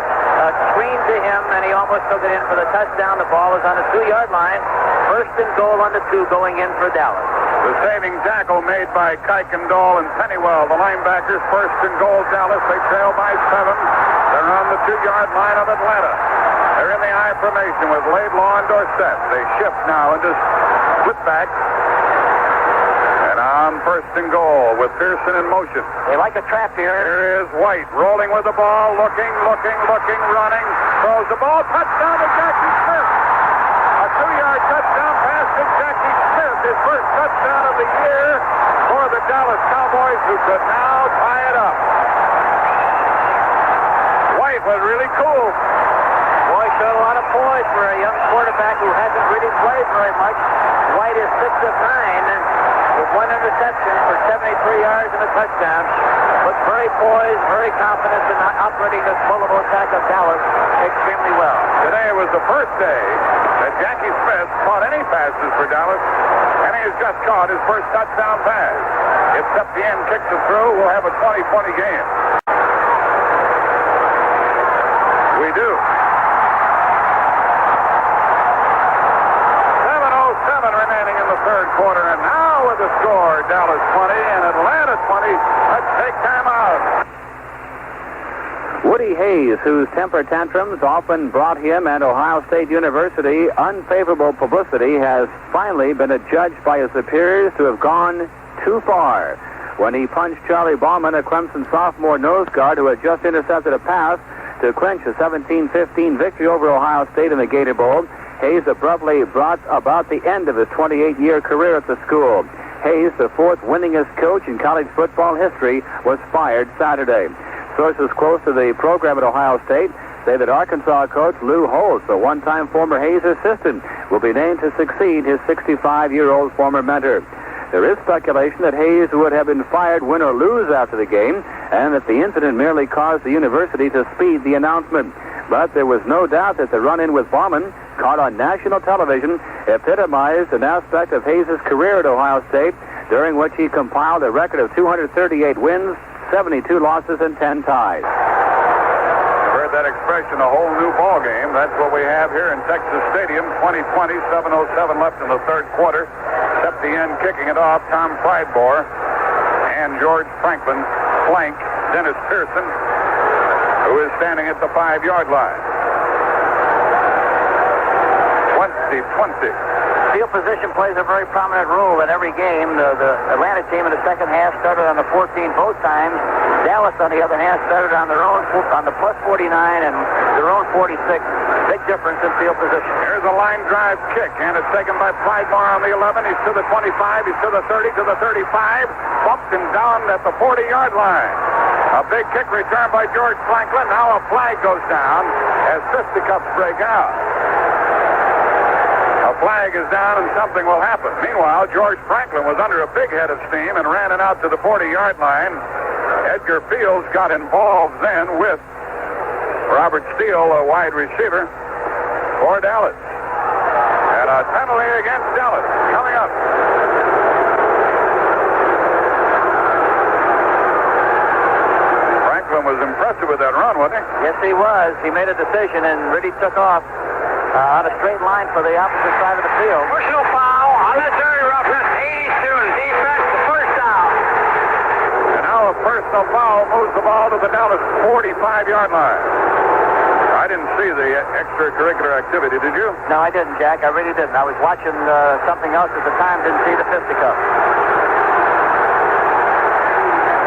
[SPEAKER 3] Screen to him, and he almost took it in for the touchdown. The ball is on the 2-yard line. First and goal on the 2 going in for Dallas.
[SPEAKER 2] The saving tackle made made by Kuykendall and Pennywell, the linebackers. First and goal, Dallas. They trail by 7. They're on the 2-yard line of Atlanta. They're in the I formation with Laidlaw and Dorsett. They shift now into split back. And on first and goal with Pearson in motion.
[SPEAKER 3] They like a trap here.
[SPEAKER 2] Here is White rolling with the ball, looking, running. Throws the ball, touchdown to Jackie Smith. A 2-yard touchdown pass to Jackie Smith. His first touchdown of the year for the Dallas Cowboys, who could now tie it up. White was really cool.
[SPEAKER 3] Boy, showed a lot of poise for a young quarterback who hasn't really played very much. White is 6 of 9 with 1 interception for 73 yards and a touchdown. Looks very poised, very confident in operating this multiple attack of Dallas extremely well.
[SPEAKER 2] Today was the first day that Jackie Smith caught any passes for Dallas, and he has just caught his first touchdown pass. If Septien kicks it through, we'll have a 20-20 game. We do. 7:07 remaining in the third quarter, and now with the score, Dallas 20 and Atlanta 20. Let's take time out.
[SPEAKER 1] Woody Hayes, whose temper tantrums often brought him and Ohio State University unfavorable publicity, has finally been adjudged by his superiors to have gone too far when he punched Charlie Bauman, a Clemson sophomore nose guard who had just intercepted a pass to clinch a 17-15 victory over Ohio State in the Gator Bowl. Hayes abruptly brought about the end of his 28-year career at the school. Hayes, the 4th winningest coach in college football history, was fired Saturday. Sources close to the program at Ohio State say that Arkansas coach Lou Holtz, a one-time former Hayes assistant, will be named to succeed his 65-year-old former mentor. There is speculation that Hayes would have been fired win or lose after the game, and that the incident merely caused the university to speed the announcement. But there was no doubt that the run-in with Bauman, caught on national television, epitomized an aspect of Hayes' career at Ohio State, during which he compiled a record of 238 wins, 72 losses, and 10 ties.
[SPEAKER 2] You've heard that expression, a whole new ball game. That's what we have here in Texas Stadium, 2020, 7:07 left in the third quarter. Septien kicking it off, Tom Friedbore and George Franklin flank Dennis Pearson, who is standing at the 5-yard line. 20-20.
[SPEAKER 3] Field position plays a very prominent role in every game. The Atlanta team in the second half started on the 14 both times. Dallas, on the other hand, started on their own on the plus 49 and their own 46. Big difference in field position.
[SPEAKER 2] Here's a line drive kick, and it's taken by Friedbore on the 11. He's to the 25. He's to the 30, to the 35. Bumped and down at the 40-yard line. A big kick return by George Franklin. Now a flag goes down as fisticuffs break out. A flag is down and something will happen. Meanwhile, George Franklin was under a big head of steam and ran it out to the 40-yard line. Edgar Fields got involved then with Robert Steele, a wide receiver for Dallas. And a penalty against Dallas coming up. Franklin was impressive with that run, wasn't he?
[SPEAKER 3] Yes, he was. He made a decision and really took off on a straight line for the opposite side of the field.
[SPEAKER 5] Personal foul, unnecessary roughness, 80 students, defense, the first down.
[SPEAKER 2] And now a personal foul moves the ball to the Dallas 45-yard line. I didn't see the extracurricular activity, did you?
[SPEAKER 3] No, I didn't, Jack. I really didn't. I was watching something else at the time, didn't see the fisticuffs.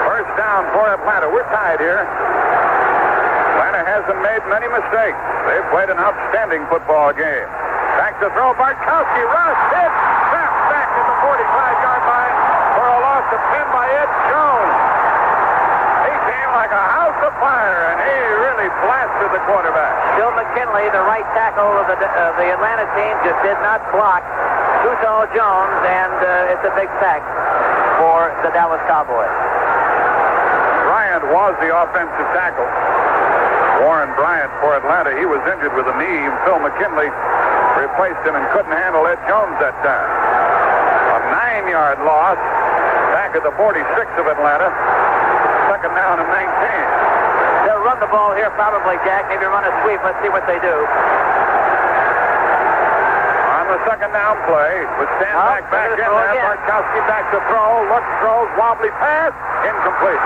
[SPEAKER 2] First down for Atlanta. We're tied here. Atlanta hasn't made many mistakes. They've played an outstanding football game. Back to throw. Bartkowski. Rush. Hit. Snapped back at the 45-yard line for a loss of 10 by Ed Jones. He came like a house of fire, and he really blasted the quarterback.
[SPEAKER 3] Bill McKinley, the right tackle of the Atlanta team, just did not block Tutal Jones, and it's a big sack for the Dallas Cowboys.
[SPEAKER 2] Bryant was the offensive tackle. Warren Bryant for Atlanta. He was injured with a knee. Phil McKinley replaced him and couldn't handle Ed Jones that time. A 9-yard loss back at the 46 of Atlanta. Second down and 19.
[SPEAKER 3] They'll run the ball here probably, Jack. Maybe run a sweep. Let's see what they do.
[SPEAKER 2] On the second down play. With Stand back in there. Bartkowski back to throw. Looks, throws, wobbly pass. Incomplete.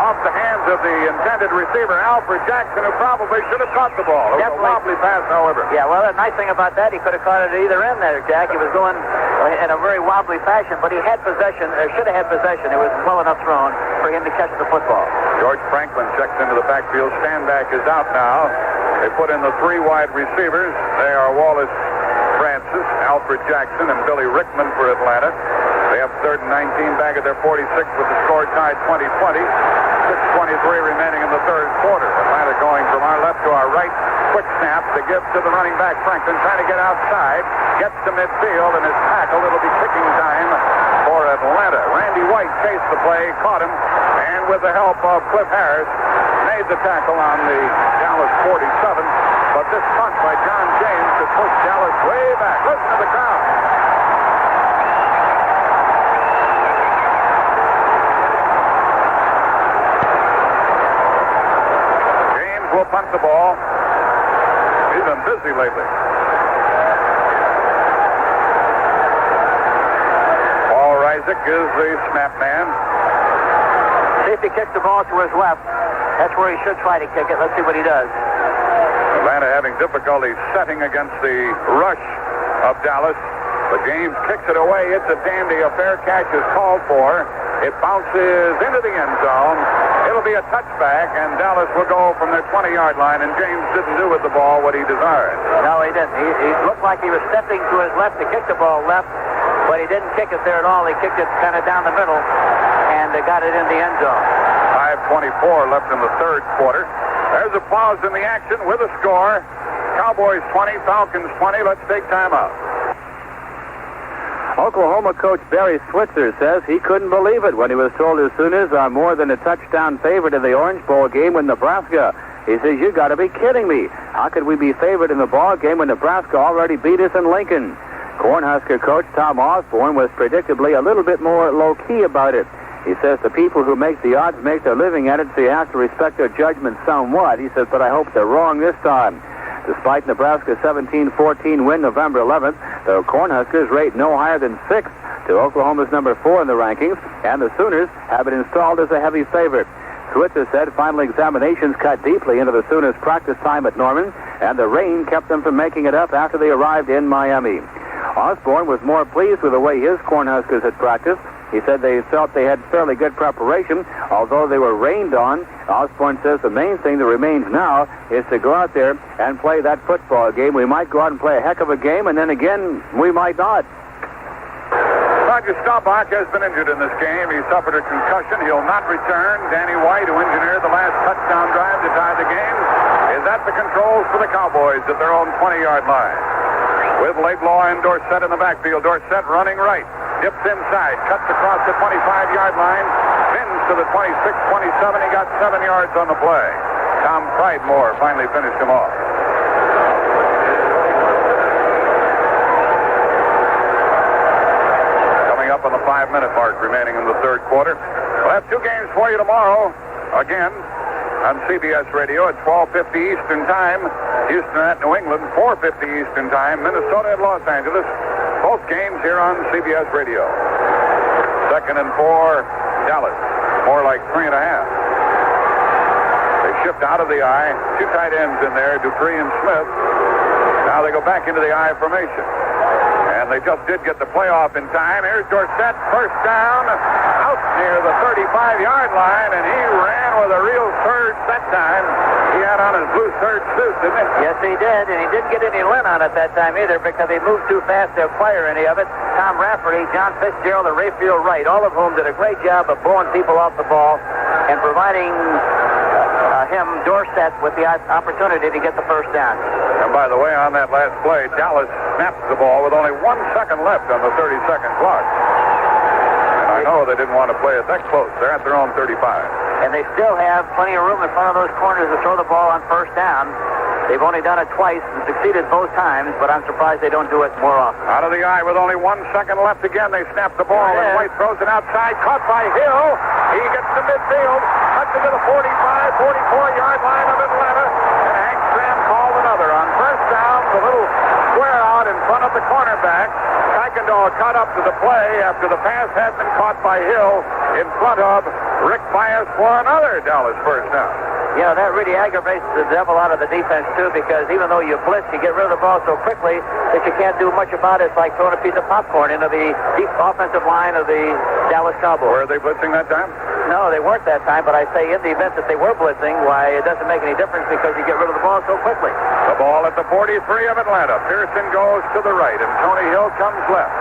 [SPEAKER 2] Off the hands of the intended receiver, Alfred Jackson, who probably should have caught the ball. It was a wobbly pass, however.
[SPEAKER 3] Yeah, well, the nice thing about that, he could have caught it at either end there, Jack. He was going in a very wobbly fashion, but he had possession, or should have had possession. It was well enough thrown for him to catch the football.
[SPEAKER 2] George Franklin checks into the backfield. Standback is out now. They put in the 3 wide receivers. They are Wallace Francis, Alfred Jackson, and Billy Rickman for Atlanta. They have 3rd and 19 back at their 46 with the score tied 20-20. 6:23 remaining in the third quarter. Atlanta going from our left to our right. Quick snap to give to the running back. Franklin trying to get outside. Gets to midfield, and his tackle. It'll be kicking time for Atlanta. Randy White chased the play, caught him, and with the help of Cliff Harris, made the tackle on the Dallas 47. But this punt by John James to push Dallas way back. Listen to the crowd. James will punt the ball. He's been busy lately. Paul Reisig is the snap man.
[SPEAKER 3] Safety kicks the ball to his left. That's where he should try to kick it. Let's see what he does.
[SPEAKER 2] Atlanta having difficulty setting against the rush of Dallas. But James kicks it away. It's a dandy. A fair catch is called for. It bounces into the end zone. It'll be a touchback, and Dallas will go from their 20-yard line, and James didn't do with the ball what he desired.
[SPEAKER 3] No, he didn't. He looked like he was stepping to his left to kick the ball left, but he didn't kick it there at all. He kicked it kind of down the middle, and got it in the end zone.
[SPEAKER 2] 5:24 left in the third quarter. There's a pause in the action with a score. Cowboys 20, Falcons 20. Let's take time out.
[SPEAKER 1] Oklahoma coach Barry Switzer says he couldn't believe it when he was told the Sooners are more than a touchdown favorite in the Orange Bowl game with Nebraska. He says, "You got to be kidding me. How could we be favored in the ball game when Nebraska already beat us in Lincoln?" Cornhusker coach Tom Osborne was predictably a little bit more low-key about it. He says the people who make the odds make their living at it, so you have to respect their judgment somewhat. He says, but I hope they're wrong this time. Despite Nebraska's 17-14 win November 11th, the Cornhuskers rate no higher than 6th to Oklahoma's number 4 in the rankings, and the Sooners have been installed as a heavy favorite. Switzer said final examinations cut deeply into the Sooners' practice time at Norman, and the rain kept them from making it up after they arrived in Miami. Osborne was more pleased with the way his Cornhuskers had practiced. He said they felt they had fairly good preparation, although they were rained on. Osborne says the main thing that remains now is to go out there and play that football game. We might go out and play a heck of a game, and then again, we might not.
[SPEAKER 2] Roger Staubach has been injured in this game. He suffered a concussion. He'll not return. Danny White, who engineered the last touchdown drive to tie the game, is at the controls for the Cowboys at their own 20-yard line. With Laidlaw and Dorsett in the backfield. Dorsett running right. Dips inside. Cuts across the 25-yard line. Spins to the 26-27. He got 7 yards on the play. Tom Pridemore finally finished him off. Coming up on the 5-minute mark remaining in the third quarter. We'll have 2 games for you tomorrow. Again, on CBS Radio at 12:50 Eastern Time. Houston at New England, 4:50 Eastern Time. Minnesota at Los Angeles. Both games here on CBS Radio. 2nd and 4, Dallas. More like 3.5. They shift out of the I. 2 tight ends in there, Dupree and Smith. Now they go back into the I formation. And they just did get the playoff in time. Here's Dorsett, first down, out near the 35-yard line, and he ran with a real surge that time. He had on his blue serge suit, didn't he?
[SPEAKER 3] Yes, he did, and he didn't get any lint on it that time either because he moved too fast to acquire any of it. Tom Rafferty, John Fitzgerald, and Rayfield Wright, all of whom did a great job of blowing people off the ball and providing him, Dorsett, with the opportunity to get the first down.
[SPEAKER 2] And by the way, on that last play, Dallas snapped the ball with only 1 second left on the 30-second clock. And I know they didn't want to play it that close. They're at their own 35.
[SPEAKER 3] And they still have plenty of room in front of those corners to throw the ball on first down. They've only done it twice and succeeded both times, but I'm surprised they don't do it more often.
[SPEAKER 2] Out of the eye with only 1 second left again, they snap the ball, and White throws it outside, caught by Hill. He gets to midfield, cuts it to the 45, 44-yard line of Atlanta, and Hank Stram called another on first down a little square out in front of the cornerback. Kuykendall caught up to the play after the pass had been caught by Hill in front of Rick Bias for another Dallas first down.
[SPEAKER 3] Yeah, that really aggravates the devil out of the defense, too, because even though you blitz, you get rid of the ball so quickly that you can't do much about it. It's like throwing a piece of popcorn into the deep offensive line of the Dallas Cowboys.
[SPEAKER 2] Were they blitzing that time?
[SPEAKER 3] No, they weren't that time, but I say in the event that they were blitzing, why, it doesn't make any difference because you get rid of the ball so quickly.
[SPEAKER 2] The ball at the 43 of Atlanta. Pearson goes to the right, and Tony Hill comes left.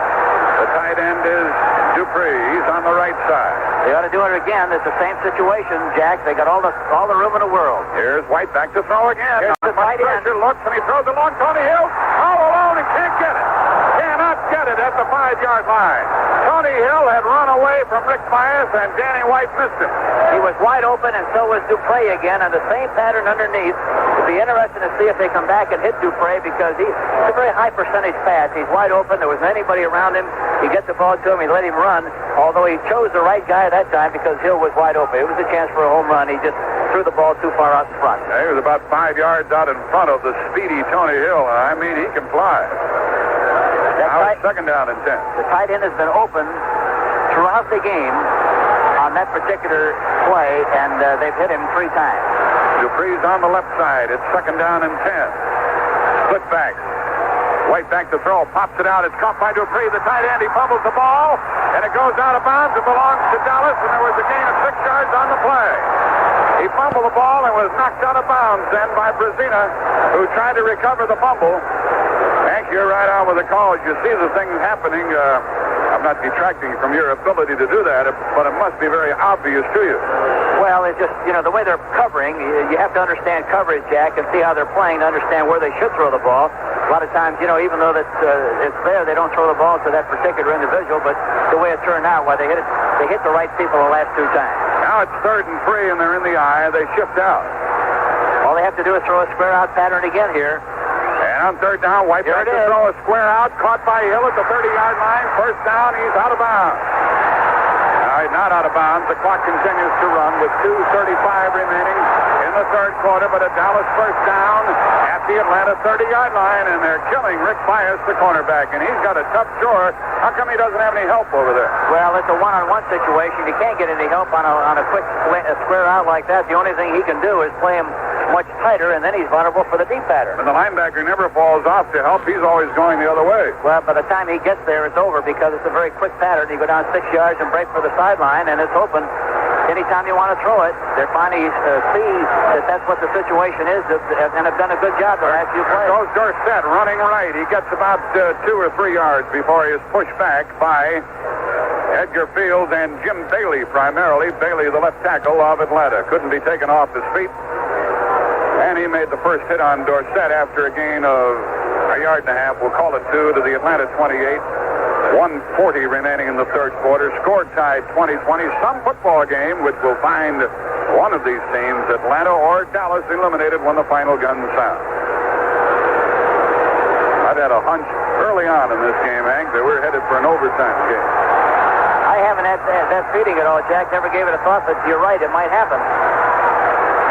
[SPEAKER 2] The tight end is Dupree. He's on the right side.
[SPEAKER 3] They ought to do it again. It's the same situation, Jack. They got all the room in the world.
[SPEAKER 2] Here's White back to throw again.
[SPEAKER 3] Here's the tight end.
[SPEAKER 2] Looks and he throws it long. Tony Hill all alone and can't get it. Cannot get it at the 5-yard line. Tony Hill had run away from Rick Bias and Danny White missed him.
[SPEAKER 3] He was wide open, and so was Dupree again, and the same pattern underneath. It'll be interesting to see if they come back and hit Dupree because he's a very high percentage pass. He's wide open. There wasn't anybody around him. He gets the ball to him. He let him run, although he chose the right guy that time because Hill was wide open. It was a chance for a home run. He just threw the ball too far out in front.
[SPEAKER 2] He was about 5 yards out in front of the speedy Tony Hill. I mean, he can fly. Now it's second down and 10.
[SPEAKER 3] The tight end has been open throughout the game on that particular play, and they've hit him 3 times.
[SPEAKER 2] Dupree's on the left side. It's second down and 10. Split back. White back to throw. Pops it out. It's caught by Dupree. The tight end. He fumbles the ball, and it goes out of bounds. It belongs to Dallas, and there was a gain of 6 yards on the play. He fumbled the ball and was knocked out of bounds then by Brezina, who tried to recover the fumble. Hank, you're right on with the call. You see the thing happening. I'm not detracting from your ability to do that, but it must be very obvious to you.
[SPEAKER 3] Well, it's just, the way they're covering, you have to understand coverage, Jack, and see how they're playing to understand where they should throw the ball. A lot of times, even though that it's there, they don't throw the ball to that particular individual, but the way it turned out, why they hit the right people the last 2 times.
[SPEAKER 2] Now it's 3rd and 3, and they're in the eye. They shift out.
[SPEAKER 3] All they have to do is throw a square out pattern again here.
[SPEAKER 2] And on 3rd down, White back to throw a square out, caught by Hill at the 30-yard line. First down, he's out of bounds. He's not out of bounds. The clock continues to run with 2:35 remaining in the 3rd quarter, but a Dallas first down at the Atlanta 30-yard line, and they're killing Rick Bias, the cornerback, and he's got a tough chore. How come he doesn't have any help over there?
[SPEAKER 3] Well, it's a one-on-one situation. He can't get any help on a quick square out like that. The only thing he can do is play him much tighter, and then he's vulnerable for the deep pattern.
[SPEAKER 2] And the linebacker never falls off to help. He's always going the other way.
[SPEAKER 3] Well, by the time he gets there, it's over because it's a very quick pattern. You go down 6 yards and break for the sideline, and it's open anytime you want to throw it. They're finally see that that's what the situation is, and have done a good job the last few plays.
[SPEAKER 2] Goes Dorsett running right. He gets about 2 or 3 yards before he is pushed back by Edgar Fields and Jim Bailey primarily. Bailey, the left tackle of Atlanta, couldn't be taken off his feet. And he made the first hit on Dorsett after a gain of 1.5 yards. We'll call it 2 to the Atlanta 28. 1:40 remaining in the 3rd quarter. Score tied 20-20. Some football game which will find one of these teams, Atlanta or Dallas, eliminated when the final gun sounds. I've had a hunch early on in this game, Hank, that we're headed for an overtime game.
[SPEAKER 3] I haven't had that feeling at all, Jack. Never gave it a thought, but you're right. It might happen.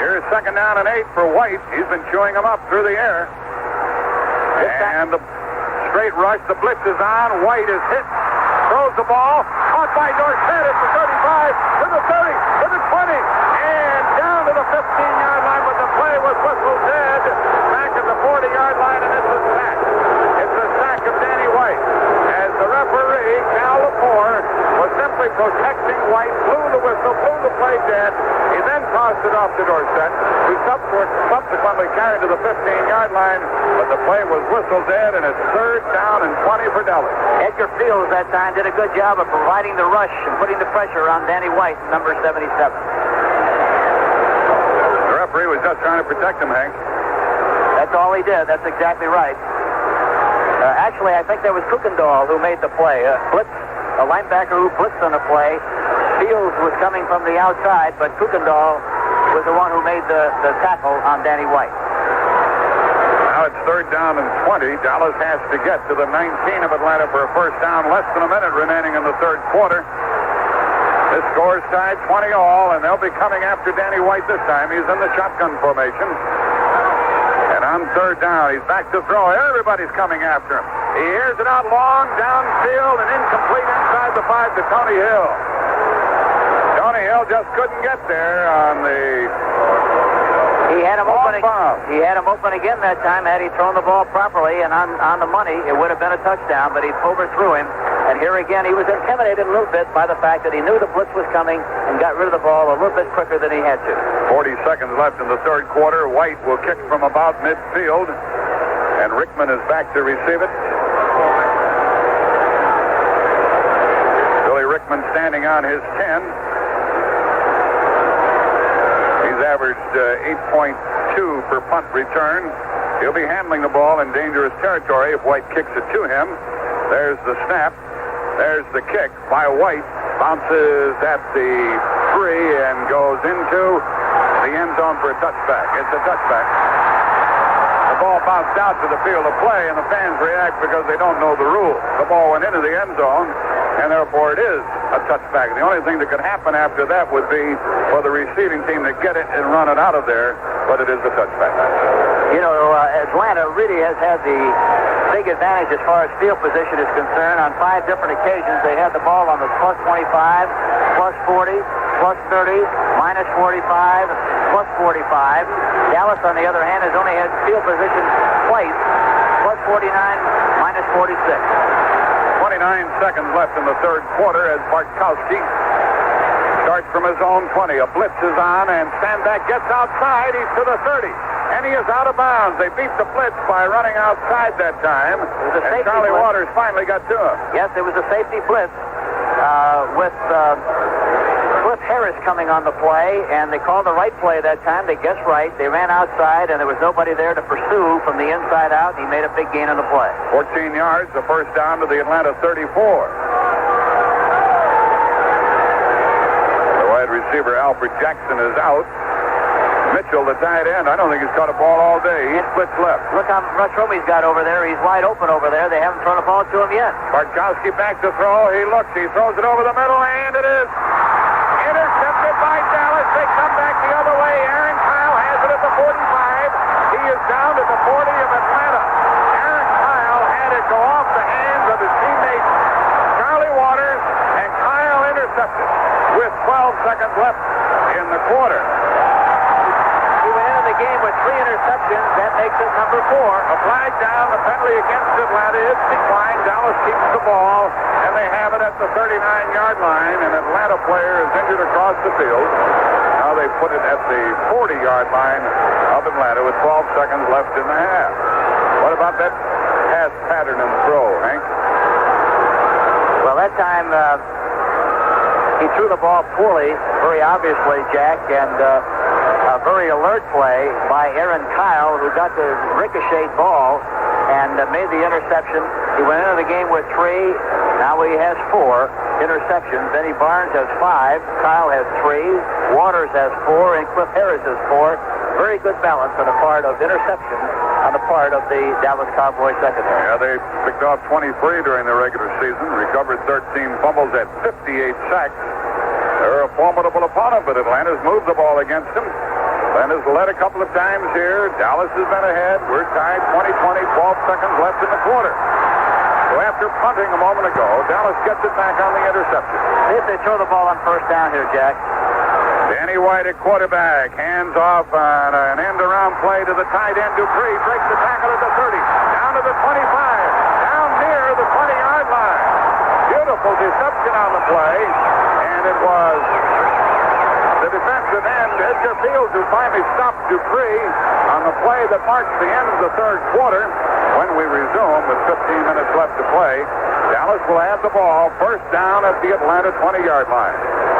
[SPEAKER 2] Here's second down and 8 for White. He's been chewing them up through the air. And the straight rush, the blitz is on. White is hit, throws the ball, caught by Dorsett at the 35, to the 30, to the 20, and down to the 15-yard line, but the play was whistled dead back at the 40-yard line, and it's a sack. It's a sack of Danny White. As the referee, Cal Lepore, was simply protecting White, blew the whistle, blew the play dead. He then tossed it off to Dorsett, who subsequently carried to the 15-yard line, but the play was whistled dead, and it's 3rd down and 20 for Dallas.
[SPEAKER 3] Edgar Fields that time did a good job of providing the rush and putting the pressure on Danny White, number 77.
[SPEAKER 2] The referee was just trying to protect him, Hank.
[SPEAKER 3] That's all he did. That's exactly right. Actually, I think that was Kuykendall who made the play. A linebacker who blitzed on the play. Fields was coming from the outside, but Kuykendall was the one who made the tackle on Danny White.
[SPEAKER 2] Now it's 3rd down and 20. Dallas has to get to the 19 of Atlanta for a first down. Less than a minute remaining in the 3rd quarter. This score's tied 20-all, and they'll be coming after Danny White this time. He's in the shotgun formation. And On third down, he's back to throw. Everybody's coming after him. He hears it out long, downfield, and incomplete inside the 5 to Tony Hill. Tony Hill just couldn't get there on the...
[SPEAKER 3] He had him open.
[SPEAKER 2] Bomb.
[SPEAKER 3] He had him open again that time. Had he thrown the ball properly and on the money, it would have been a touchdown. But he overthrew him. And here again, he was intimidated a little bit by the fact that he knew the blitz was coming and got rid of the ball a little bit quicker than he had to.
[SPEAKER 2] 40 seconds left in the third quarter. White will kick from about midfield, and Rickman is back to receive it. Billy Rickman standing on his 10. He's averaged 8.2 per punt return. He'll be handling the ball in dangerous territory if White kicks it to him. There's the snap. There's the kick by White. Bounces at the 3 and goes into the end zone for a touchback. It's a touchback. The ball bounced out to the field of play, and the fans react because they don't know the rules. The ball went into the end zone, and therefore it is a touchback. The only thing that could happen after that would be for the receiving team to get it and run it out of there, but it is a touchback.
[SPEAKER 3] You know, Atlanta really has had the big advantage as far as field position is concerned. On 5 different occasions, they had the ball on the plus 25, plus 40, plus 30, minus 45, plus 45. Dallas, on the other hand, has only had field position twice, plus 49, minus 46.
[SPEAKER 2] 29 seconds left in the third quarter as Bartkowski starts from his own 20. A blitz is on, and Standback gets outside. He's to the 30. And he is out of bounds. They beat the blitz by running outside that time. And Charlie Waters finally got to him.
[SPEAKER 3] Yes, it was a safety blitz with Cliff Harris coming on the play, and they called the right play that time. They guessed right. They ran outside, and there was nobody there to pursue from the inside out. He made a big gain on the play.
[SPEAKER 2] 14 yards, the first down to the Atlanta 34. The wide receiver, Alfred Jackson, is out. Mitchell, the tight end, I don't think he's caught a ball all day. He splits left.
[SPEAKER 3] Look how much room he's got over there. He's wide open over there. They haven't thrown a ball to him yet.
[SPEAKER 2] Bartkowski back to throw. He looks. He throws it over the middle, and it is intercepted by Dallas. They come back the other way. Aaron Kyle has it at the 45. He is down at the 40 of Atlanta. Aaron Kyle had it go off the hands of his teammate Charlie Waters, and Kyle intercepted with 12 seconds left in the quarter.
[SPEAKER 3] Game with 3 interceptions. That makes it number 4.
[SPEAKER 2] A flag down. The penalty against Atlanta is declined. Dallas keeps the ball, and they have it at the 39-yard line. An Atlanta player is injured across the field. Now they put it at the 40-yard line of Atlanta with 12 seconds left in the half. What about that pass pattern and throw, Hank?
[SPEAKER 3] Well, that time he threw the ball poorly, very obviously, Jack, and a very alert play by Aaron Kyle, who got the ricochet ball and made the interception. He went into the game with 3. Now he has 4 interceptions. Benny Barnes has 5. Kyle has 3. Waters has 4. And Cliff Harris has 4. Very good balance on the part of interception on the part of the Dallas Cowboys secondary.
[SPEAKER 2] Yeah, they picked off 23 during the regular season, recovered 13 fumbles at 58 sacks. They're a formidable opponent, but Atlanta's moved the ball against them. Atlanta's led a couple of times here. Dallas has been ahead. We're tied 20-20, 12 seconds left in the quarter. So after punting a moment ago, Dallas gets it back on the interception.
[SPEAKER 3] See if they throw the ball on first down here, Jack.
[SPEAKER 2] Danny White at quarterback. Hands off on an end-around play to the tight end. Dupree breaks the tackle at the 30. Down to the 25. Down near the 20-yard line. Beautiful deception on the play. And it was the defensive end, Edgar Fields, who finally stopped Dupree on the play that marks the end of the third quarter. When we resume with 15 minutes left to play, Dallas will have the ball first down at the Atlanta 20-yard line.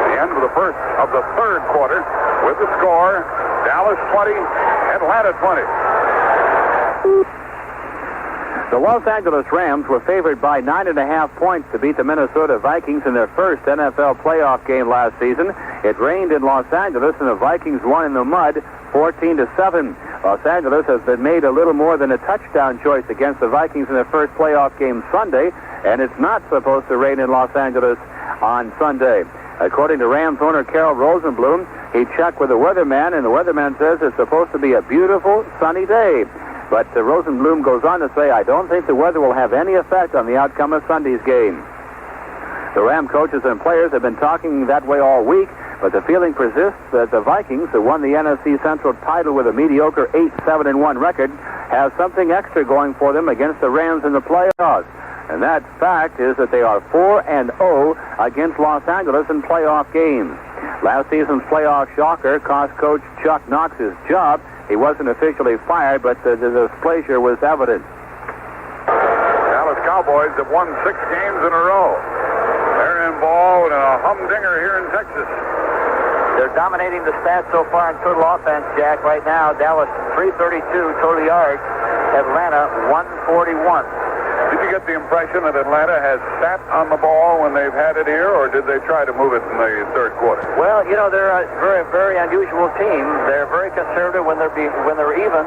[SPEAKER 2] The end of the first of the third quarter with the score, Dallas 20, Atlanta 20.
[SPEAKER 1] The Los Angeles Rams were favored by 9.5 points to beat the Minnesota Vikings in their first NFL playoff game last season. It rained in Los Angeles, and the Vikings won in the mud 14-7. Los Angeles has been made a little more than a touchdown choice against the Vikings in their first playoff game Sunday, and it's not supposed to rain in Los Angeles on Sunday. According to Rams owner Carol Rosenblum, he checked with the weatherman, and the weatherman says it's supposed to be a beautiful, sunny day. But Rosenblum goes on to say, I don't think the weather will have any effect on the outcome of Sunday's game. The Ram coaches and players have been talking that way all week, but the feeling persists that the Vikings, who won the NFC Central title with a mediocre 8-7-1 record, have something extra going for them against the Rams in the playoffs. And that fact is that they are 4-0 against Los Angeles in playoff games. Last season's playoff shocker cost coach Chuck Knox his job. He wasn't officially fired, but the displeasure was evident.
[SPEAKER 2] Dallas Cowboys have won 6 games in a row. They're involved in a humdinger here in Texas.
[SPEAKER 3] They're dominating the stats so far in total offense, Jack. Right now, Dallas 332 total yards. Atlanta 141.
[SPEAKER 2] Did you get the impression that Atlanta has sat on the ball when they've had it here, or did they try to move it in the third quarter?
[SPEAKER 3] Well, you know, they're a very, very unusual team. They're very conservative when they're even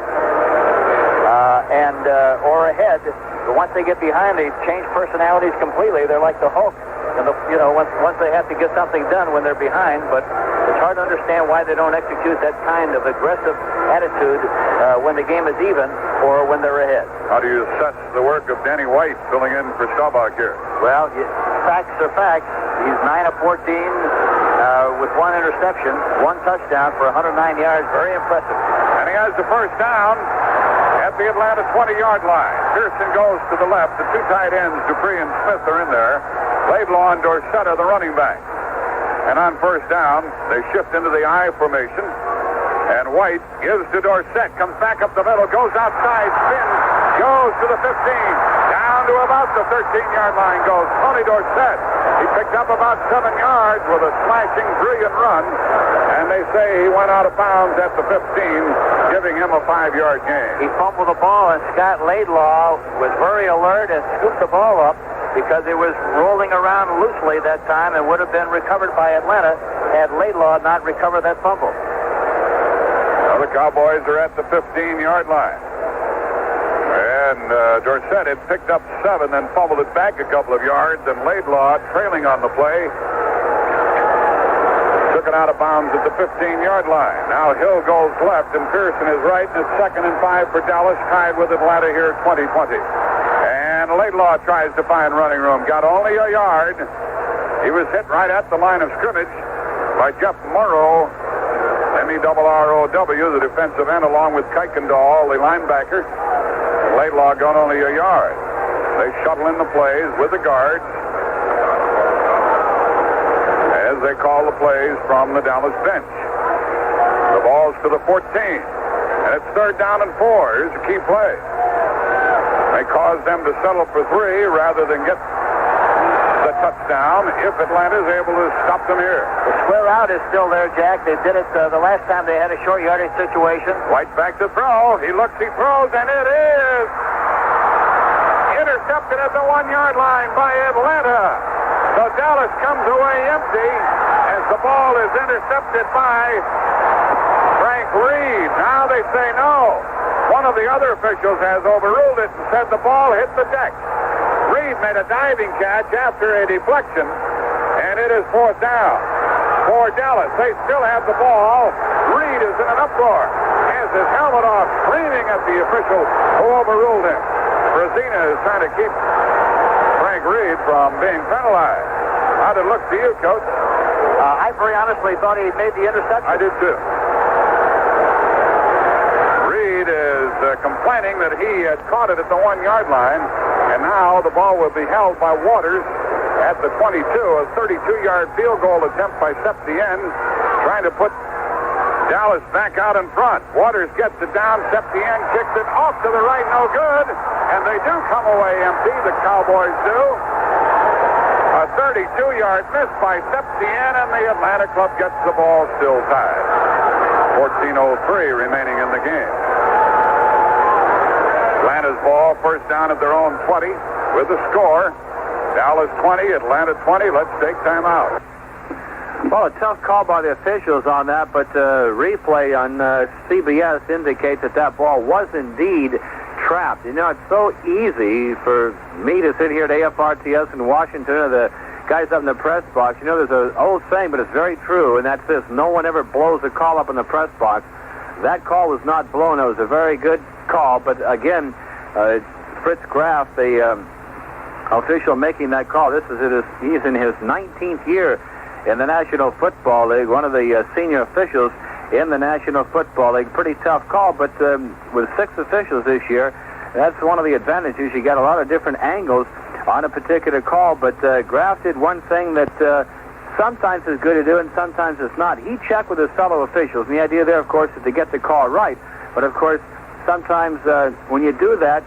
[SPEAKER 3] or ahead. But once they get behind, they change personalities completely. They're like the Hulk. And once they have to get something done when they're behind, but it's hard to understand why they don't execute that kind of aggressive attitude when the game is even or when they're ahead.
[SPEAKER 2] How do you assess the work of Danny White filling in for Staubach here?
[SPEAKER 3] Well, facts are facts. He's 9 of 14 with 1 interception, 1 touchdown for 109 yards. Very impressive.
[SPEAKER 2] And he has the first down at the Atlanta 20-yard line. Pearson goes to the left. The 2 tight ends, Dupree and Smith, are in there. Laidlaw and Dorsett are the running back. And on first down, they shift into the I formation. And White gives to Dorsett, comes back up the middle, goes outside, spins, goes to the 15. Down to about the 13-yard line goes Tony Dorsett. He picked up about 7 yards with a slashing, brilliant run. And they say he went out of bounds at the 15, giving him a 5-yard gain.
[SPEAKER 3] He fumbled the ball, and Scott Laidlaw was very alert and scooped the ball up because it was rolling around loosely that time and would have been recovered by Atlanta had Laidlaw not recovered that fumble.
[SPEAKER 2] Well, the Cowboys are at the 15-yard line. And Dorsett had picked up 7, then fumbled it back a couple of yards, and Laidlaw, trailing on the play, took it out of bounds at the 15-yard line. Now Hill goes left, and Pearson is right, and it's 2nd and 5 for Dallas, tied with Atlanta here 20-20. And Laidlaw tries to find running room. Got only a yard. He was hit right at the line of scrimmage by Jeff Morrow, M-E-R-R-O-W, the defensive end, along with Kuykendall, the linebacker. Laidlaw got only a yard. They shuttle in the plays with the guards as they call the plays from the Dallas bench. The ball's to the 14, and it's 3rd down and 4. Here's a key play. They cause them to settle for 3 rather than get the touchdown if Atlanta's able to stop them here.
[SPEAKER 3] The square out is still there, Jack. They did it the last time they had a short yardage situation.
[SPEAKER 2] White back to throw. He looks, he throws, and it is intercepted at the 1-yard line by Atlanta. So Dallas comes away empty as the ball is intercepted by Frank Reed. Now they say no. One of the other officials has overruled it and said the ball hit the deck. Reed made a diving catch after a deflection, and it is 4th down for Dallas. They still have the ball. Reed is in an uproar, has his helmet off, screaming at the official who overruled him. Brazina is trying to keep Frank Reed from being penalized. How did it look to you, Coach?
[SPEAKER 3] I very honestly thought he made the interception.
[SPEAKER 2] I did too. Reed is complaining that he had caught it at the 1-yard line, and now the ball will be held by Waters at the 22. A 32-yard field goal attempt by Septien, trying to put Dallas back out in front. Waters gets it down. Septien kicks it off to the right, no good. And they do come away empty, the Cowboys do. A 32-yard miss by Septien, and the Atlanta club gets the ball still tied. 14:03 remaining in the game. Atlanta's ball, first down at their own 20 with the score. Dallas 20, Atlanta 20. Let's take time out.
[SPEAKER 1] Well, a tough call by the officials on that, but replay on CBS indicates that ball was indeed trapped. You know, it's so easy for me to sit here at AFRTS in Washington, or the guys up in the press box. You know, there's an old saying, but it's very true, and that's this: no one ever blows a call up in the press box. That call was not blown. It was a very good call. But again, Fritz Graf, the official making that call, he's in his 19th year in the National Football League, one of the senior officials in the National Football League. Pretty tough call, but with 6 officials this year, that's one of the advantages. You get a lot of different angles on a particular call, but Graf did one thing that sometimes is good to do and sometimes it's not. He checked with his fellow officials, and the idea there, of course, is to get the call right. But, of course, sometimes when you do that,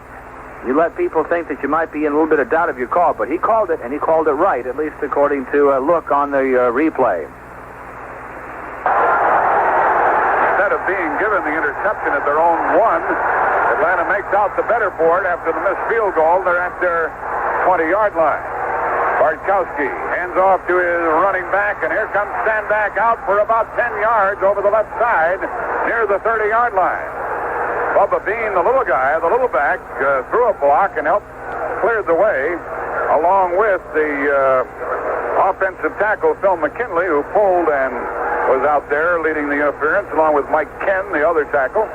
[SPEAKER 1] you let people think that you might be in a little bit of doubt of your call. But he called it, and he called it right, at least according to a look on the replay.
[SPEAKER 2] Instead of being given the interception at their own 1, Atlanta makes out the better for it after the missed field goal. They're at their 20-yard line. Bartkowski hands off to his running back, and here comes Stanback out for about 10 yards over the left side near the 30-yard line. Bubba Bean, the little guy, the little back, threw a block and helped clear the way, along with the offensive tackle, Phil McKinley, who pulled and was out there leading the interference, along with Mike Ken, the other tackle.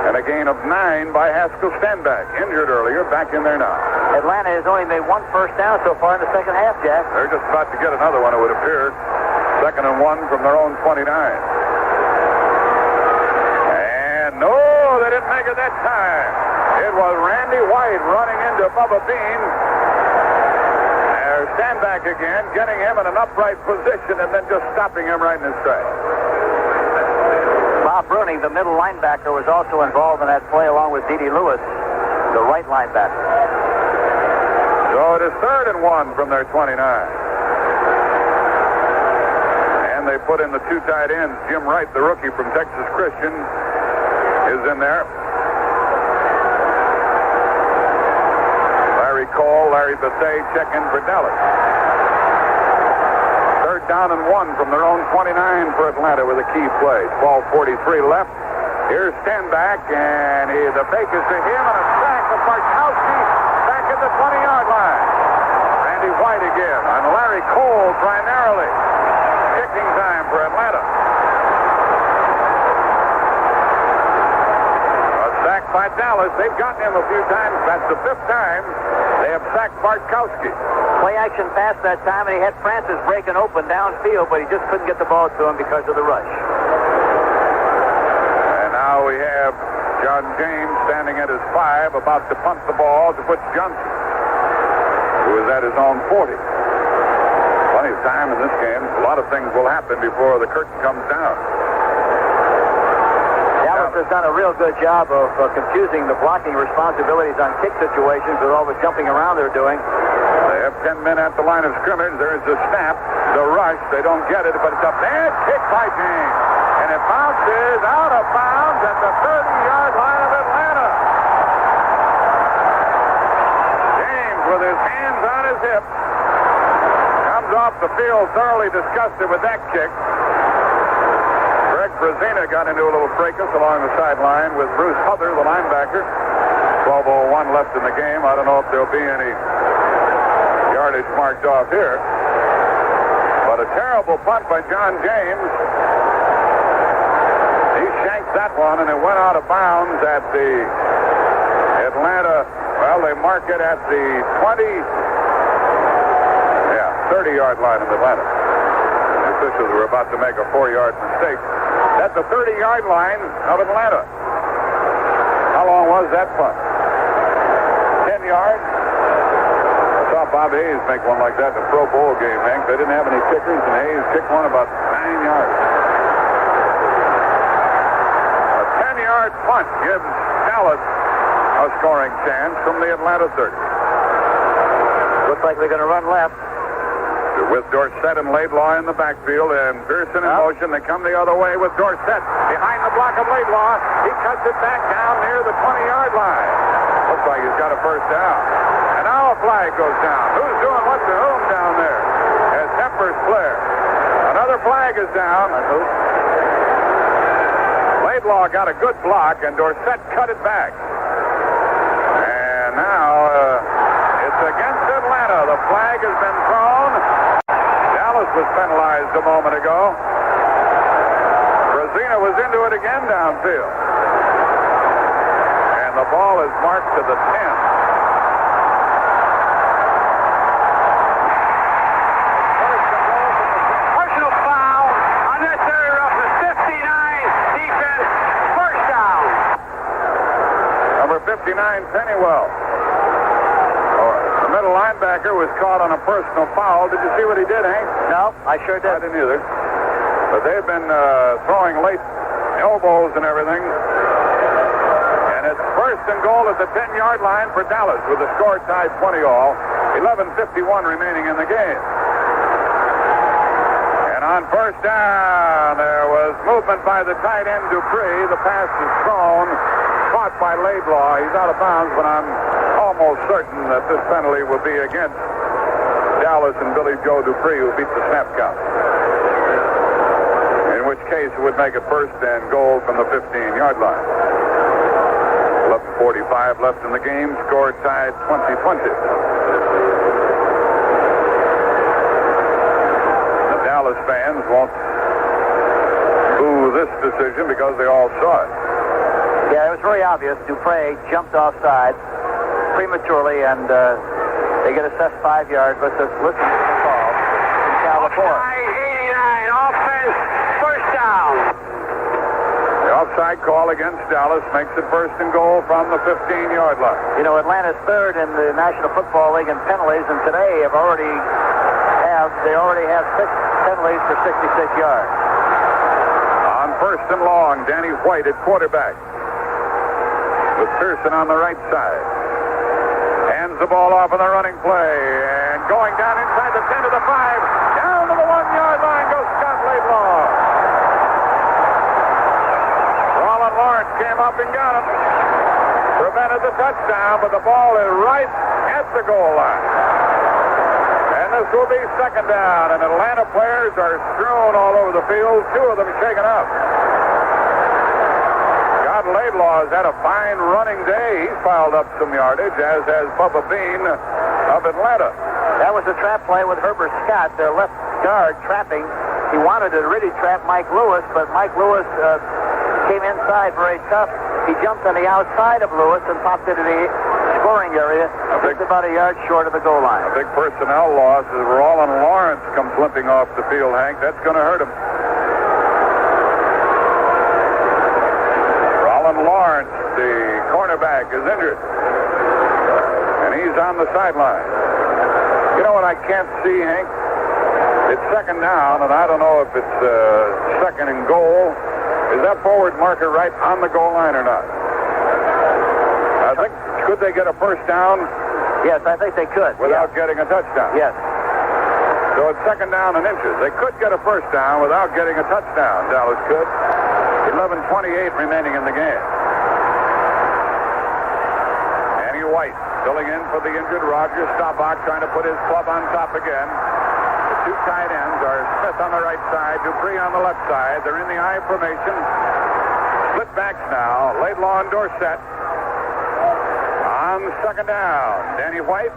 [SPEAKER 2] And a gain of 9 by Haskell Stanback, injured earlier, back in there now.
[SPEAKER 3] Atlanta has only made 1 first down so far in the second half, Jack.
[SPEAKER 2] They're just about to get another one, it would appear. 2nd and 1 from their own 29. And no, they didn't make it that time. It was Randy White running into Bubba Bean. There's Stanback again, getting him in an upright position and then just stopping him right in his tracks.
[SPEAKER 3] Bob Bruning, the middle linebacker, was also involved in that play along with D.D. Lewis, the right linebacker.
[SPEAKER 2] So it is 3rd and 1 from their 29. And they put in the 2 tight ends. Jim Wright, the rookie from Texas Christian, is in there. Larry Cole, Larry Bethea check in for Dallas. 3rd down and 1 from their own 29 for Atlanta with a key play. 12:43 left. Here's Stanback, and the fake is to him, and a sack of Bartkowski back at the 20-yard line. Randy White again, and Larry Cole primarily. Kicking time for Atlanta. A sack by Dallas. They've gotten him a few times. That's the 5th time they have sacked Bartkowski.
[SPEAKER 3] Play action pass that time, and he had Francis breaking open downfield, but he just couldn't get the ball to him because of the rush.
[SPEAKER 2] And now we have John James standing at his 5, about to punt the ball to Butch Johnson, who is at his own 40. Plenty of time in this game. A lot of things will happen before the curtain comes down.
[SPEAKER 3] Dallas has done a real good job of confusing the blocking responsibilities on kick situations with all the jumping around they're doing.
[SPEAKER 2] They have 10 men at the line of scrimmage. There's the snap, the rush. They don't get it, but it's a bad kick by James. And it bounces out of bounds at the 30-yard line of Atlanta. James, with his hands on his hips, comes off the field thoroughly disgusted with that kick. Greg Brazina got into a little fracas along the sideline with Bruce Huther, the linebacker. 12:01 left in the game. I don't know if there'll be any yardage marked off here. But a terrible punt by John James. He shanked that one, and it went out of bounds at the Atlanta. Well, they mark it at the 30-yard line of Atlanta. The officials were about to make a 4-yard mistake. That's the 30-yard line of Atlanta. How long was that punt? 10 yards? I saw Bob Hayes make one like that in the Pro Bowl game, Hank. They didn't have any kickers, and Hayes kicked one about 9 yards. A 10-yard punt gives Dallas a scoring chance from the Atlanta 30.
[SPEAKER 3] Looks like they're going to run left.
[SPEAKER 2] With Dorsett and Laidlaw in the backfield and Pearson in motion, they come the other way with Dorsett behind the block of Laidlaw. He cuts it back down near the 20-yard line. Looks like he's got a first down. And now a flag goes down. Who's doing what to whom down there? As tempers flare. Another flag is down. Laidlaw got a good block, and Dorsett cut it back. And now it's against Atlanta. The flag has been thrown. Dallas was penalized a moment ago. Brazina was into it again downfield. the ball is marked to the 10.
[SPEAKER 5] Personal foul. Unnecessary roughness. 59. Defense. First down.
[SPEAKER 2] Number 59, Pennywell. The middle linebacker was caught on a personal foul. Did you see what he did, Hank?
[SPEAKER 3] No, I sure
[SPEAKER 2] I
[SPEAKER 3] did.
[SPEAKER 2] didn't either. But they've been throwing late elbows and everything. And it's first and goal at the 10-yard line for Dallas with the score tied 20-all. 11:51 remaining in the game. And on first down, there was movement by the tight end Dupree. The pass is thrown, caught by Laidlaw. He's out of bounds, but I'm almost certain that this penalty will be against Dallas and Billy Joe Dupree, who beat the snap count. In which case, it would make it first and goal from the 15-yard line. 11:45 left in the game. Score tied 20-20. The Dallas fans won't boo this decision because they all saw it.
[SPEAKER 3] Yeah, it was very obvious. Dupree jumped offside prematurely, and they get assessed 5 yards. Let's listen to the call from California.
[SPEAKER 5] Offside 89. Offense. First down.
[SPEAKER 2] The offside call against Dallas makes it first and goal from the 15-yard line.
[SPEAKER 3] You know, Atlanta's third in the National Football League in penalties, and today they already have 6 penalties for 66 yards.
[SPEAKER 2] On first and long, Danny White at quarterback, with Pearson on the right side. Hands the ball off in the running play, and going down inside the 10 to the 5, down to the 1-yard line goes Scott Laidlaw. Roland Lawrence came up and got him. Prevented the touchdown, but the ball is right at the goal line. And this will be second down, and Atlanta players are strewn all over the field, 2 of them shaken up. Scott Laidlaw has had a fine running day. He's piled up some yardage, as has Bubba Bean of Atlanta.
[SPEAKER 3] That was a trap play with Herbert Scott, their left guard, trapping. He wanted to really trap Mike Lewis, but Mike Lewis came inside very tough. He jumped on the outside of Lewis and popped into the scoring area, just about a yard short of the goal line.
[SPEAKER 2] A big personnel loss as Roland Lawrence comes limping off the field, Hank. That's going to hurt him. Roland Lawrence, the cornerback, is injured. And he's on the sideline. You know what I can't see, Hank? It's second down, and I don't know if it's second and goal. Is that forward marker right on the goal line or not? I think, could they get a first down?
[SPEAKER 3] Yes, I think they could.
[SPEAKER 2] Without getting a touchdown?
[SPEAKER 3] Yes.
[SPEAKER 2] So it's second down and inches. They could get a first down without getting a touchdown. Dallas could. 11:28 remaining in the game. Danny White filling in for the injured Roger Staubach, trying to put his club on top again. The 2 tight ends are Smith on the right side, Dupree on the left side. They're in the I formation. Split backs now. Laidlaw and Dorsett. On second down, Danny White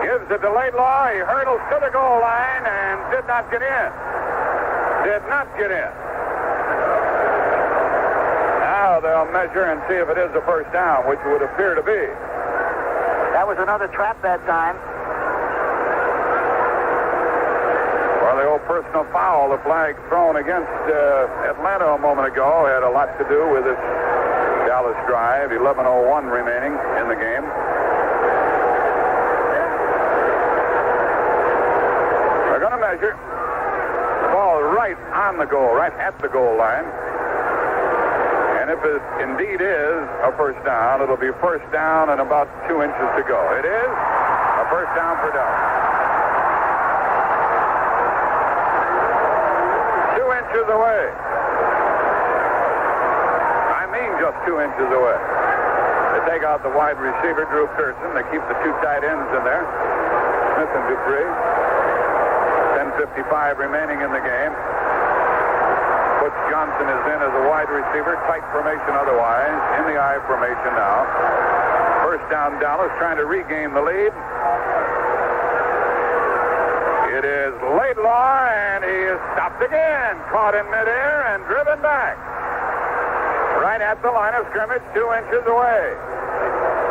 [SPEAKER 2] gives it to Laidlaw. He hurdles to the goal line and did not get in. Did not get in. Now they'll measure and see if it is a first down, which would appear to be.
[SPEAKER 3] That was another trap that time.
[SPEAKER 2] Well, the old personal foul, the flag thrown against Atlanta a moment ago, had a lot to do with this Dallas drive. 11:01 remaining in the game. They're going to measure. The ball right on the goal, right at the goal line. And if it indeed is a first down, it'll be first down and about 2 inches to go. It is a first down for Dallas. 2 inches away. I mean just 2 inches away. They take out the wide receiver, Drew Pearson. They keep the 2 tight ends in there, Smith and Dupree. 10:55 remaining in the game. Butch Johnson is in as a wide receiver, tight formation otherwise, in the I formation now. First down, Dallas trying to regain the lead. It is Laidlaw, and he is stopped again, caught in midair and driven back. right at the line of scrimmage, 2 inches away.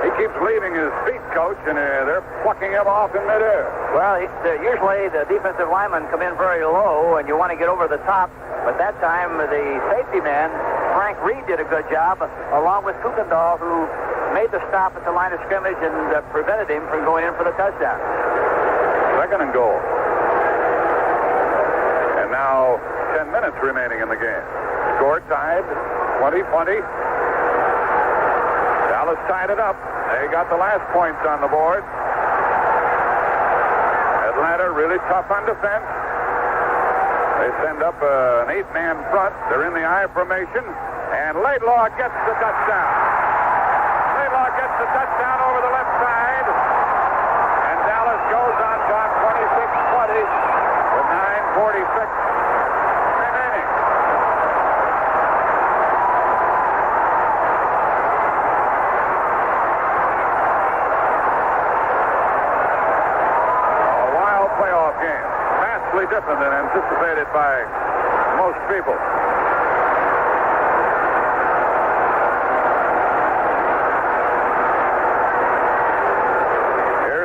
[SPEAKER 2] He keeps leaving his feet, Coach, and they're plucking him off in midair.
[SPEAKER 3] Well, usually the defensive linemen come in very low, and you want to get over the top. But that time, the safety man, Frank Reed, did a good job, along with Kuykendall, who made the stop at the line of scrimmage and prevented him from going in for the touchdown.
[SPEAKER 2] 2nd and goal. And now 10 minutes remaining in the game. Score tied, 20-20. Dallas tied it up. They got the last points on the board. Atlanta really tough on defense. They send up an 8-man front. They're in the I formation. And Laidlaw gets the touchdown. Laidlaw gets the touchdown over the left side. And Dallas goes on top 26-20 with 9:46 remaining. A wild playoff game. Vastly different than anticipated by most people.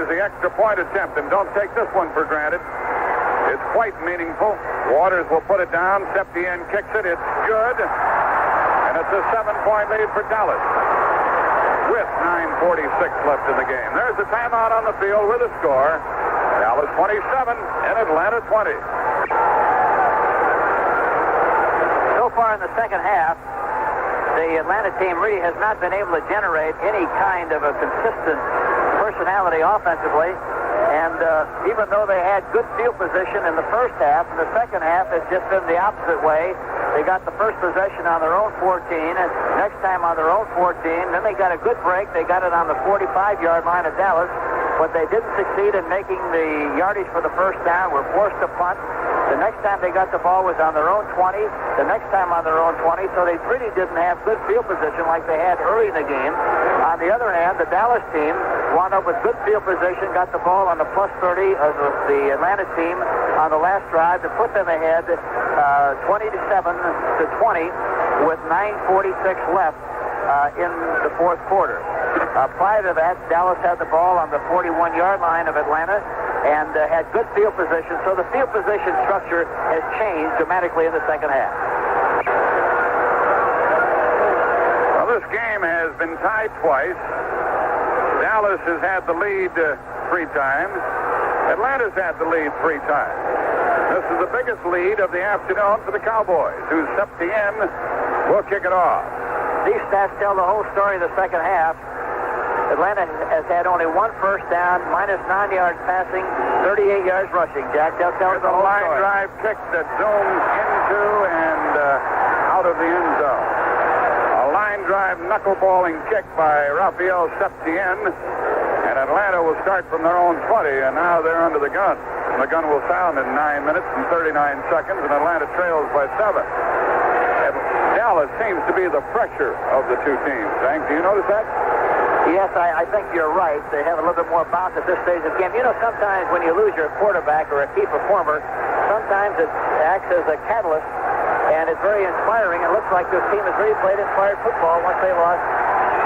[SPEAKER 2] The extra point attempt, and don't take this one for granted. It's quite meaningful. Waters will put it down. Septien kicks it. It's good. And it's a 7-point lead for Dallas with 9:46 left in the game. There's a timeout on the field with a score. Dallas 27 and Atlanta 20.
[SPEAKER 3] So far in the second half, the Atlanta team really has not been able to generate any kind of a consistent personality offensively, and even though they had good field position in the first half, in the second half it's just been the opposite way. They got the first possession on their own 14, and next time on their own 14, then they got a good break. They got it on the 45-yard line of Dallas, but they didn't succeed in making the yardage for the first down. Were forced to punt. The next time they got the ball was on their own 20, the next time on their own 20, so they really didn't have good field position like they had early in the game. On the other hand, the Dallas team wound up with good field position, got the ball on the plus 30 of the Atlanta team on the last drive to put them ahead 27-20 with 9:46 left in the fourth quarter. Prior to that, Dallas had the ball on the 41-yard line of Atlanta and had good field position, so the field position structure has changed dramatically in the second half.
[SPEAKER 2] Well, this game has been tied twice. Dallas has had the lead 3 times. Atlanta's had the lead 3 times. This is the biggest lead of the afternoon for the Cowboys, whose Septien will kick it off.
[SPEAKER 3] These stats tell the whole story of the second half. Atlanta has had only 1 first down, minus 9 yards passing, 38 yards rushing. Jack, that tells the whole
[SPEAKER 2] line
[SPEAKER 3] story.
[SPEAKER 2] Drive kick that zooms into and out of the end zone. A line drive knuckleballing kick by Raphael Septien, and Atlanta will start from their own 20, and now they're under the gun. And the gun will sound in 9 minutes and 39 seconds, and Atlanta trails by 7. And Dallas seems to be the pressure of the two teams. Hank, do you notice that?
[SPEAKER 3] Yes, I think you're right. They have a little bit more bounce at this stage of the game. You know, sometimes when you lose your quarterback or a key performer, sometimes it acts as a catalyst, and it's very inspiring. It looks like this team has really played inspired football once they lost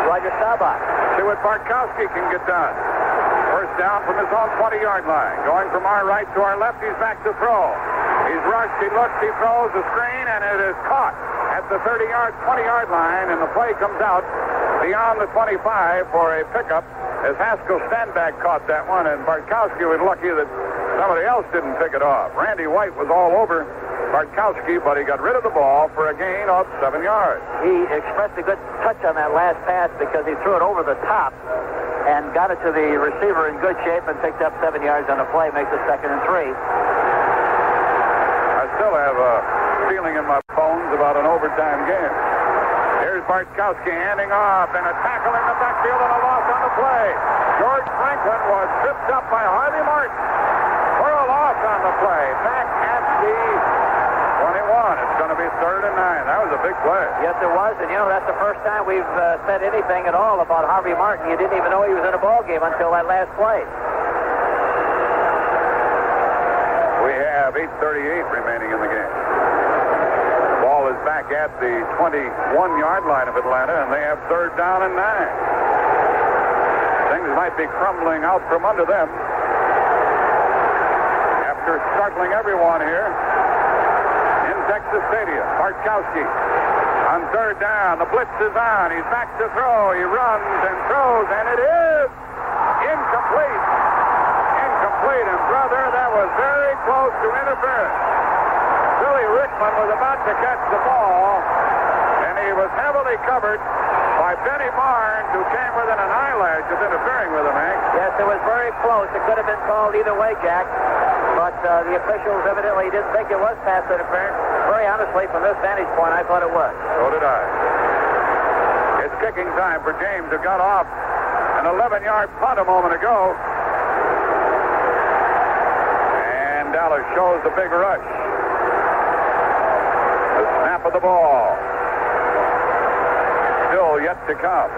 [SPEAKER 3] Roger Staubach.
[SPEAKER 2] See what Bartkowski can get done. First down from his own 20-yard line. Going from our right to our left, he's back to throw. He's rushed, he looks, he throws the screen, and it is caught at the 20-yard line, and the play comes out beyond the 25 for a pickup as Haskell Stanback caught that one, and Bartkowski was lucky that somebody else didn't pick it off. Randy White was all over Bartkowski, but he got rid of the ball for a gain of 7 yards.
[SPEAKER 3] He expressed a good touch on that last pass because he threw it over the top and got it to the receiver in good shape and picked up 7 yards on the play, makes it 2nd and 3.
[SPEAKER 2] I still have a feeling in my bones about an overtime game. Here's Bartkowski handing off, and a tackle in the backfield and a loss on the play. George Franklin was tripped up by Harvey Martin for a loss on the play. Back at the 21. It's going to be 3rd and 9. That was a big play.
[SPEAKER 3] Yes, it was, and you know, that's the first time we've said anything at all about Harvey Martin. You didn't even know he was in a ball game until that last play.
[SPEAKER 2] We have 8:38 remaining in the game. The ball is back at the 21-yard line of Atlanta, and they have 3rd down and 9. Things might be crumbling out from under them after struggling everyone here in Texas Stadium. Bartkowski on 3rd down. The blitz is on. He's back to throw. He runs and throws, and it is incomplete. Incomplete, and brother, that was very close to interference. Billy Rickman was about to catch the ball, and he was heavily covered by Benny Barnes, who came within an eyelash of interfering with him, Hank.
[SPEAKER 3] Yes, it was very close. It could have been called either way, Jack. But the officials evidently didn't think it was pass interference. Very honestly, from this vantage point, I thought it was.
[SPEAKER 2] So did I. It's kicking time for James, who got off an 11-yard punt a moment ago. And Dallas shows the big rush. The snap of the ball. Still yet to come.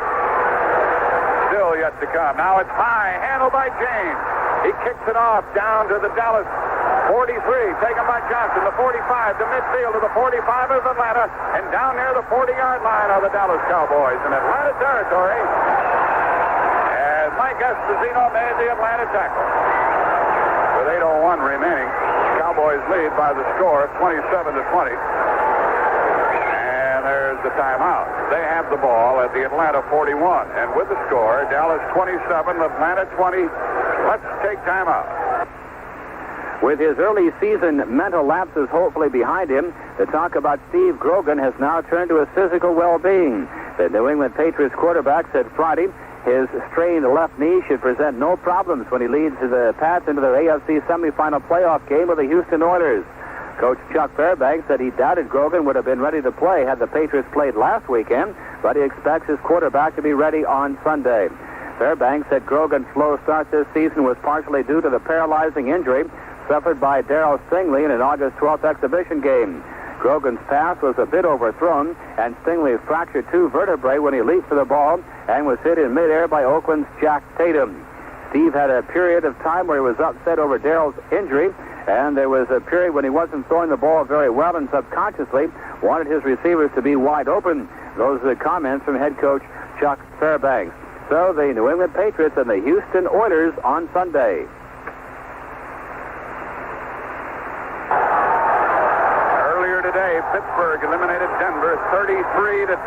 [SPEAKER 2] Still yet to come. Now it's high, handled by James. He kicks it off down to the Dallas 43, taken by Johnson, the 45, to midfield to the 45 of Atlanta, and down near the 40-yard line are the Dallas Cowboys in Atlanta territory as Mike Esposito made the Atlanta tackle. With 8:01 remaining, Cowboys lead by the score of 27-20. And there's the timeout. They have the ball at the Atlanta 41, and with the score, Dallas 27, Atlanta 20. Let's take timeout.
[SPEAKER 1] With his early season mental lapses hopefully behind him, the talk about Steve Grogan has now turned to his physical well-being. The New England Patriots quarterback said Friday his strained left knee should present no problems when he leads the Pats into their AFC semifinal playoff game with the Houston Oilers. Coach Chuck Fairbanks said he doubted Grogan would have been ready to play had the Patriots played last weekend, but he expects his quarterback to be ready on Sunday. Fairbanks said Grogan's slow start this season was partially due to the paralyzing injury suffered by Darryl Stingley in an August 12th exhibition game. Grogan's pass was a bit overthrown, and Stingley fractured 2 vertebrae when he leaped for the ball and was hit in midair by Oakland's Jack Tatum. Steve had a period of time where he was upset over Darryl's injury, and there was a period when he wasn't throwing the ball very well and subconsciously wanted his receivers to be wide open. Those are the comments from head coach Chuck Fairbanks. So the New England Patriots and the Houston Oilers on Sunday.
[SPEAKER 2] Earlier today, Pittsburgh eliminated Denver 33-10.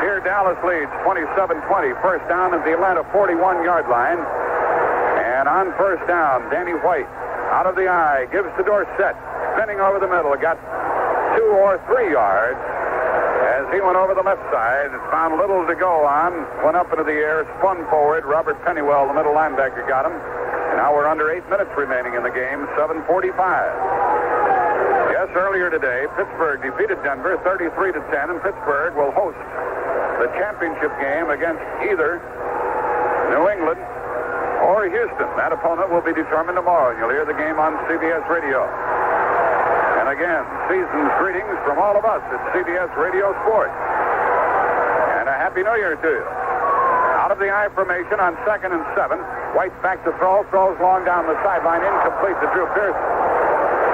[SPEAKER 2] Here Dallas leads 27-20. First down at the Atlanta 41-yard line. And on first down, Danny White out of the eye, gives to Dorsett, spinning over the middle, got 2 or 3 yards. As he went over the left side, found little to go on, went up into the air, spun forward. Robert Pennywell, the middle linebacker, got him. And now we're under 8 minutes remaining in the game, 7:45. Yes, earlier today, Pittsburgh defeated Denver 33-10, and Pittsburgh will host the championship game against either New England or Houston. That opponent will be determined tomorrow. You'll hear the game on CBS Radio. And again, season's greetings from all of us at CBS Radio Sports. And a Happy New Year to you. Out of the I formation on 2nd and 7. White's back to throw. Throws long down the sideline. Incomplete to Drew Pearson.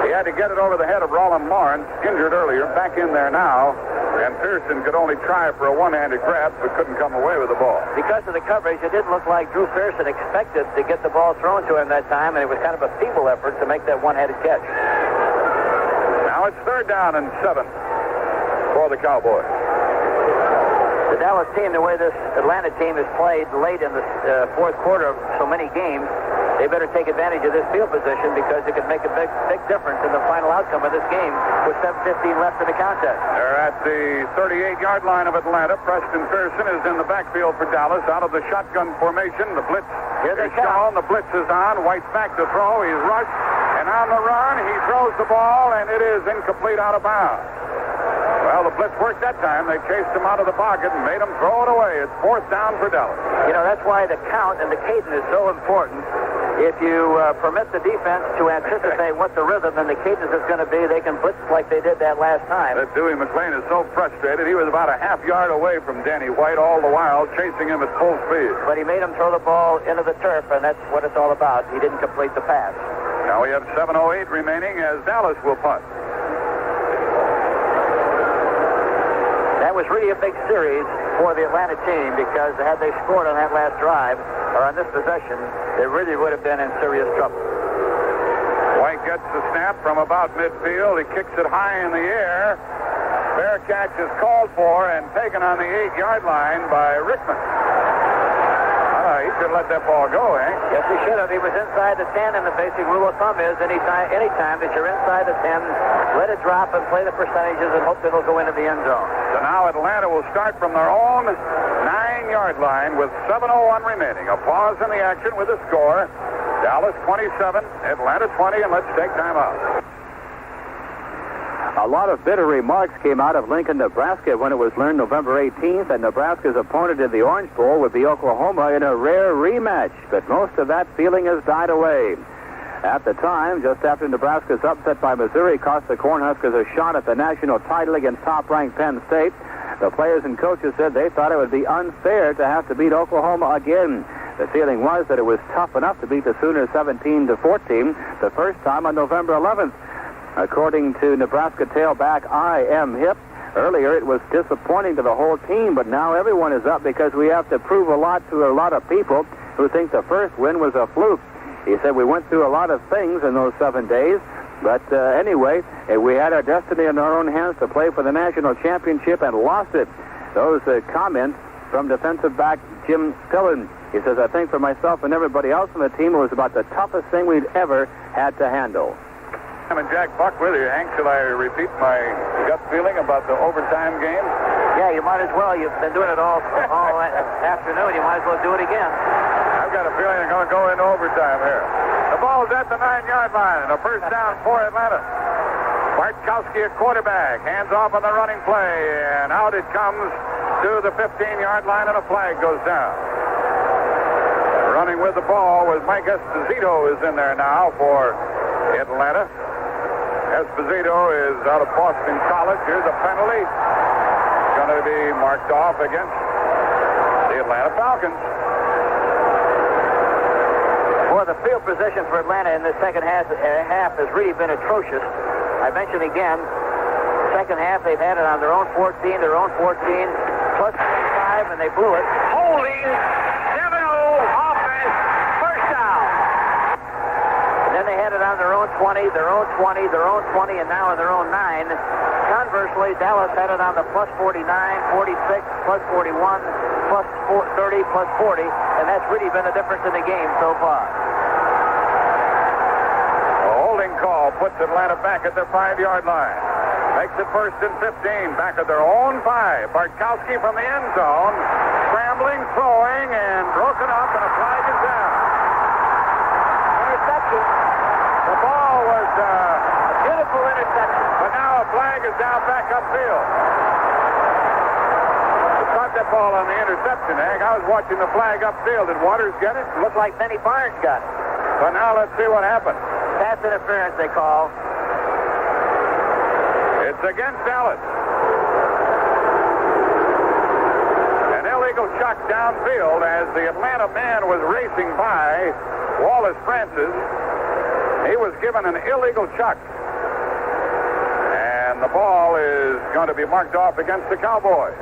[SPEAKER 2] He had to get it over the head of Roland Lawrence, injured earlier. Back in there now. And Pearson could only try for a one-handed grab, but couldn't come away with the ball.
[SPEAKER 3] Because of the coverage, it didn't look like Drew Pearson expected to get the ball thrown to him that time, and it was kind of a feeble effort to make that one-handed catch.
[SPEAKER 2] Now it's 3rd down and 7 for the Cowboys.
[SPEAKER 3] The Dallas team, the way this Atlanta team has played late in the 4th quarter of so many games, they better take advantage of this field position because it could make a big difference in the final outcome of this game with 7:15 left in the contest.
[SPEAKER 2] They're at the 38-yard line of Atlanta. Preston Pearson is in the backfield for Dallas out of the shotgun formation. The blitz is shown. The blitz is on. White's back to throw. He's rushed. And on the run, he throws the ball, and it is incomplete out of bounds. Well, the blitz worked that time. They chased him out of the pocket and made him throw it away. It's 4th down for Dallas.
[SPEAKER 3] You know, that's why the count and the cadence is so important. If you permit the defense to anticipate what the rhythm and the cadence is going to be, they can blitz like they did that last time.
[SPEAKER 2] That Dewey McClain is so frustrated. He was about a half yard away from Danny White all the while, chasing him at full speed.
[SPEAKER 3] But he made him throw the ball into the turf, and that's what it's all about. He didn't complete the pass.
[SPEAKER 2] Now we have 7:08 remaining as Dallas will punt.
[SPEAKER 3] a big series for the Atlanta team, because had they scored on that last drive, or on this possession, they really would have been in serious trouble.
[SPEAKER 2] White gets the snap from about midfield. He kicks it high in the air. Fair catch is called for and taken on the 8-yard line by Rickman. He should let that ball go, Hank.
[SPEAKER 3] Yes, he should have. He was inside the 10, and the basic rule of thumb is anytime that you're inside the 10, let it drop and play the percentages and hope that it'll go into the end zone.
[SPEAKER 2] So now Atlanta will start from their own 9-yard line with 7:01 remaining. A pause in the action with a score. Dallas 27, Atlanta 20, and let's take time out.
[SPEAKER 1] A lot of bitter remarks came out of Lincoln, Nebraska when it was learned November 18th that Nebraska's opponent in the Orange Bowl would be Oklahoma in a rare rematch, but most of that feeling has died away. At the time, just after Nebraska's upset by Missouri cost the Cornhuskers a shot at the national title against top-ranked Penn State, the players and coaches said they thought it would be unfair to have to beat Oklahoma again. The feeling was that it was tough enough to beat the Sooners 17-14 the first time on November 11th. According to Nebraska tailback I.M. Hip, earlier it was disappointing to the whole team, but now everyone is up because we have to prove a lot to a lot of people who think the first win was a fluke. He said we went through a lot of things in those 7 days, but anyway, we had our destiny in our own hands to play for the national championship and lost it. Those comments from defensive back Jim Pillen. He says, I think for myself and everybody else on the team, it was about the toughest thing we'd ever had to handle.
[SPEAKER 2] I'm Jack Buck with you, Hank. Shall I repeat my gut feeling about the overtime game?
[SPEAKER 3] Yeah, you might as well. You've been doing it all afternoon. You might as well do it again.
[SPEAKER 2] I've got a feeling they're going to go into overtime here. The ball's at the 9-yard line, and a first down for Atlanta. Bartkowski at quarterback, hands off on the running play, and out it comes to the 15-yard line, and a flag goes down. Running with the ball was Mike Esposito is in there now for Atlanta. Esposito is out of Boston College. Here's a penalty. Going to be marked off against the Atlanta Falcons.
[SPEAKER 3] Well, the field position for Atlanta in the second half has really been atrocious. I mentioned again, second half they've had it on their own 14, plus 25, and they blew it.
[SPEAKER 5] Holding, 7-0, offense, first down.
[SPEAKER 3] And then they had it on their own 20, their own 20, and now on their own 9. Conversely, Dallas had it on the plus 49, 46, plus 41, plus 30, plus 40, and that's really been the difference in the game so far.
[SPEAKER 2] A holding call puts Atlanta back at their 5-yard line. Makes it first and 15, back at their own 5. Bartkowski from the end zone, scrambling, throwing, and broken up, and a flag is down.
[SPEAKER 3] Interception. The ball was a beautiful interception.
[SPEAKER 2] But now a flag is down back upfield. They caught that ball on the interception, Hank. I was watching the flag upfield. Did Waters get it?
[SPEAKER 3] Looked like Benny Barnes got it.
[SPEAKER 2] But now let's see what happened.
[SPEAKER 3] Pass interference, they call.
[SPEAKER 2] It's against Dallas. An illegal chuck downfield as the Atlanta man was racing by Wallace Francis. He was given an illegal chuck. And the ball is going to be marked off against the Cowboys.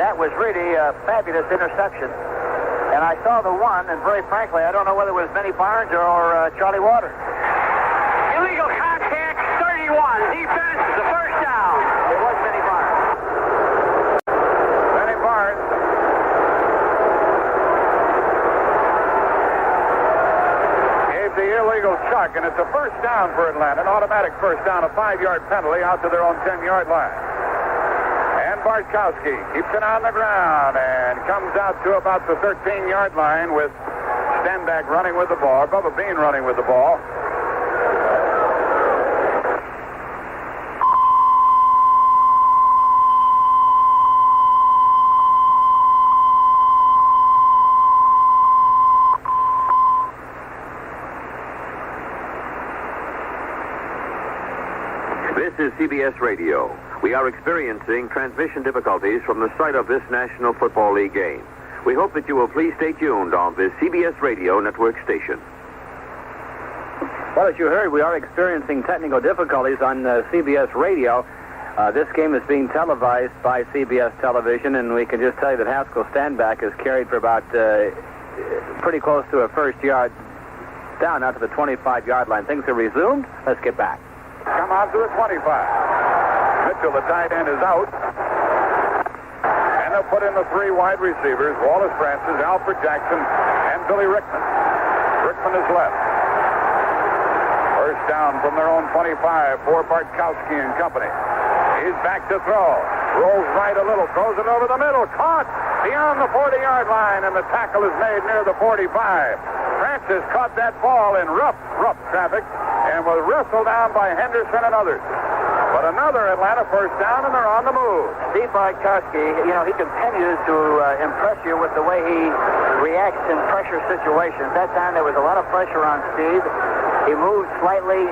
[SPEAKER 3] That was really a fabulous interception. And I saw the one, and very frankly, I don't know whether it was Benny Barnes or Charlie Waters.
[SPEAKER 5] Illegal contact, 31. Defense, the first down.
[SPEAKER 3] It was Benny Barnes.
[SPEAKER 2] Benny Barnes. Gave the illegal chuck, and it's a first down for Atlanta. An automatic first down, a 5-yard penalty out to their own 10-yard line. And Bartkowski keeps it on the ground and comes out to about the 13-yard line with Stenbeck running with the ball, Bubba Bean running with the ball.
[SPEAKER 6] This is CBS Radio. We are experiencing transmission difficulties from the site of this National Football League game. We hope that you will please stay tuned on this CBS Radio network station.
[SPEAKER 1] Well, as you heard, we are experiencing technical difficulties on CBS Radio. This game is being televised by CBS Television, and we can just tell you that Haskell Standback is carried for about pretty close to a first yard down out to the 25-yard line. Things are resumed. Let's get back.
[SPEAKER 2] Come out to the 25. Mitchell, the tight end, is out. And they'll put in the 3 wide receivers, Wallace Francis, Alfred Jackson, and Billy Rickman. Rickman is left. First down from their own 25 for Bartkowski and company. He's back to throw. Rolls right a little, throws it over the middle. Caught beyond the 40-yard line, and the tackle is made near the 45. Francis caught that ball in rough traffic and was wrestled down by Henderson and others. But another Atlanta first down, and they're on the move.
[SPEAKER 3] Steve Bartkowski, he continues to impress you with the way he reacts in pressure situations. That time there was a lot of pressure on Steve. He moved slightly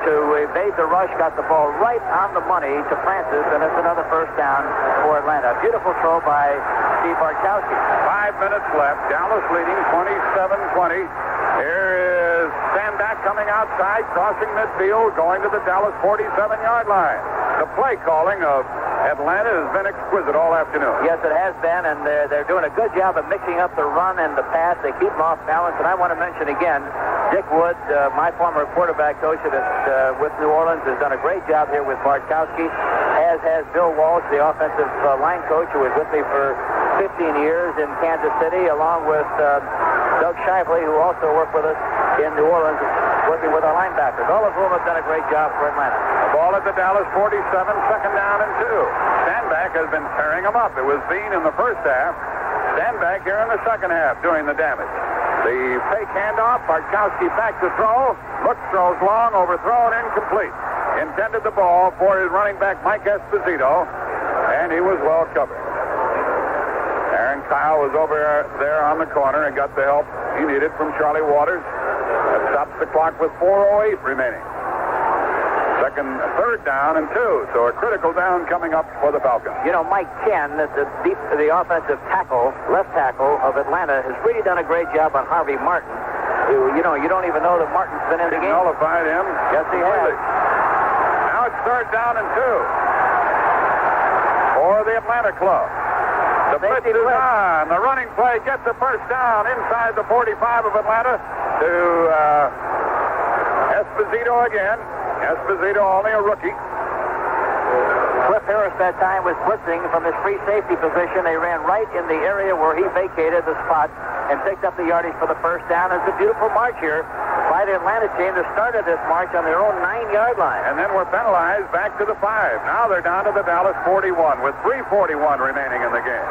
[SPEAKER 3] to evade the rush, got the ball right on the money to Francis, and it's another first down for Atlanta. Beautiful throw by Steve Bartkowski.
[SPEAKER 2] 5 minutes left. Dallas leading 27-20. Here is Standback coming outside, crossing midfield, going to the Dallas 47-yard line. The play calling of Atlanta has been exquisite all afternoon.
[SPEAKER 3] Yes, it has been, and they're doing a good job of mixing up the run and the pass. They keep them off balance, and I want to mention again, Dick Wood, my former quarterback coach with New Orleans, has done a great job here with Bartkowski, as has Bill Walsh, the offensive line coach, who was with me for 15 years in Kansas City, along with Doug Shively, who also worked with us in New Orleans, working with our linebackers. All of whom have done a great job for Atlanta.
[SPEAKER 2] The ball at the Dallas 47, second down and 2. Standback has been tearing them up. It was Bean in the first half. Standback here in the second half doing the damage. The fake handoff, Bartkowski back to throw. Looks, throws long, overthrown, incomplete. Intended the ball for his running back, Mike Esposito, and he was well covered. Aaron Kyle was over there on the corner and got the help he needed from Charlie Waters. That stops the clock with 4:08 remaining. Third down and 2, so a critical down coming up for the Falcons.
[SPEAKER 3] Mike Ken, the offensive tackle, left tackle of Atlanta, has really done a great job on Harvey Martin. You don't even know that Martin's been in the game.
[SPEAKER 2] Nullified him.
[SPEAKER 3] Yes, he has.
[SPEAKER 2] Now it's third down and 2 for the Atlanta club. The blitz is on. The running play gets the first down inside the 45 of Atlanta to Esposito again. Esposito, only a rookie.
[SPEAKER 3] Cliff Harris that time was blitzing from his free safety position. They ran right in the area where he vacated the spot and picked up the yardage for the first down. It's a beautiful march here by the Atlanta team that started this march on their own 9-yard line.
[SPEAKER 2] And then were penalized back to the 5. Now they're down to the Dallas 41 with 3:41 remaining in the game.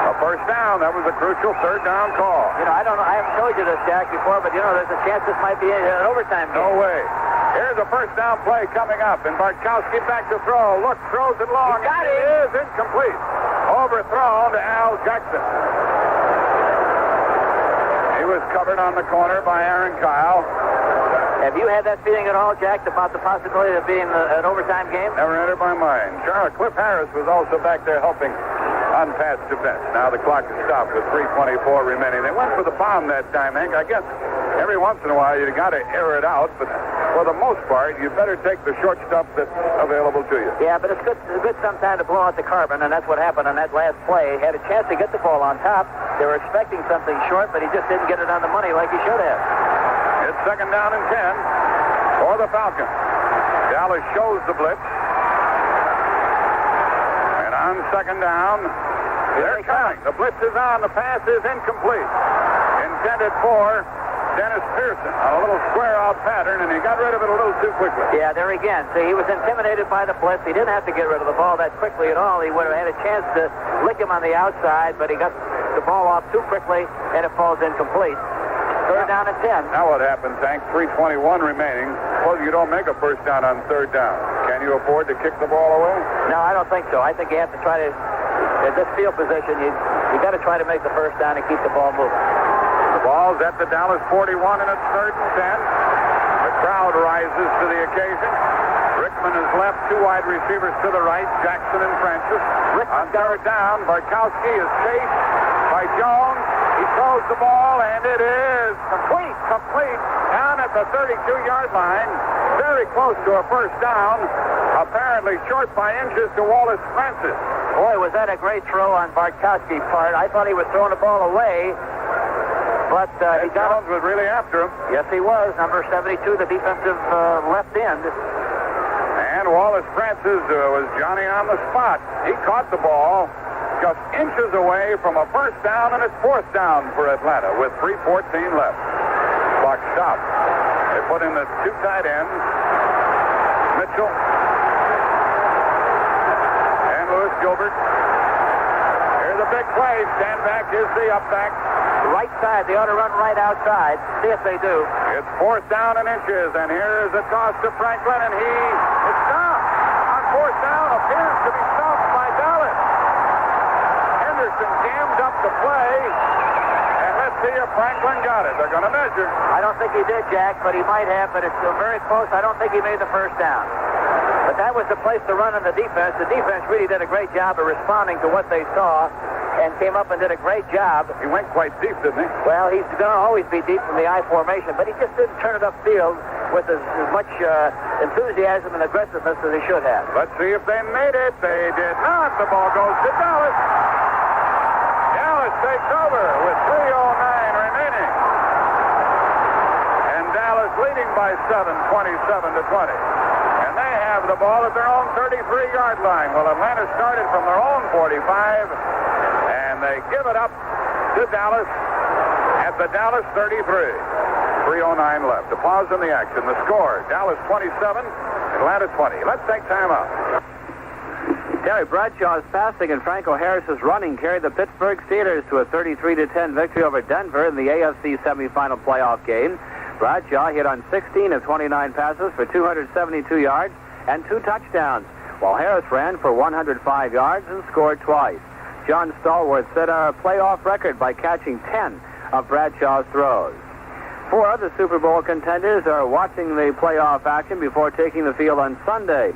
[SPEAKER 2] A first down. That was a crucial third down call.
[SPEAKER 3] I don't know. I haven't told you this, Jack, before, but there's a chance this might be an overtime game.
[SPEAKER 2] No way. Here's a first down play coming up, and Bartkowski back to throw. Look, throws it long.
[SPEAKER 3] He got it.
[SPEAKER 2] It is incomplete. Overthrown to Al Jackson. He was covered on the corner by Aaron Kyle.
[SPEAKER 3] Have you had that feeling at all, Jack, about the possibility of being an overtime game?
[SPEAKER 2] Never entered my mind. Cliff Harris was also back there helping on pass defense. Now the clock is stopped with 3:24 remaining. They went for the bomb that time, Hank. I guess every once in a while you got to air it out, but for the most part, you better take the short stuff that's available to you.
[SPEAKER 3] Yeah, but it's good sometimes to blow out the carbon, and that's what happened on that last play. He had a chance to get the ball on top. They were expecting something short, but he just didn't get it on the money like he should have.
[SPEAKER 2] It's second down and 10 for the Falcons. Dallas shows the blitz. And on second down, they're coming. The blitz is on. The pass is incomplete. Intended for Dennis Pearson on a little square-out pattern, and he got rid of it a little too quickly.
[SPEAKER 3] Yeah, there again. See, he was intimidated by the blitz. He didn't have to get rid of the ball that quickly at all. He would have had a chance to lick him on the outside, but he got the ball off too quickly, and it falls incomplete. Third down and 10.
[SPEAKER 2] Now what happens, Hank? 3:21 remaining. Well, you don't make a first down on third down. Can you afford to kick the ball away?
[SPEAKER 3] No, I don't think so. I think you have to try to, at this field position, you got to try to make the first down and keep the ball moving.
[SPEAKER 2] The ball's at the Dallas 41, and it's third and 10. The crowd rises to the occasion. Rickman is left, 2 wide receivers to the right, Jackson and Francis. On third down, Bartkowski is chased by Jones. He throws the ball, and it is complete, down at the 32-yard line. very close to a first down, apparently short by inches to Wallace Francis.
[SPEAKER 3] Boy, was that a great throw on Bartkowski's part. I thought he was throwing the ball away, but he got
[SPEAKER 2] Jones was really after him.
[SPEAKER 3] Yes, he was. Number 72, the defensive left end.
[SPEAKER 2] And Wallace Francis was Johnny on the spot. He caught the ball just inches away from a first down, and it's fourth down for Atlanta with 3:14 left. Clock stopped. They put in the two tight ends, Mitchell and Lewis Gilbert. Here's a big play. Stand back. Here's the up back.
[SPEAKER 3] Right side. They ought to run right outside. See if they do.
[SPEAKER 2] It's fourth down and inches, and here's a toss to Franklin, and he is stopped on fourth down. Appears to be stopped by Dallas. Henderson jammed up the play, and let's see if Franklin got it. They're going to measure.
[SPEAKER 3] I don't think he did, Jack, but he might have, but it's still very close. I don't think he made the first down. But that was the place to run on the defense. The defense really did a great job of responding to what they saw and came up and did a great job.
[SPEAKER 2] He went quite deep, didn't he?
[SPEAKER 3] Well, he's going to always be deep from the I formation, but he just didn't turn it upfield with as much enthusiasm and aggressiveness as he should have.
[SPEAKER 2] Let's see if they made it. They did not. The ball goes to Dallas. Dallas takes over with 3:09 remaining. And Dallas leading by 27-20. And they have the ball at their own 33-yard line. Well, Atlanta started from their own 45, and they give it up to Dallas at the Dallas 33. 3:09 left. A pause in the action. The score, Dallas 27, Atlanta 20. Let's take time out.
[SPEAKER 1] Terry Bradshaw's passing and Franco Harris's running carried the Pittsburgh Steelers to a 33-10 victory over Denver in the AFC semifinal playoff game. Bradshaw hit on 16 of 29 passes for 272 yards and 2 touchdowns, while Harris ran for 105 yards and scored twice. John Stallworth set a playoff record by catching 10 of Bradshaw's throws. 4 other Super Bowl contenders are watching the playoff action before taking the field on Sunday.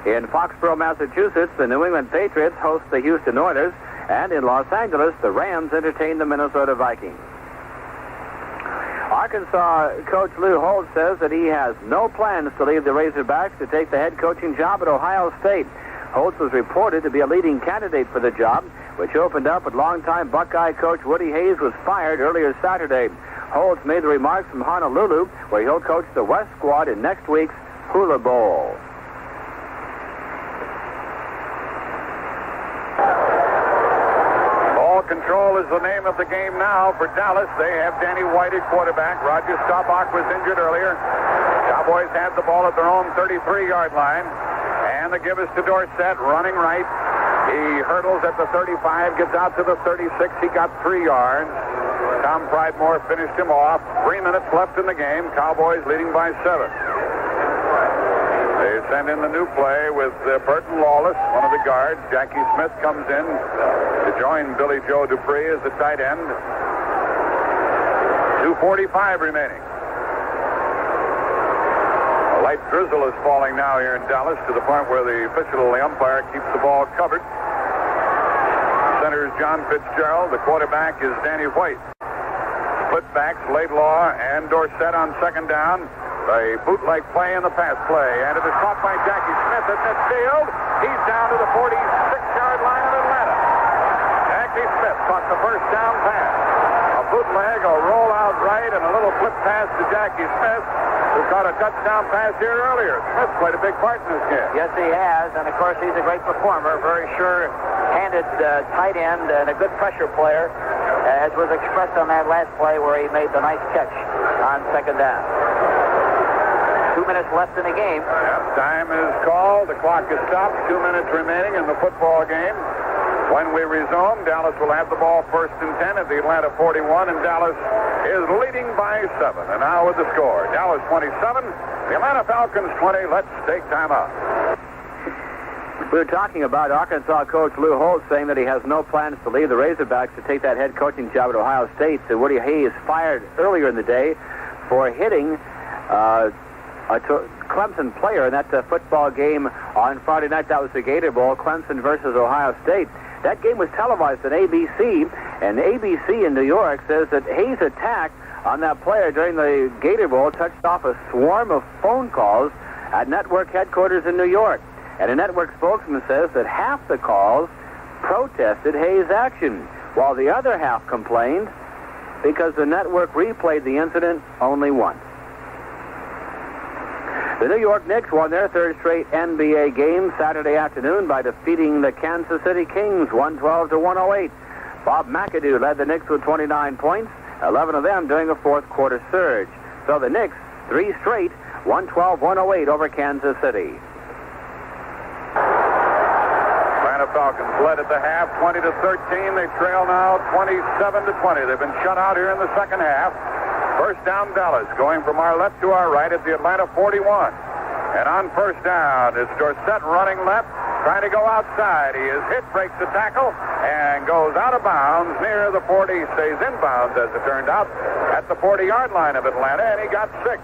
[SPEAKER 1] In Foxborough, Massachusetts, the New England Patriots host the Houston Oilers, and in Los Angeles, the Rams entertain the Minnesota Vikings. Arkansas coach Lou Holt says that he has no plans to leave the Razorbacks to take the head coaching job at Ohio State. Holt was reported to be a leading candidate for the job, which opened up when longtime Buckeye coach Woody Hayes was fired earlier Saturday. Holt made the remarks from Honolulu, where he'll coach the West squad in next week's Hula Bowl.
[SPEAKER 2] Ball control is the name of the game now for Dallas. They have Danny White at quarterback. Roger Staubach was injured earlier. Cowboys had the ball at their own 33-yard line. And the give is to Dorsett, running right. He hurdles at the 35, gets out to the 36. He got 3 yards. Tom Pridemore finished him off. 3 minutes left in the game. Cowboys leading by 7. They send in the new play with Burton Lawless, one of the guards. Jackie Smith comes in to join Billy Joe Dupree as the tight end. 2:45 remaining. A light drizzle is falling now here in Dallas to the point where the official, the umpire, keeps the ball covered. Center is John Fitzgerald. The quarterback is Danny White. Split backs, Laidlaw and Dorsett on second down. A bootleg play in the pass play, and it is caught by Jackie Smith at midfield. He's down to the 46-yard line of Atlanta. Jackie Smith caught the first down pass. A bootleg, a rollout right, and a little flip pass to Jackie Smith, who caught a touchdown pass here earlier. Smith played a big part in this game.
[SPEAKER 3] Yes, he has, and of course he's a great performer, very sure-handed tight end and a good pressure player, as was expressed on that last play where he made the nice catch on second down. 2 minutes left in the game.
[SPEAKER 2] Time is called. The clock is stopped. 2 minutes remaining in the football game. When we resume, Dallas will have the ball first and 10 at the Atlanta 41, and Dallas is leading by 7. And now with the score, Dallas 27, the Atlanta Falcons 20. Let's take time out.
[SPEAKER 1] We were talking about Arkansas coach Lou Holt saying that he has no plans to leave the Razorbacks to take that head coaching job at Ohio State. So Woody Hayes fired earlier in the day for hitting a Clemson player in that football game on Friday night. That was the Gator Bowl, Clemson versus Ohio State. That game was televised on ABC, and ABC in New York says that Hayes' attack on that player during the Gator Bowl touched off a swarm of phone calls at network headquarters in New York. And a network spokesman says that half the calls protested Hayes' action, while the other half complained because the network replayed the incident only once. The New York Knicks won their third straight NBA game Saturday afternoon by defeating the Kansas City Kings 112-108. Bob McAdoo led the Knicks with 29 points, 11 of them during a fourth quarter surge. So the Knicks, 3 straight, 112-108 over Kansas City.
[SPEAKER 2] Atlanta Falcons led at the half, 20-13. They trail now 27-20. They've been shut out here in the second half. First down, Dallas, going from our left to our right at the Atlanta 41. And on first down, it's Dorsett running left, trying to go outside. He is hit, breaks the tackle, and goes out of bounds near the 40. Stays in bounds, as it turned out, at the 40-yard line of Atlanta, and he got 6.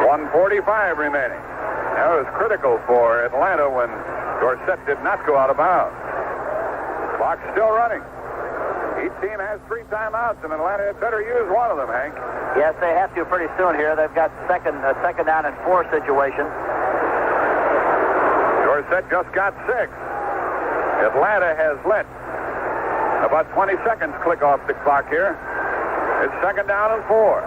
[SPEAKER 2] 1:45 remaining. That was critical for Atlanta when Dorsett did not go out of bounds. Clock's still running. Each team has 3 timeouts, and Atlanta had better use one of them, Hank.
[SPEAKER 3] Yes, they have to pretty soon here. They've got a second down and 4 situation.
[SPEAKER 2] Dorsett just got 6. Atlanta has let about 20 seconds click off the clock here. It's second down and 4.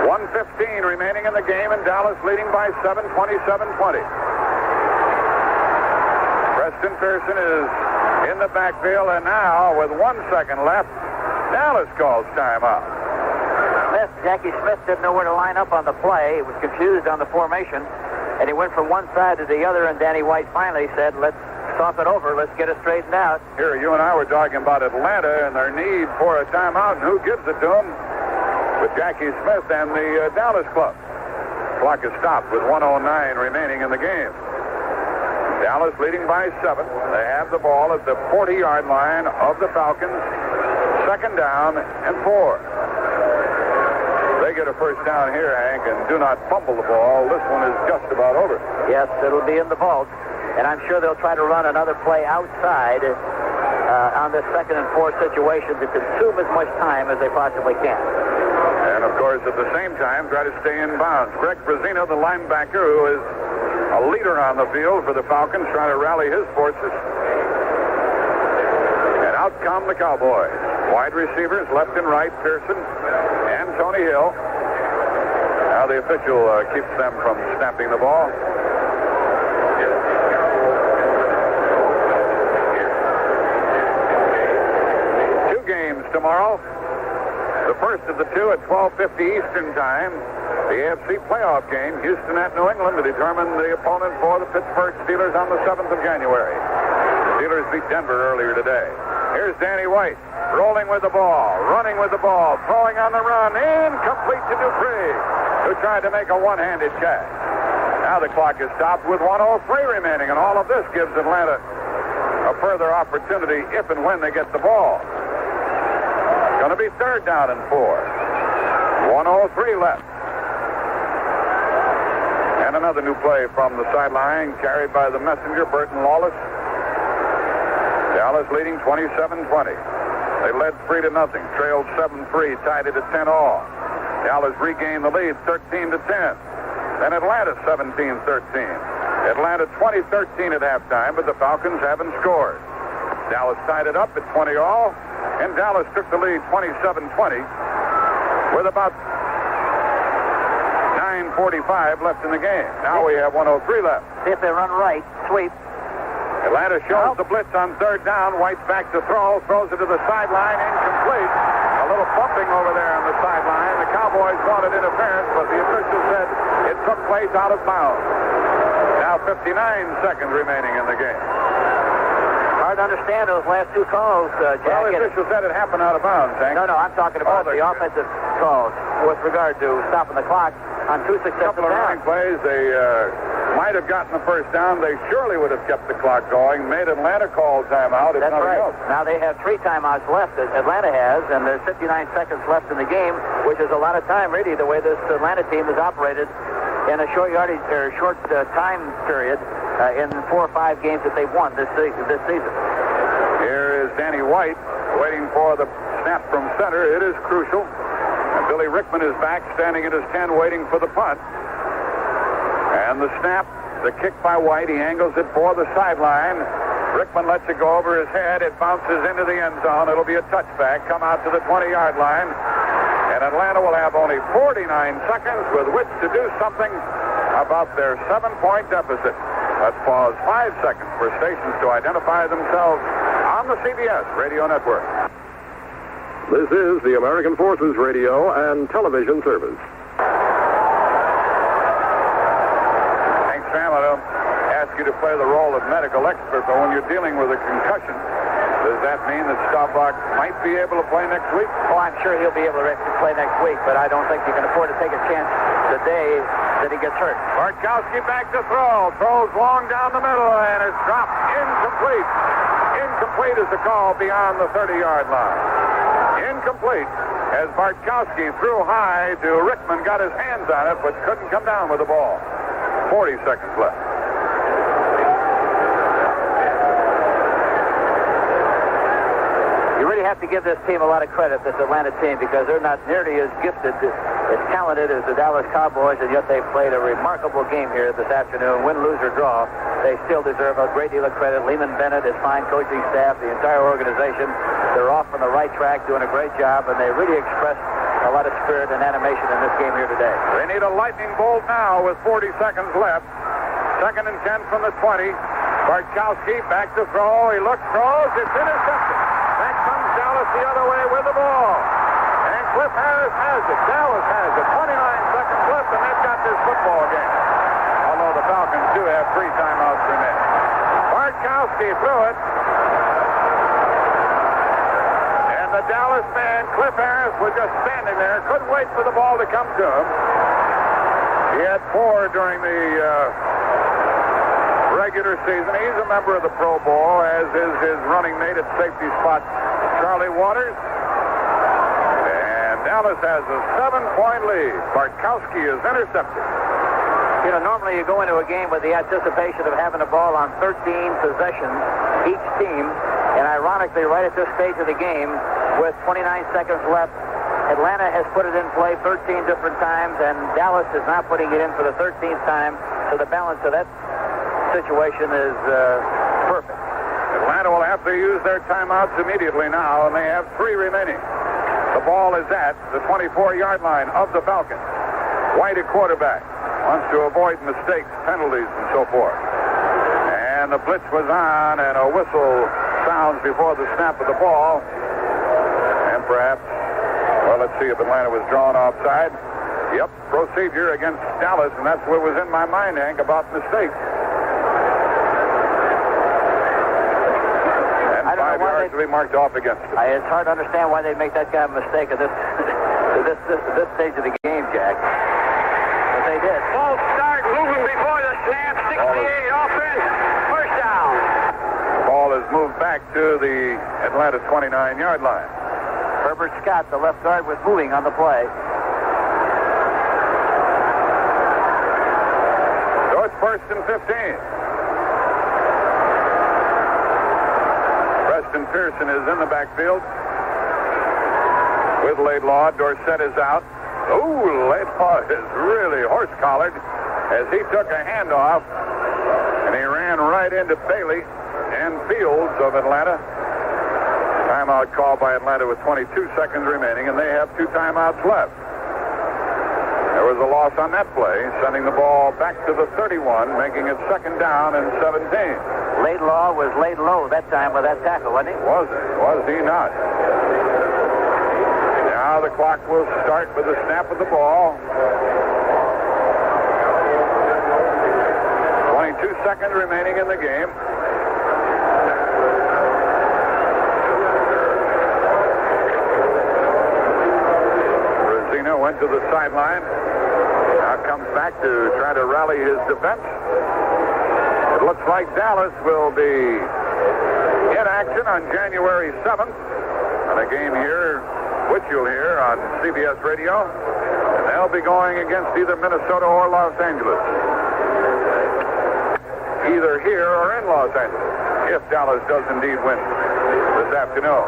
[SPEAKER 2] 1:15 remaining in the game, and Dallas leading by 7, 27-20. Preston Pearson is in the backfield, and now, with 1 second left, Dallas calls timeout.
[SPEAKER 3] Jackie Smith didn't know where to line up on the play. He was confused on the formation, and he went from one side to the other, and Danny White finally said, let's talk it over, let's get it straightened out.
[SPEAKER 2] Here, you and I were talking about Atlanta and their need for a timeout, and who gives it to them? With Jackie Smith and the Dallas club. Clock is stopped with 1:09 remaining in the game. Dallas leading by 7. They have the ball at the 40-yard line of the Falcons. Second down and 4. They get a first down here, Hank, and do not fumble the ball. This one is just about over.
[SPEAKER 3] Yes, it'll be in the vault. And I'm sure they'll try to run another play outside on this second and 4 situation to consume as much time as they possibly can.
[SPEAKER 2] And, of course, at the same time, try to stay in bounds. Greg Brazino, the linebacker, who is a leader on the field for the Falcons, trying to rally his forces. And out come the Cowboys. Wide receivers, left and right, Pearson and Tony Hill. Now the official keeps them from snapping the ball. Two games tomorrow. The first of the two at 12:50 Eastern Time. The AFC playoff game, Houston at New England, to determine the opponent for the Pittsburgh Steelers on the 7th of January. The Steelers beat Denver earlier today. Here's Danny White, rolling with the ball, running with the ball, throwing on the run, incomplete to Dupree, who tried to make a one-handed catch. Now the clock is stopped with 1:03 remaining, and all of this gives Atlanta a further opportunity if and when they get the ball. Going to be third down and 4. 1:03 left. And another new play from the sideline, carried by the messenger, Burton Lawless. Dallas leading 27-20. They led 3-0, trailed 7-3, tied it at 10-all. Dallas regained the lead 13-10. Then Atlanta 17-13. Atlanta 20-13 at halftime, but the Falcons haven't scored. Dallas tied it up at 20-all, and Dallas took the lead 27-20 with about 9:45 left in the game. Now we have 1:03 left.
[SPEAKER 3] See if they run right, sweep.
[SPEAKER 2] Atlanta shows the blitz on third down. White's back to throw, throws it to the sideline, incomplete. A little bumping over there on the sideline. The Cowboys wanted interference, but the official said it took place out of bounds. Now 59 seconds remaining in the game.
[SPEAKER 3] Hard to understand those last two calls, Jack.
[SPEAKER 2] Well, the official said it happened out of bounds, Hank.
[SPEAKER 3] No, I'm talking about the offensive calls with regard to stopping the clock on 2 successive
[SPEAKER 2] couple of running plays. They might have gotten the first down. They surely would have kept the clock going, made Atlanta call timeout.
[SPEAKER 3] That's right. Else. Now they have 3 timeouts left, Atlanta has, and there's 59 seconds left in the game, which is a lot of time, really, the way this Atlanta team has operated in a short time period in 4 or 5 games that they've won this season.
[SPEAKER 2] Here is Danny White waiting for the snap from center. It is crucial. And Billy Rickman is back, standing at his 10, waiting for the punt. And the snap, the kick by White. He angles it for the sideline. Rickman lets it go over his head. It bounces into the end zone. It'll be a touchback. Come out to the 20-yard line. And Atlanta will have only 49 seconds with which to do something about their 7-point deficit. Let's pause 5 seconds for stations to identify themselves on the CBS Radio Network.
[SPEAKER 4] This is the American Forces Radio and Television Service.
[SPEAKER 2] Thanks, Sam. I don't ask you to play the role of medical expert, but when you're dealing with a concussion, does that mean that Staubach might be able to play next week?
[SPEAKER 3] Oh, I'm sure he'll be able to play next week, but I don't think you can afford to take a chance the day that he gets hurt.
[SPEAKER 2] Bartkowski back to throw. Throws long down the middle, and it's dropped. Incomplete. Incomplete is the call beyond the 30-yard line. Incomplete as Bartkowski threw high to Rickman, got his hands on it, but couldn't come down with the ball. 40 seconds left.
[SPEAKER 3] You really have to give this team a lot of credit, this Atlanta team, because they're not nearly as gifted, as talented as the Dallas Cowboys, and yet they played a remarkable game here this afternoon. Win, lose, or draw, they still deserve a great deal of credit. Lehman Bennett, his fine coaching staff, the entire organization, they're off on the right track, doing a great job, and they really expressed a lot of spirit and animation in this game here today.
[SPEAKER 2] They need a lightning bolt now with 40 seconds left. 2nd and 10 from the 20. Bartkowski back to throw. He looks, throws. It's intercepted. Back comes Dallas the other way with the ball. And Cliff Harris has it. Dallas has it. 29 seconds left, and they've got this football game. Although the Falcons do have 3 timeouts remaining. Bartkowski threw it. And the Dallas man, Cliff Harris, was just standing there. Couldn't wait for the ball to come to him. He had 4 during the regular season. He's a member of the Pro Bowl, as is his running mate at safety spot, Charlie Waters. And Dallas has a 7-point lead. Bartkowski is intercepted.
[SPEAKER 3] You know, normally you go into a game with the anticipation of having a ball on 13 possessions each team, and ironically, right at this stage of the game, with 29 seconds left, Atlanta has put it in play 13 different times, and Dallas is not putting it in for the 13th time, so the balance of that situation is perfect.
[SPEAKER 2] Atlanta will have to use their timeouts immediately now, and they have 3 remaining. The ball is at the 24-yard line of the Falcons. White, a quarterback, wants to avoid mistakes, penalties, and so forth. And the blitz was on, and a whistle sounds before the snap of the ball. And perhaps, well, let's see if Atlanta was drawn offside. Yep, procedure against Dallas, and that's what was in my mind, Hank, about mistakes. And 5 yards to be marked off against it.
[SPEAKER 3] It's hard to understand why they make that kind of mistake at this stage of the game, Jack. But they did.
[SPEAKER 5] Ball start moving before the snap. 68 offense. First down.
[SPEAKER 2] The ball is moved back to the Atlanta 29-yard line.
[SPEAKER 3] Herbert Scott, the left guard, was moving on the play.
[SPEAKER 2] So it's 1st and 15. Preston Pearson is in the backfield with Laidlaw. Dorsett is out. Ooh, Laidlaw is really horse-collared as he took a handoff, and he ran right into Bailey and Fields of Atlanta. Timeout called by Atlanta with 22 seconds remaining, and they have 2 timeouts left. There was a loss on that play, sending the ball back to the 31, making it 2nd down and 17.
[SPEAKER 3] Laidlaw was laid low that time with that tackle, wasn't he?
[SPEAKER 2] Was he not? Now the clock will start with the snap of the ball. 22 seconds remaining in the game. Rosina went to the sideline. Now comes back to try to rally his defense. It looks like Dallas will be in action on January 7th on a game here, which you'll hear on CBS Radio. And they'll be going against either Minnesota or Los Angeles. Either here or in Los Angeles, if Dallas does indeed win this afternoon.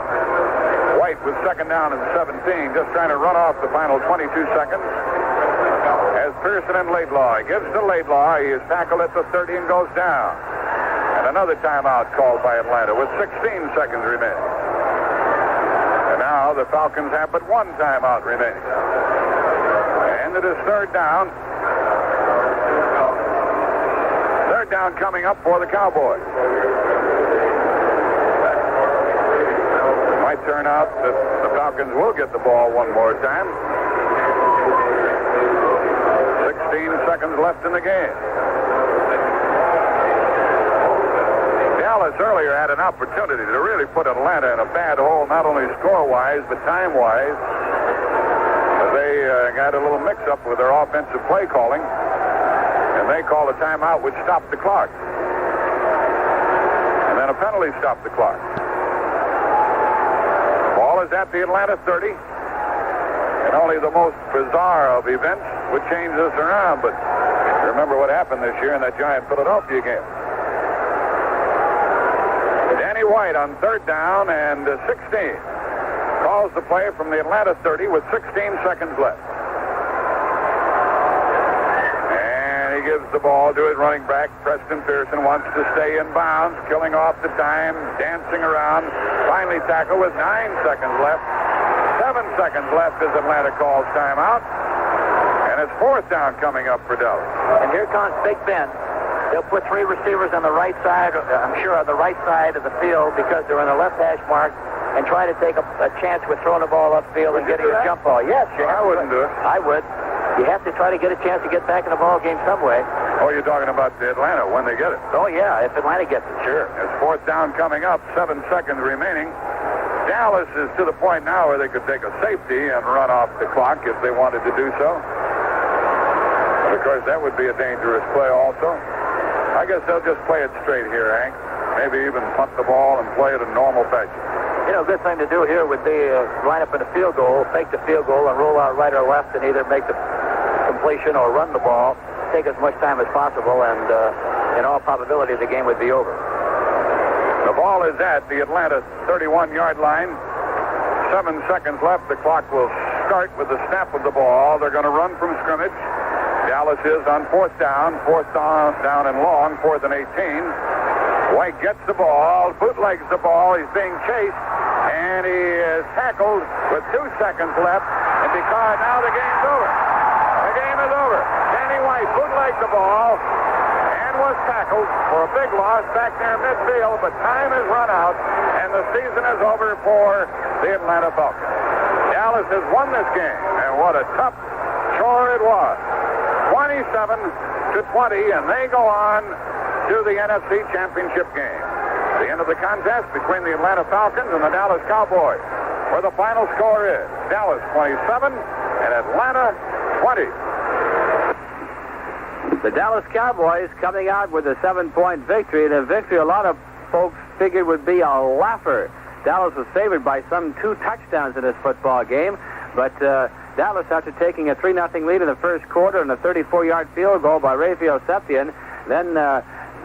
[SPEAKER 2] White with second down and 17, just trying to run off the final 22 seconds. As Pearson and Laidlaw, he gives to Laidlaw. He is tackled at the 30 and goes down. And another timeout called by Atlanta with 16 seconds remaining. And now the Falcons have but one timeout remaining. And it is third down. Third down coming up for the Cowboys. It might turn out that the Falcons will get the ball one more time. 16 seconds left in the game. Dallas earlier had an opportunity to really put Atlanta in a bad hole, not only score-wise, but time-wise. They got a little mix-up with their offensive play calling, and they called a timeout which stopped the clock. And then a penalty stopped the clock. Ball is at the Atlanta 30. And only the most bizarre of events would change this around, but remember what happened this year in that giant Philadelphia game. Danny White on third down and 16. Calls the play from the Atlanta 30 with 16 seconds left. And he gives the ball to his running back. Preston Pearson wants to stay in bounds, killing off the time, dancing around. Finally tackled with 9 seconds left. 7 seconds left as Atlanta calls timeout. And it's fourth down coming up for Dallas.
[SPEAKER 3] And here comes Big Ben. They'll put three receivers on the right side, I'm sure on the right side of the field because they're in the left hash mark, and try to take a chance with throwing the ball upfield and getting a jump ball. Yes, sure.
[SPEAKER 2] I wouldn't do it.
[SPEAKER 3] I would. You have to try to get a chance to get back in the ball game some way.
[SPEAKER 2] Oh, you're talking about Atlanta when they get it.
[SPEAKER 3] Oh, yeah, if Atlanta gets it, sure.
[SPEAKER 2] It's fourth down coming up, 7 seconds remaining. Dallas is to the point now where they could take a safety and run off the clock if they wanted to do so. But of course, that would be a dangerous play also. I guess they'll just play it straight here, Hank. Maybe even punt the ball and play it in normal fashion.
[SPEAKER 3] You know, a good thing to do here would be line up in the field goal, fake the field goal, and roll out right or left and either make the completion or run the ball. Take as much time as possible, and in all probability, the game would be over.
[SPEAKER 2] The ball is at the Atlanta 31-yard line. 7 seconds left. The clock will start with the snap of the ball. They're going to run from scrimmage. Dallas is on fourth down and long, 4th and 18. White gets the ball, bootlegs the ball. He's being chased, and he is tackled with 2 seconds left. And because now the game's over. The game is over. Danny White bootlegged the ball and was tackled for a big loss back there midfield, but time has run out, and the season is over for the Atlanta Falcons. Dallas has won this game, and what a tough chore it was. 27-20, and they go on to the NFC Championship game. The end of the contest between the Atlanta Falcons and the Dallas Cowboys, where the final score is Dallas 27 and Atlanta 20.
[SPEAKER 1] The Dallas Cowboys coming out with a 7-point victory, and a victory a lot of folks figured would be a laugher. Dallas was favored by some 2 touchdowns in this football game, but Dallas, after taking a 3-0 lead in the first quarter and a 34-yard field goal by Rafael Septian, then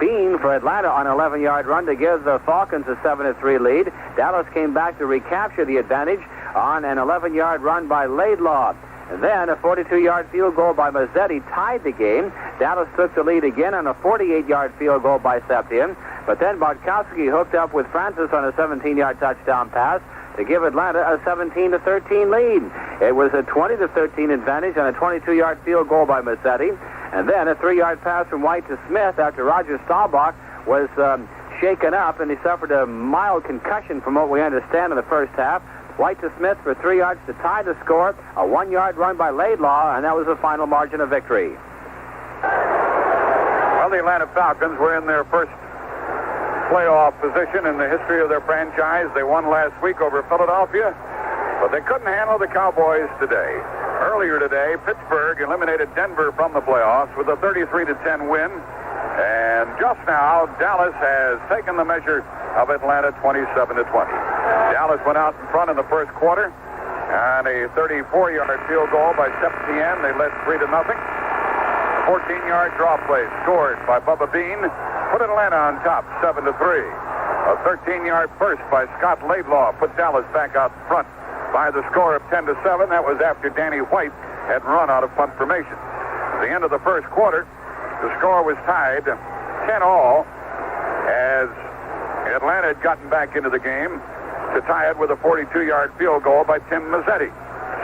[SPEAKER 1] Bean for Atlanta on an 11-yard run to give the Falcons a 7-3 lead. Dallas came back to recapture the advantage on an 11-yard run by Laidlaw. And then a 42-yard field goal by Mazzetti tied the game. Dallas took the lead again on a 48-yard field goal by Septian. But then Bartkowski hooked up with Francis on a 17-yard touchdown pass to give Atlanta a 17-13 lead. It was a 20-13 advantage on a 22-yard field goal by Mazzetti. And then a 3-yard pass from White to Smith after Roger Staubach was shaken up, and he suffered a mild concussion from what we understand in the first half. White to Smith for 3 yards to tie the score. A 1-yard run by Laidlaw, and that was the final margin of victory.
[SPEAKER 2] Well, the Atlanta Falcons were in their first playoff position in the history of their franchise. They won last week over Philadelphia, but they couldn't handle the Cowboys today. Earlier today, Pittsburgh eliminated Denver from the playoffs with a 33-10 win. And just now, Dallas has taken the measure of Atlanta 27-20. Dallas went out in front in the first quarter on a 34-yard field goal by Septian. They led 3-0. 14-yard draw play scored by Bubba Bean put Atlanta on top 7-3. A 13-yard burst by Scott Laidlaw put Dallas back out front by the score of 10-7. That was after Danny White had run out of punt formation. At the end of the first quarter, the score was tied 10-all as Atlanta had gotten back into the game to tie it with a 42-yard field goal by Tim Mazzetti.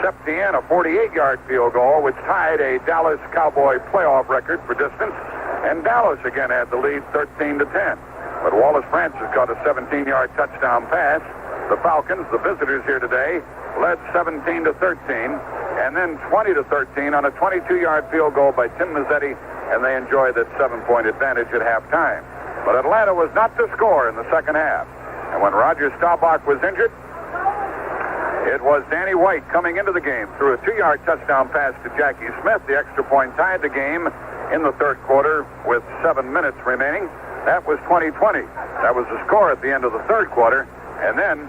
[SPEAKER 2] Septien, a 48-yard field goal, which tied a Dallas Cowboy playoff record for distance, and Dallas again had the lead 13-10. But Wallace Francis got a 17-yard touchdown pass. The Falcons, the visitors here today, led 17-13, and then 20-13 on a 22-yard field goal by Tim Mazzetti, and they enjoyed that 7-point advantage at halftime. But Atlanta was not to score in the second half. And when Roger Staubach was injured, it was Danny White coming into the game through a 2-yard touchdown pass to Jackie Smith. The extra point tied the game in the third quarter with 7 minutes remaining. That was 20-20. That was the score at the end of the third quarter. And then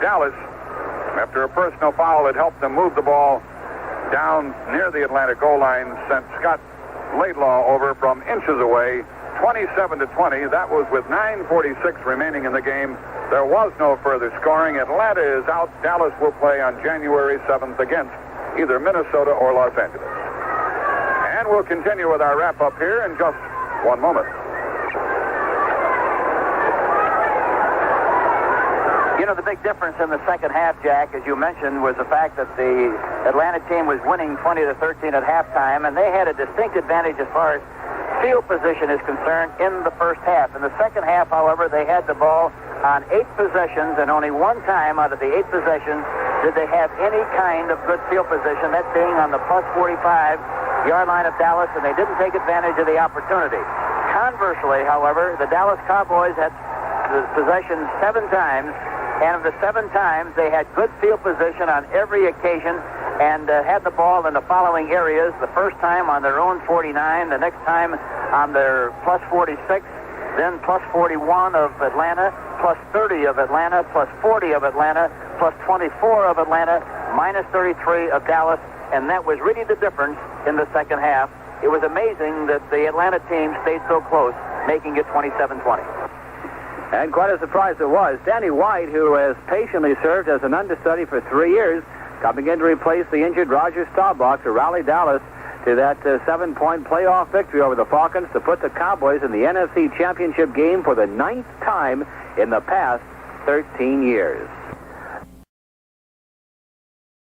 [SPEAKER 2] Dallas, after a personal foul that helped them move the ball down near the Atlanta goal line, sent Scott Laidlaw over from inches away, 27-20. That was with 9:46 remaining in the game. There was no further scoring. Atlanta is out. Dallas will play on January 7th against either Minnesota or Los Angeles. And we'll continue with our wrap-up here in just one moment.
[SPEAKER 3] You know, the big difference in the second half, Jack, as you mentioned, was the fact that the Atlanta team was winning 20-13 at halftime, and they had a distinct advantage as far as field position is concerned in the first half. In the second half, however, they had the ball on 8 possessions, and only one time out of the 8 possessions did they have any kind of good field position, that being on the plus 45-yard line of Dallas, and they didn't take advantage of the opportunity. Conversely, however, the Dallas Cowboys had the possession 7 times, and of the 7 times, they had good field position on every occasion and had the ball in the following areas. The first time on their own 49, the next time on their plus 46, then plus 41 of Atlanta, plus 30 of Atlanta, plus 40 of Atlanta, plus 24 of Atlanta, minus 33 of Dallas, and that was really the difference in the second half. It was amazing that the Atlanta team stayed so close, making it 27-20.
[SPEAKER 1] And quite a surprise it was. Danny White, who has patiently served as an understudy for 3 years, coming in to replace the injured Roger Staubach to rally Dallas to that 7-point playoff victory over the Falcons to put the Cowboys in the NFC Championship game for the 9th time in the past 13 years.